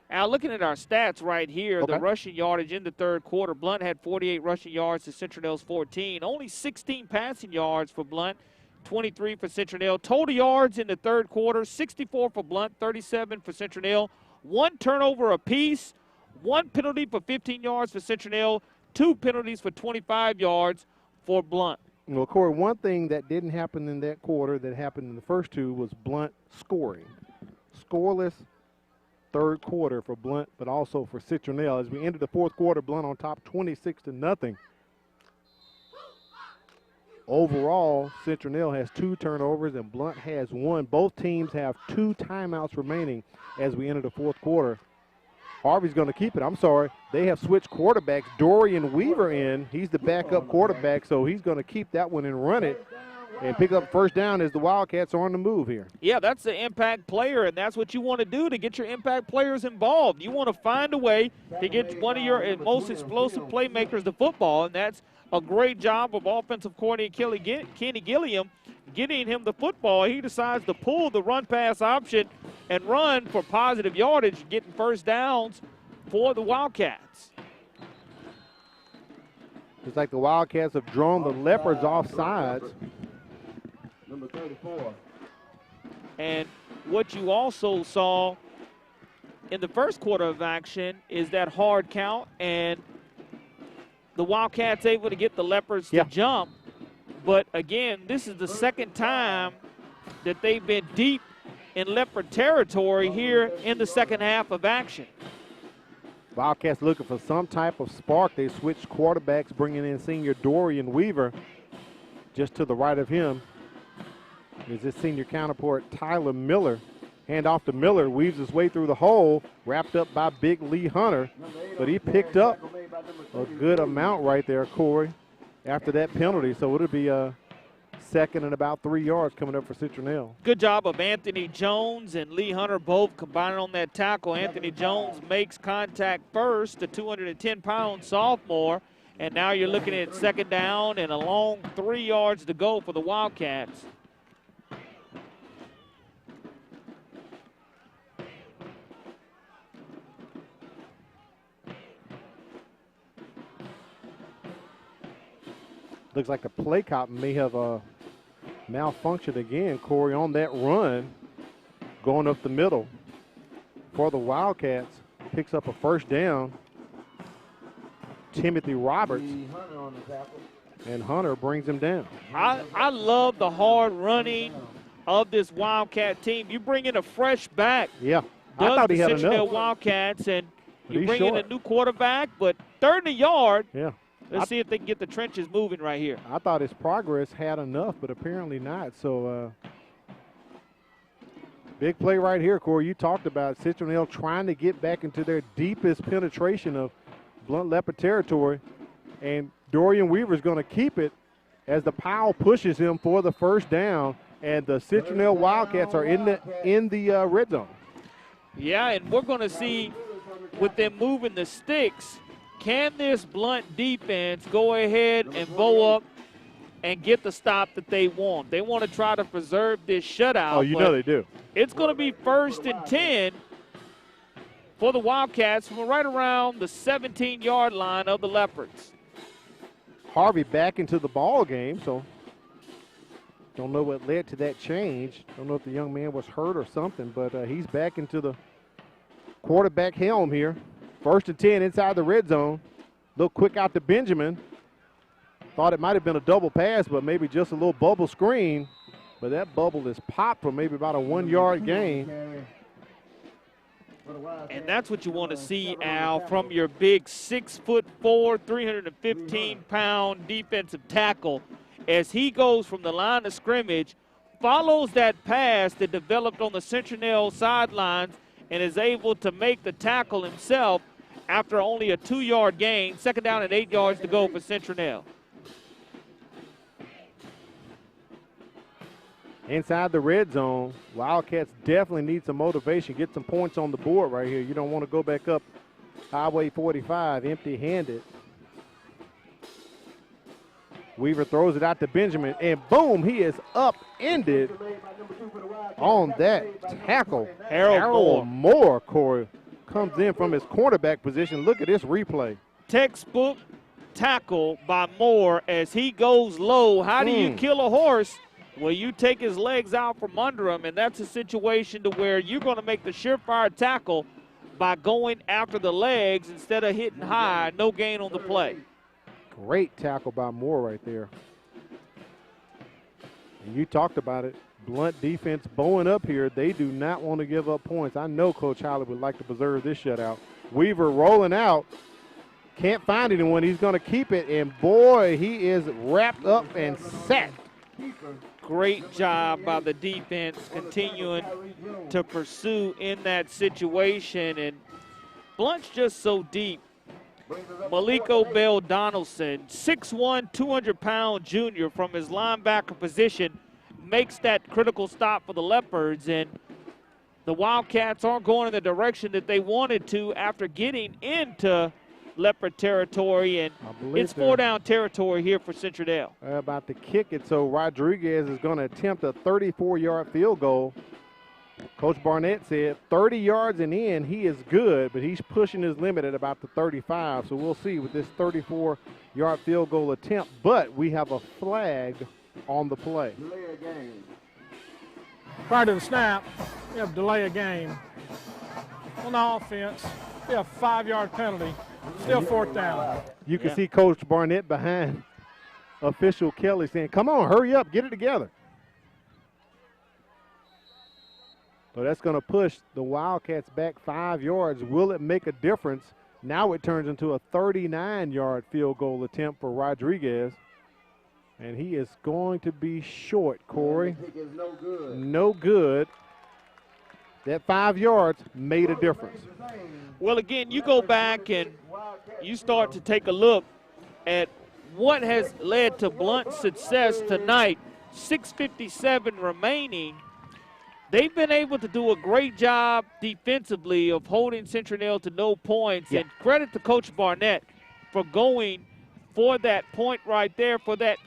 Now, looking at our stats right here, the rushing yardage in the third quarter, Blount had 48 rushing yards to Citronelle's 14. Only 16 passing yards for Blount, 23 for Citronelle. Total yards in the third quarter, 64 for Blount, 37 for Citronelle. One turnover apiece, one penalty for 15 yards for Citronelle, two penalties for 25 yards for Blount. Well, Corey, one thing that didn't happen in that quarter that happened in the first two was Blount scoring. Scoreless third quarter for Blount, but also for Citronelle. As we ended the fourth quarter, Blount on top 26-0. Overall, Citronelle has 2 turnovers and Blount has 1. Both teams have 2 timeouts remaining as we enter the fourth quarter. Harvey's going to keep it. I'm sorry. They have switched quarterbacks. Dorian Weaver in. He's the backup quarterback, so he's going to keep that one and run it and pick up first down as the Wildcats are on the move here. Yeah, that's the impact player, and that's what you want to do to get your impact players involved. You want to find a way to get one of your most explosive playmakers the football, and that's a great job of offensive coordinator Kenny Gilliam getting him the football. He decides to pull the run-pass option and run for positive yardage, getting first downs for the Wildcats. It's like the Wildcats have drawn the Leopards off sides. Number 34. And what you also saw in the first quarter of action is that hard count, and the Wildcats able to get the Leopards to jump. But again, this is the second time that they've been deep in Leopard territory here in the second half of action. Wildcats looking for some type of spark. They switched quarterbacks, bringing in senior Dorian Weaver. Just to the right of him is his senior counterpart, Tyler Miller. Hand off to Miller, weaves his way through the hole, wrapped up by Big Lee Hunter. But he picked up a good amount right there, Corey, after that penalty. So it'll be a second and about 3 yards coming up for Citronelle. Good job of Anthony Jones and Lee Hunter both combining on that tackle. Anthony Jones makes contact first, the 210-pound sophomore. And now you're looking at second down and a long 3 yards to go for the Wildcats. Looks like the play cop may have malfunctioned again, Corey, on that run going up the middle for the Wildcats. Picks up a first down. Timothy Roberts. And Hunter brings him down. I love the hard running of this Wildcat team. You bring in a fresh back. Yeah, I thought he had enough. Wildcats, and you bring short. in a new quarterback, but third and a yard. Yeah. Let's see if they can get the trenches moving right here. I thought his progress had enough, but apparently not. So, big play right here, Corey. You talked about Citronelle trying to get back into their deepest penetration of Blount Leopard territory, and Dorian Weaver's going to keep it as the Powell pushes him for the first down, and the Citronelle Wildcats are in the red zone. Yeah, and we're going to see with them moving the sticks, can this Blount defense go ahead and bow up and get the stop that they want? They want to try to preserve this shutout. Oh, you know they do. It's going to be 1st and 10 for the Wildcats from right around the 17-yard line of the Leopards. Harvey back into the ball game, so don't know what led to that change. Don't know if the young man was hurt or something, but he's back into the quarterback helm here. 1st and 10 inside the red zone. Little quick out to Benjamin. Thought it might have been a double pass, but maybe just a little bubble screen. But that bubble is popped for maybe about a 1-yard gain. And that's what you want to see, Al, from your big 6'4", 315-pound defensive tackle as he goes from the line of scrimmage, follows that pass that developed on the Citronelle sidelines, and is able to make the tackle himself after only a 2-yard gain. 2nd down and 8 yards to go for Citronelle. Inside the red zone, Wildcats definitely need some motivation, get some points on the board right here. You don't want to go back up Highway 45 empty-handed. Weaver throws it out to Benjamin, and boom, he is upended on that tackle. Harold Moore, Corey, comes in from his cornerback position. Look at this replay. Textbook tackle by Moore as he goes low. How do you kill a horse? Well, you take his legs out from under him, and that's a situation to where you're going to make the surefire tackle by going after the legs instead of hitting high. No gain on the play. Great tackle by Moore right there. And you talked about it. Blount defense bowing up here. They do not want to give up points. I know Coach Holly would like to preserve this shutout. Weaver rolling out. Can't find anyone. He's going to keep it. And, boy, he is wrapped up and sacked. Great job by the defense continuing to pursue in that situation. And Blount's just so deep. Maliko Bell Donaldson, 6'1", 200-pound junior from his linebacker position, makes that critical stop for the Leopards. And the Wildcats aren't going in the direction that they wanted to after getting into Leopard territory, and it's 4-down territory here for Citronelle. About to kick it, so Rodriguez is going to attempt a 34-yard field goal. Coach Barnett said 30 yards and in, he is good, but he's pushing his limit at about the 35, so we'll see with this 34-yard field goal attempt, but we have a flag on the play. Prior to the snap, we have delay of game. On the offense, we have a 5-yard penalty. Still 4th down. You can see Coach Barnett behind official Kelly saying, come on, hurry up, get it together. So that's going to push the Wildcats back 5 yards. Will it make a difference? Now it turns into a 39-yard field goal attempt for Rodriguez. And he is going to be short, Corey. No good. That 5 yards made a difference. Well, again, you go back and you start to take a look at what has led to Blount's success tonight. 6:57 remaining. They've been able to do a great job defensively of holding Citronelle to no points. And credit to Coach Barnett for going for that point right there, for that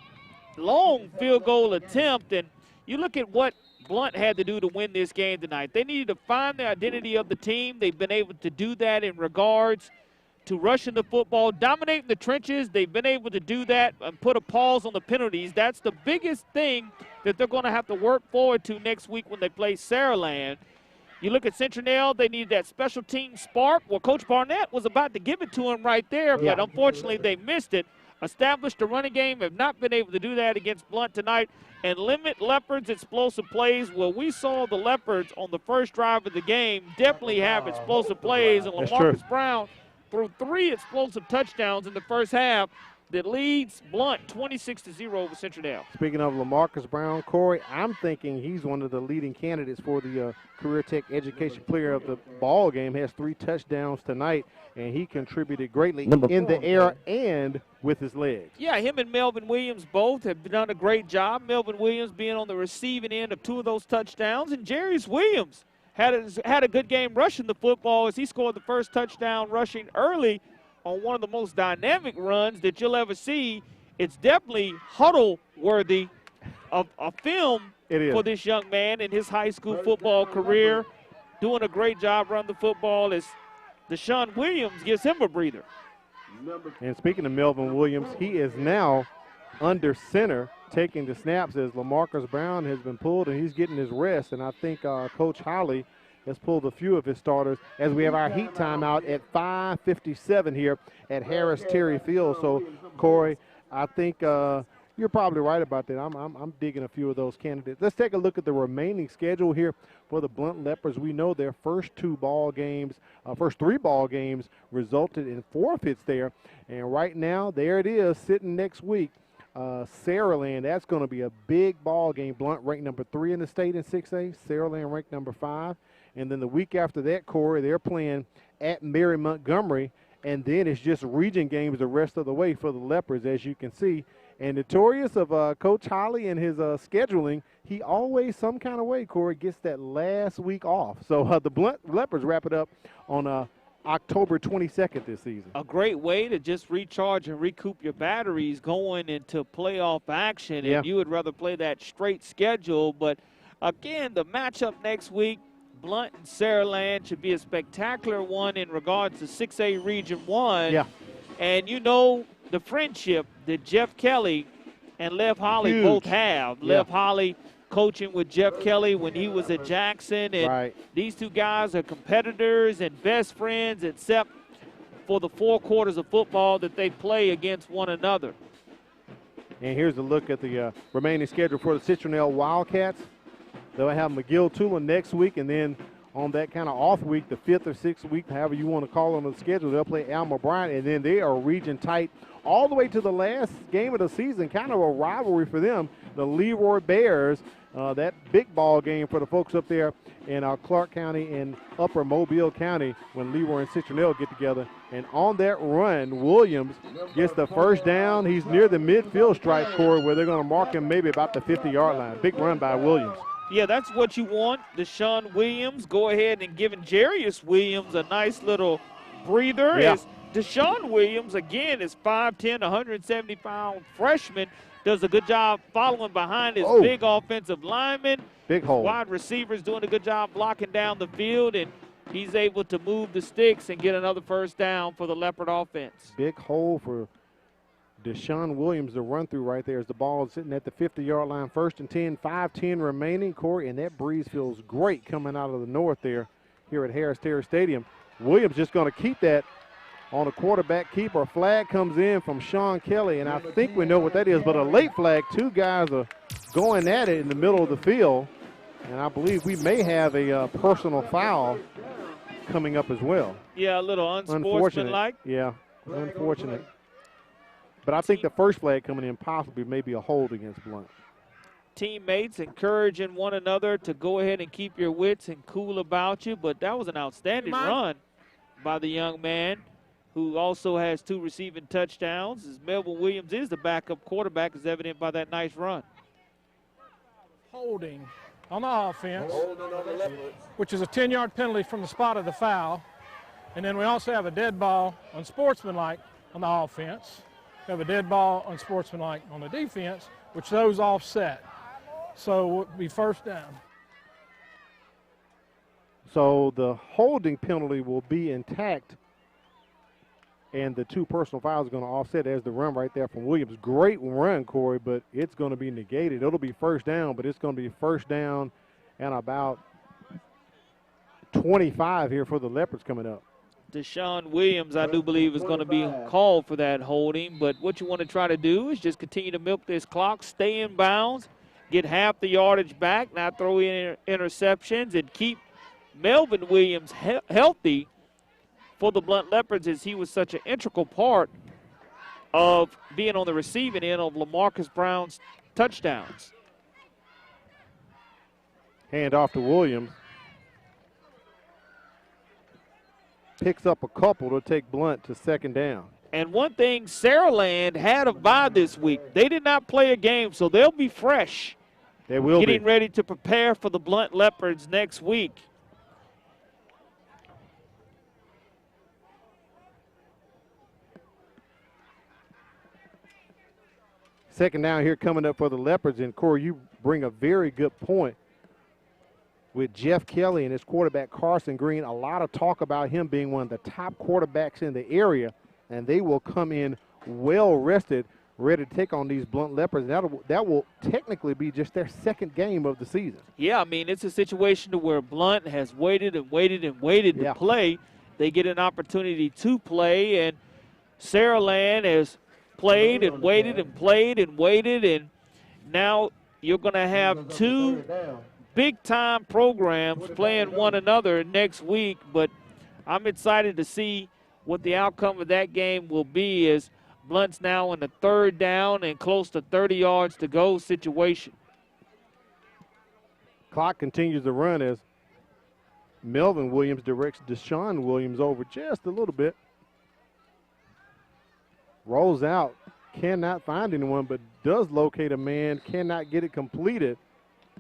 long field goal attempt. And you look at what Blount had to do to win this game tonight. They needed to find the identity of the team. They've been able to do that in regards to rushing the football, dominating the trenches. They've been able to do that and put a pause on the penalties. That's the biggest thing that they're going to have to work forward to next week when they play Saraland. You look at Citronelle, they need that special team spark. Well, Coach Barnett was about to give it to him right there, but unfortunately they missed it. Established the running game, have not been able to do that against Blount tonight, and limit Leopards' explosive plays. Well, we saw the Leopards on the first drive of the game definitely have explosive plays, and LaMarcus Brown threw 3 explosive touchdowns in the first half that leads Blount 26-0 over Citronelle. Speaking of LaMarcus Brown, Corey, I'm thinking he's one of the leading candidates for the Career Tech Education Player of the ball game. Has 3 touchdowns tonight, and he contributed greatly in the air and with his legs. Yeah, him and Melvin Williams both have done a great job. Melvin Williams being on the receiving end of 2 of those touchdowns, and Jarius Williams had a good game rushing the football as he scored the first touchdown rushing early on one of the most dynamic runs that you'll ever see. It's definitely huddle-worthy of a film for this young man in his high school football career. Doing a great job running the football as Deshaun Williams gives him a breather. And speaking of Melvin Williams, he is now under center taking the snaps as LaMarcus Brown has been pulled, and he's getting his rest. And I think Coach Holly has pulled a few of his starters as we have our heat timeout at 5:57 here at Harris Terry Field. So, Corey, I think you're probably right about that. I'm digging a few of those candidates. Let's take a look at the remaining schedule here for the Blount Leopards. We know their first 3 ball games resulted in forfeits there. And right now, there it is sitting next week. Saraland, that's going to be a big ball game. Blount ranked number 3 in the state in 6A. Saraland ranked number 5. And then the week after that, Corey, they're playing at Mary Montgomery. And then it's just region games the rest of the way for the Leopards, as you can see. And notorious of Coach Holly and his scheduling, he always, some kind of way, Corey, gets that last week off. So the Blount Leopards wrap it up on October 22nd this season. A great way to just recharge and recoup your batteries going into playoff action. Yeah. And you would rather play that straight schedule. But, again, the matchup next week, Blount and Saraland, should be a spectacular one in regards to 6A Region 1. Yeah. And you know the friendship that Jeff Kelly and Lev Holly both have. Yeah. Lev Holly coaching with Jeff Kelly when he was at Jackson. And these 2 guys are competitors and best friends, except for the 4 quarters of football that they play against one another. And here's a look at the remaining schedule for the Citronelle Wildcats. They'll have McGill-Tula next week, and then on that kind of off week, the 5th or 6th week, however you want to call it on the schedule, they'll play Alma Bryant, and then they are region tight all the way to the last game of the season, kind of a rivalry for them, the Leroy Bears, that big ball game for the folks up there in Clark County and Upper Mobile County when Leroy and Citronelle get together. And on that run, Williams gets the first down. He's near the midfield stripe, Corey, where they're going to mark him maybe about the 50-yard line. Big run by Williams. Yeah, that's what you want. Deshaun Williams, go ahead and giving Jarius Williams a nice little breather. Yeah. As Deshaun Williams, again, is 5'10", 170-pound freshman, does a good job following behind his big offensive lineman. Big hole. Wide receivers doing a good job blocking down the field, and he's able to move the sticks and get another first down for the Leopard offense. Big hole for Deshaun Williams to run through right there as the ball is sitting at the 50-yard line. 1st and 10, 5:10 remaining, Corey, and that breeze feels great coming out of the north there here at Harris Terry Stadium. Williams just going to keep that on a quarterback keeper. Flag comes in from Sean Kelly, and I think we know what that is, but a late flag. 2 guys are going at it in the middle of the field, and I believe we may have a personal foul coming up as well. Yeah, a little unsportsmanlike. Yeah, unfortunate. But I think the first flag coming in possibly maybe a hold against Blount. Teammates encouraging one another to go ahead and keep your wits and cool about you, but that was an outstanding run by the young man who also has 2 receiving touchdowns. As Melvin Williams is the backup quarterback, as evident by that nice run. Holding on the offense, which is a 10-yard penalty from the spot of the foul. And then we also have a dead ball on sportsmanlike on the offense. We have a dead ball on sportsmanlike on the defense, which those offset. So it'll be first down. So the holding penalty will be intact, and the 2 personal fouls are going to offset as the run right there from Williams. Great run, Corey, but it's going to be negated. It'll be first down, but it's going to be first down and about 25 here for the Leopards coming up. Deshaun Williams, I do believe, is going to be called for that holding. But what you want to try to do is just continue to milk this clock, stay in bounds, get half the yardage back, not throw in interceptions, and keep Melvin Williams healthy for the Blount Leopards, as he was such an integral part of being on the receiving end of LaMarcus Brown's touchdowns. Hand off to Williams. Picks up a couple to take Blount to second down. And one thing, Saraland had a bye this week. They did not play a game, so they'll be fresh. They will getting ready to prepare for the Blount Leopards next week. Second down here coming up for the Leopards. And, Corey, you bring a very good point. With Jeff Kelly and his quarterback Carson Green, a lot of talk about him being one of the top quarterbacks in the area, and they will come in well-rested, ready to take on these Blount Leopards. That will technically be just their second game of the season. Yeah, I mean, it's a situation to where Blount has waited and waited and waited to play. They get an opportunity to play, and Saraland has played and waited and played and waited, and now you're going to have two big-time programs playing one another next week. But I'm excited to see what the outcome of that game will be, as Blount's now in the third down and close to 30 yards to go situation. Clock continues to run as Melvin Williams directs Deshaun Williams over just a little bit. Rolls out, cannot find anyone, but does locate a man, cannot get it completed.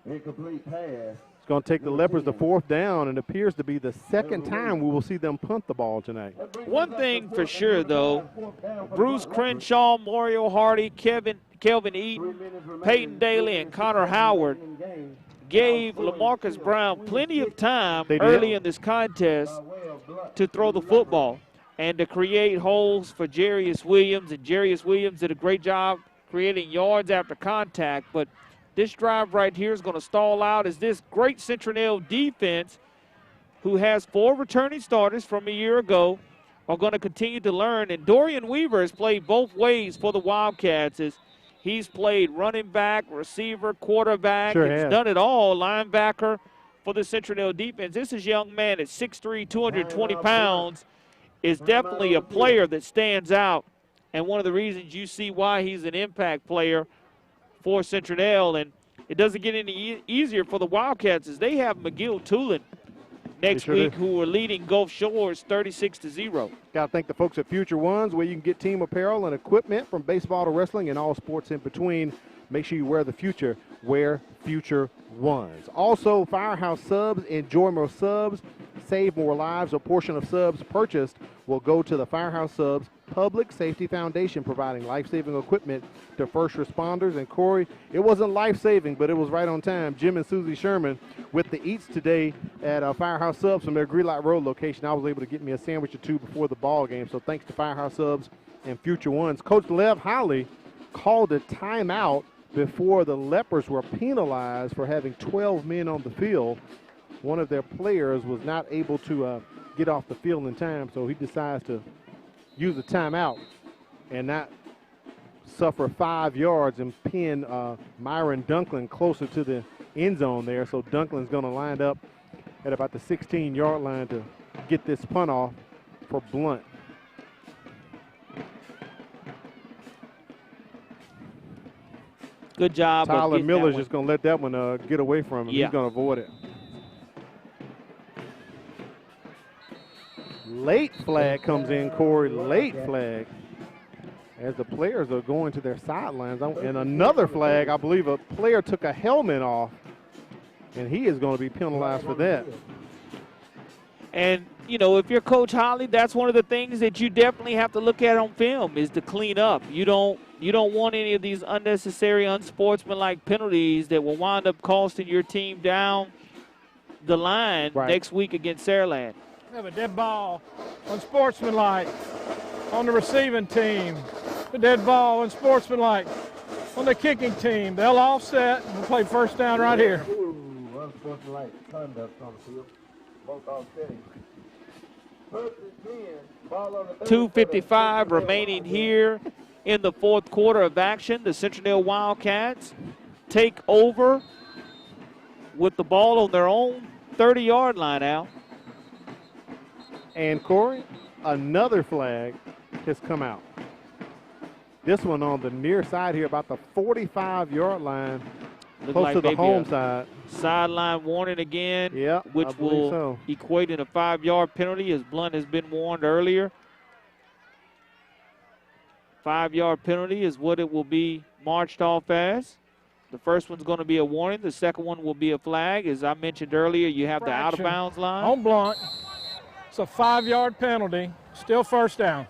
Incomplete pass. It's going to take the Leopards to fourth down, and appears to be the second time we will see them punt the ball tonight. One thing for sure, though, Bruce Crenshaw, Mario Hardy, Kelvin Eaton, Peyton Daly, and Connor Howard gave LaMarcus Brown plenty of time early in this contest to throw the football and to create holes for Jarius Williams. And Jarius Williams did a great job creating yards after contact. But this drive right here is going to stall out as this great Citronelle defense, who has 4 returning starters from a year ago, are going to continue to learn. And Dorian Weaver has played both ways for the Wildcats, as he's played running back, receiver, quarterback. He's done it all, linebacker for the Citronelle defense. This is a young man at 6'3", 220 pounds, is definitely a player that stands out, and one of the reasons you see why he's an impact player for Citronelle. And it doesn't get any easier for the Wildcats, as they have McGill Tulin next week, who are leading Gulf Shores 36-0. Got to thank the folks at Future Ones, where you can get team apparel and equipment from baseball to wrestling and all sports in between. Make sure you wear the future. Wear Future Ones. Also, Firehouse Subs. Enjoy more subs. Save more lives. A portion of subs purchased will go to the Firehouse Subs Public Safety Foundation, providing life-saving equipment to first responders. And Corey, it wasn't life-saving, but it was right on time. Jim and Susie Sherman with the eats today at Firehouse Subs from their Greelite Road location. I was able to get me a sandwich or two before the ball game, so thanks to Firehouse Subs and Future Ones. Coach Lev Holly called a timeout before the Leopards were penalized for having 12 men on the field. One of their players was not able to get off the field in time, so he decides to use a timeout and not suffer 5 yards and pin Myron Dunklin closer to the end zone there. So Dunklin's going to line up at about the 16-yard line to get this punt off for Blount. Good job. Tyler Miller's just going to let that one get away from him. He's going to avoid it. Late flag comes in, Corey. Late flag as the players are going to their sidelines. And another flag, I believe a player took a helmet off, and he is going to be penalized for that. And, you know, if you're Coach Holly, that's one of the things that you definitely have to look at on film is to clean up. You don't want any of these unnecessary, unsportsmanlike penalties that will wind up costing your team down the line next week against Saraland. We have a dead ball unsportsmanlike on the receiving team. A dead ball unsportsmanlike on the kicking team. They'll offset and we'll play first down right here. Unsportsmanlike conduct on the field. .255 remaining here in the fourth quarter of action. The Citronelle Wildcats take over with the ball on their own 30-yard line out. And Corey, another flag has come out. This one on the near side here, about the 45-yard line, close to the home side. Sideline warning again, which will equate in a 5-yard penalty, as Blount has been warned earlier. 5-yard penalty is what it will be marched off as. The first one's going to be a warning. The second one will be a flag. As I mentioned earlier, you have the out-of-bounds line. On Blount. It's a 5-yard penalty. Still first down.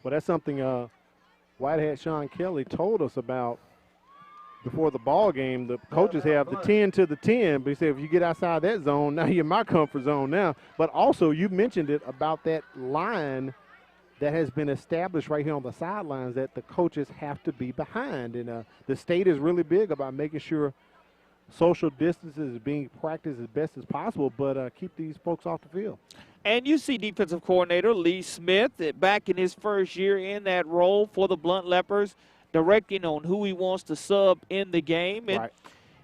Well, that's something Whitehead Sean Kelly told us about before the ball game. The coaches have the 10 to the 10, but he said if you get outside that zone, now you're in my comfort zone now. But also you mentioned it about that line that has been established right here on the sidelines that the coaches have to be behind. And the state is really big about making sure social distances is being practiced as best as possible, but keep these folks off the field. And you see defensive coordinator Lee Smith back in his first year in that role for the Blount Lepers, directing on who he wants to sub in the game and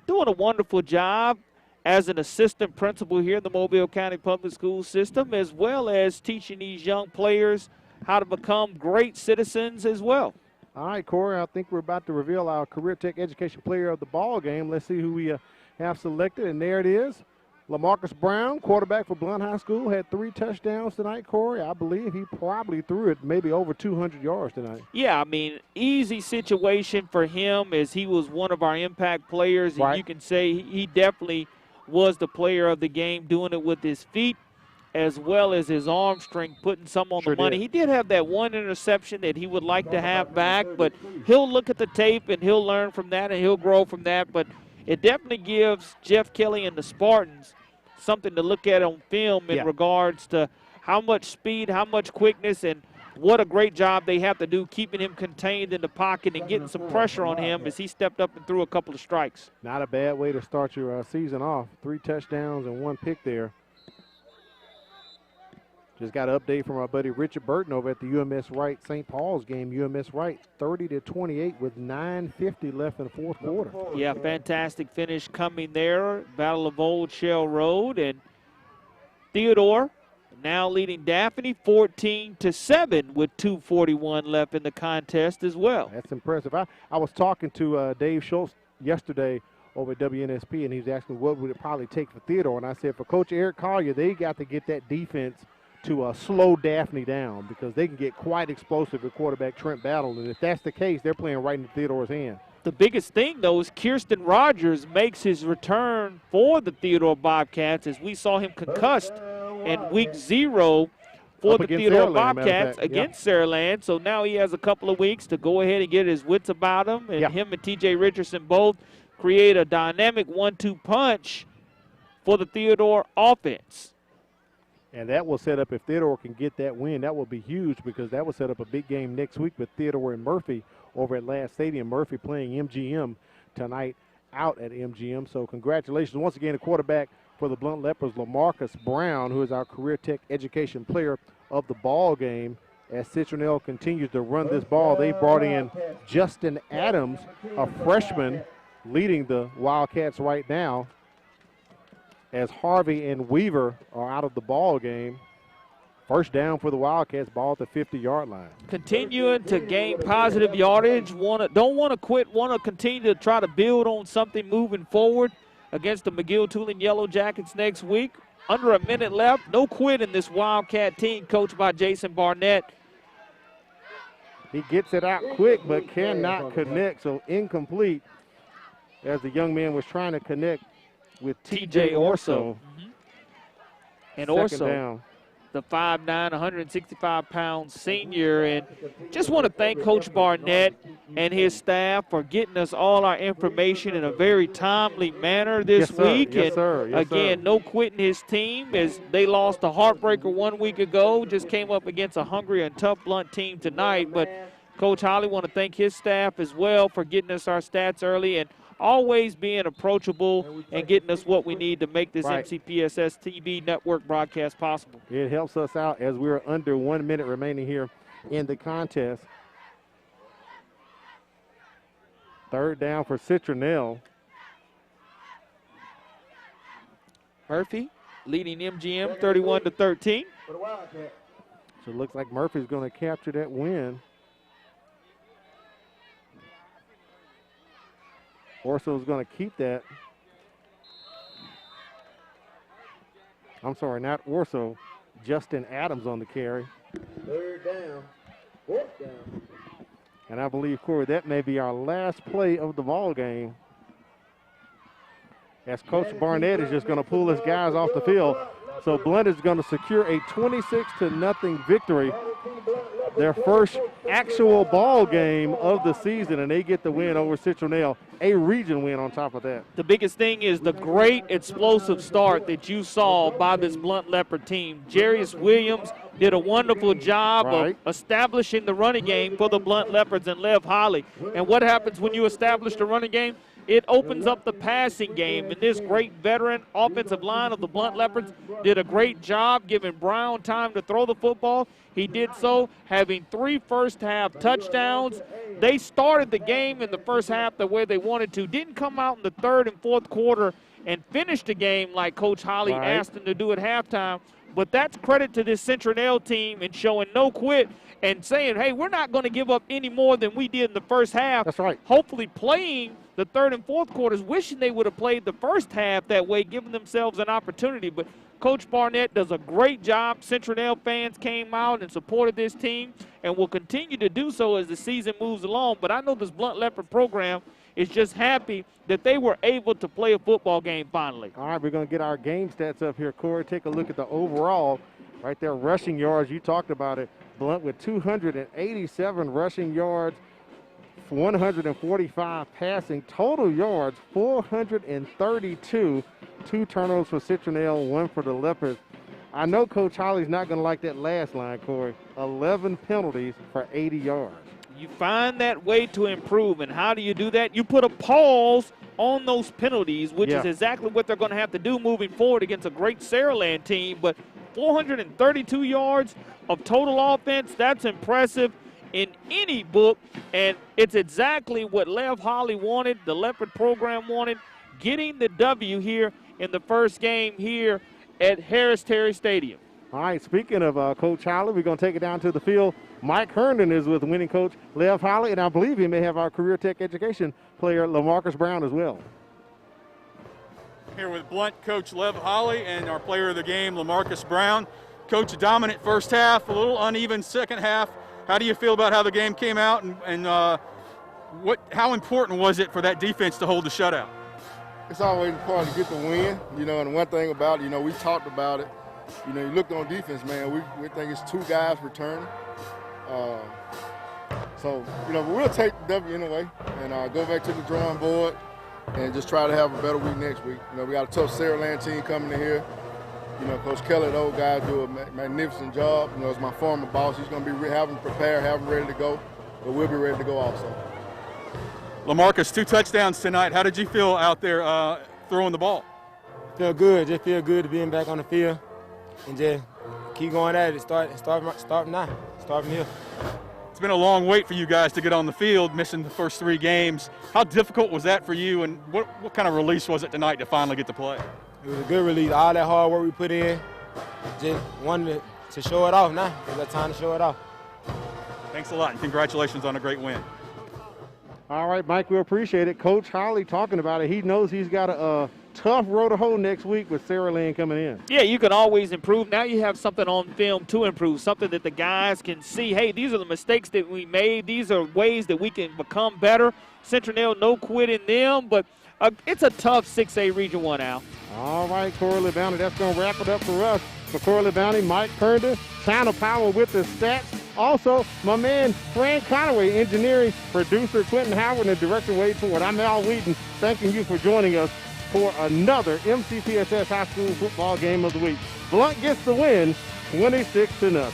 doing a wonderful job as an assistant principal here in the Mobile County Public School system, as well as teaching these young players how to become great citizens as well. All right, Corey, I think we're about to reveal our Career Tech Education Player of the Ball game. Let's see who we have selected, and there it is. LaMarcus Brown, quarterback for Blount High School, had 3 touchdowns tonight, Corey. I believe he probably threw it maybe over 200 yards tonight. Yeah, I mean, easy situation for him as he was one of our impact players. And you can say he definitely was the player of the game, doing it with his feet as well as his arm strength, putting some on the money. He did have that one interception that he would like to have back, but he'll look at the tape and he'll learn from that and he'll grow from that. But it definitely gives Jeff Kelly and the Spartans something to look at on film in regards to how much speed, how much quickness, and what a great job they have to do keeping him contained in the pocket and getting some pressure on him as he stepped up and threw a couple of strikes. Not a bad way to start your season off. 3 touchdowns and 1 pick there. Just got an update from our buddy Richard Burton over at the UMS Wright St. Paul's game. UMS Wright 30-28 with 9:50 left in the fourth quarter. Yeah, fantastic finish coming there. Battle of Old Shell Road, and Theodore now leading Daphne 14-7 with 2:41 left in the contest as well. That's impressive. I was talking to Dave Schultz yesterday over at WNSP, and he was asking what would it probably take for Theodore, and I said for Coach Eric Collier, they got to get that defense to slow Daphne down because they can get quite explosive with quarterback Trent Battle. And if that's the case, they're playing right into Theodore's hand. The biggest thing, though, is Kirsten Rogers makes his return for the Theodore Bobcats as we saw him concussed in week 0 for the Theodore Bobcats against Saraland. So now he has a couple of weeks to go ahead and get his wits about him. And him and T.J. Richardson both create a dynamic 1-2 punch for the Theodore offense. And that will set up, if Theodore can get that win, that will be huge because that will set up a big game next week with Theodore and Murphy over at Last Stadium. Murphy playing MGM tonight out at MGM. So congratulations once again, the quarterback for the Blount Lepers, LaMarcus Brown, who is our Career Tech Education Player of the ball game. As Citronelle continues to run this ball, they brought in Justin Adams, a freshman, leading the Wildcats right now, as Harvey and Weaver are out of the ball game. First down for the Wildcats, ball at the 50-yard line. Continuing to gain positive yardage. Don't want to quit, want to continue to try to build on something moving forward against the McGill-Toolen Yellow Jackets next week. Under a minute left. No quit in this Wildcat team coached by Jason Barnett. He gets it out quick but cannot connect, so incomplete as the young man was trying to connect with T.J. Orso. And Orso, the 5'9", 165-pound senior. And just want to thank Coach Barnett and his staff for getting us all our information in a very timely manner this week. Again, no quitting his team as they lost a heartbreaker 1 week ago. Just came up against a hungry and tough Blount team tonight. But Coach Holly want to thank his staff as well for getting us our stats early. And always being approachable and getting us what we need to make this Right. MCPSS TV network broadcast possible. It helps us out as we're under 1 minute remaining here in the contest. Third down for Citronelle. Murphy leading MGM 31-13. So it looks like Murphy's going to capture that win. Orso's going to keep that. I'm sorry, not Orso. Justin Adams on the carry. Third down. Fourth down. And I believe, Corey, that may be our last play of the ball game. As Coach Barnett is just going to pull his guys off the field. So Blount is going to secure a 26-0 victory. Their first actual ball game of the season, and they get the win over Citronelle, a region win on top of that. The biggest thing is the great explosive start that you saw by this Blount Leopard team. Jarius Williams did a wonderful job of establishing the running game for the Blount Leopards and Lev Holly. And what happens when you establish the running game? It opens up the passing game, and this great veteran offensive line of the Blount Leopards did a great job giving Brown time to throw the football. He did so, having 3 first-half touchdowns. They started the game in the first half the way they wanted to, didn't come out in the third and fourth quarter and finish the game like Coach Holly asked them to do at halftime. But that's credit to this Citronelle team and showing no quit and saying, hey, we're not going to give up any more than we did in the first half. That's right. Hopefully playing the third and fourth quarters, wishing they would have played the first half that way, giving themselves an opportunity. But Coach Barnett does a great job. Citronelle fans came out and supported this team and will continue to do so as the season moves along. But I know this Blount Leopard program is just happy that they were able to play a football game finally. All right, we're going to get our game stats up here, Corey. Take a look at the overall. Right there, rushing yards, you talked about it. Blount with 287 rushing yards, 145 passing. Total yards, 432. 2 turnovers for Citronelle, 1 for the Leopards. I know Coach Holly's not going to like that last line, Corey. 11 penalties for 80 yards. You find that way to improve, and how do you do that? You put a pause on those penalties, which is exactly what they're going to have to do moving forward against a great Saraland team. But 432 yards of total offense, that's impressive in any book, and it's exactly what Lev Holly wanted, the Leopard program wanted, getting the W here in the first game here at Harris Terry Stadium. All right, speaking of Coach Holly, we're going to take it down to the field. Mike Herndon is with winning coach Lev Holly, and I believe he may have our career tech education player LaMarcus Brown as well. Here with Blount coach Lev Holly and our player of the game, LaMarcus Brown. Coach, a dominant first half, a little uneven second half. How do you feel about how the game came out, and how important was it for that defense to hold the shutout? It's always important to get the win, and one thing about it, we talked about it. You looked on defense, man, we think it's 2 guys returning. So, we'll take the W anyway and go back to the drawing board and just try to have a better week next week. We got a tough Saraland team coming in here. Coach Kelly, the old guys do a magnificent job. As my former boss, he's going to be have them prepared, have them ready to go, but we'll be ready to go also. LaMarcus, 2 touchdowns tonight. How did you feel out there throwing the ball? Feel good. Just feel good to being back on the field and just keep going at it. Start now. Start from here. It's been a long wait for you guys to get on the field, missing the first 3 games. How difficult was that for you, and what kind of release was it tonight to finally get to play? It was a good release. All that hard work we put in, just wanted to show it off now. It's that time to show it off. Thanks a lot, and congratulations on a great win. All right, Mike, we appreciate it. Coach Holly talking about it. He knows he's got a tough road to hoe next week with Saraland coming in. Yeah, you can always improve. Now you have something on film to improve, something that the guys can see. Hey, these are the mistakes that we made. These are ways that we can become better. Citronelle, no quit in them, but it's a tough 6A Region 1, Al. All right, Corey Bounty, that's going to wrap it up for us. For Corey Bounty, Mike Herndon, China Power with the stats. Also, my man, Fran Conaway, engineering, producer Quentin Howard, and director Wade Ford. I'm Al Wheaton, thanking you for joining us for another MCPSS High School Football Game of the Week. Blount gets the win, 26-0.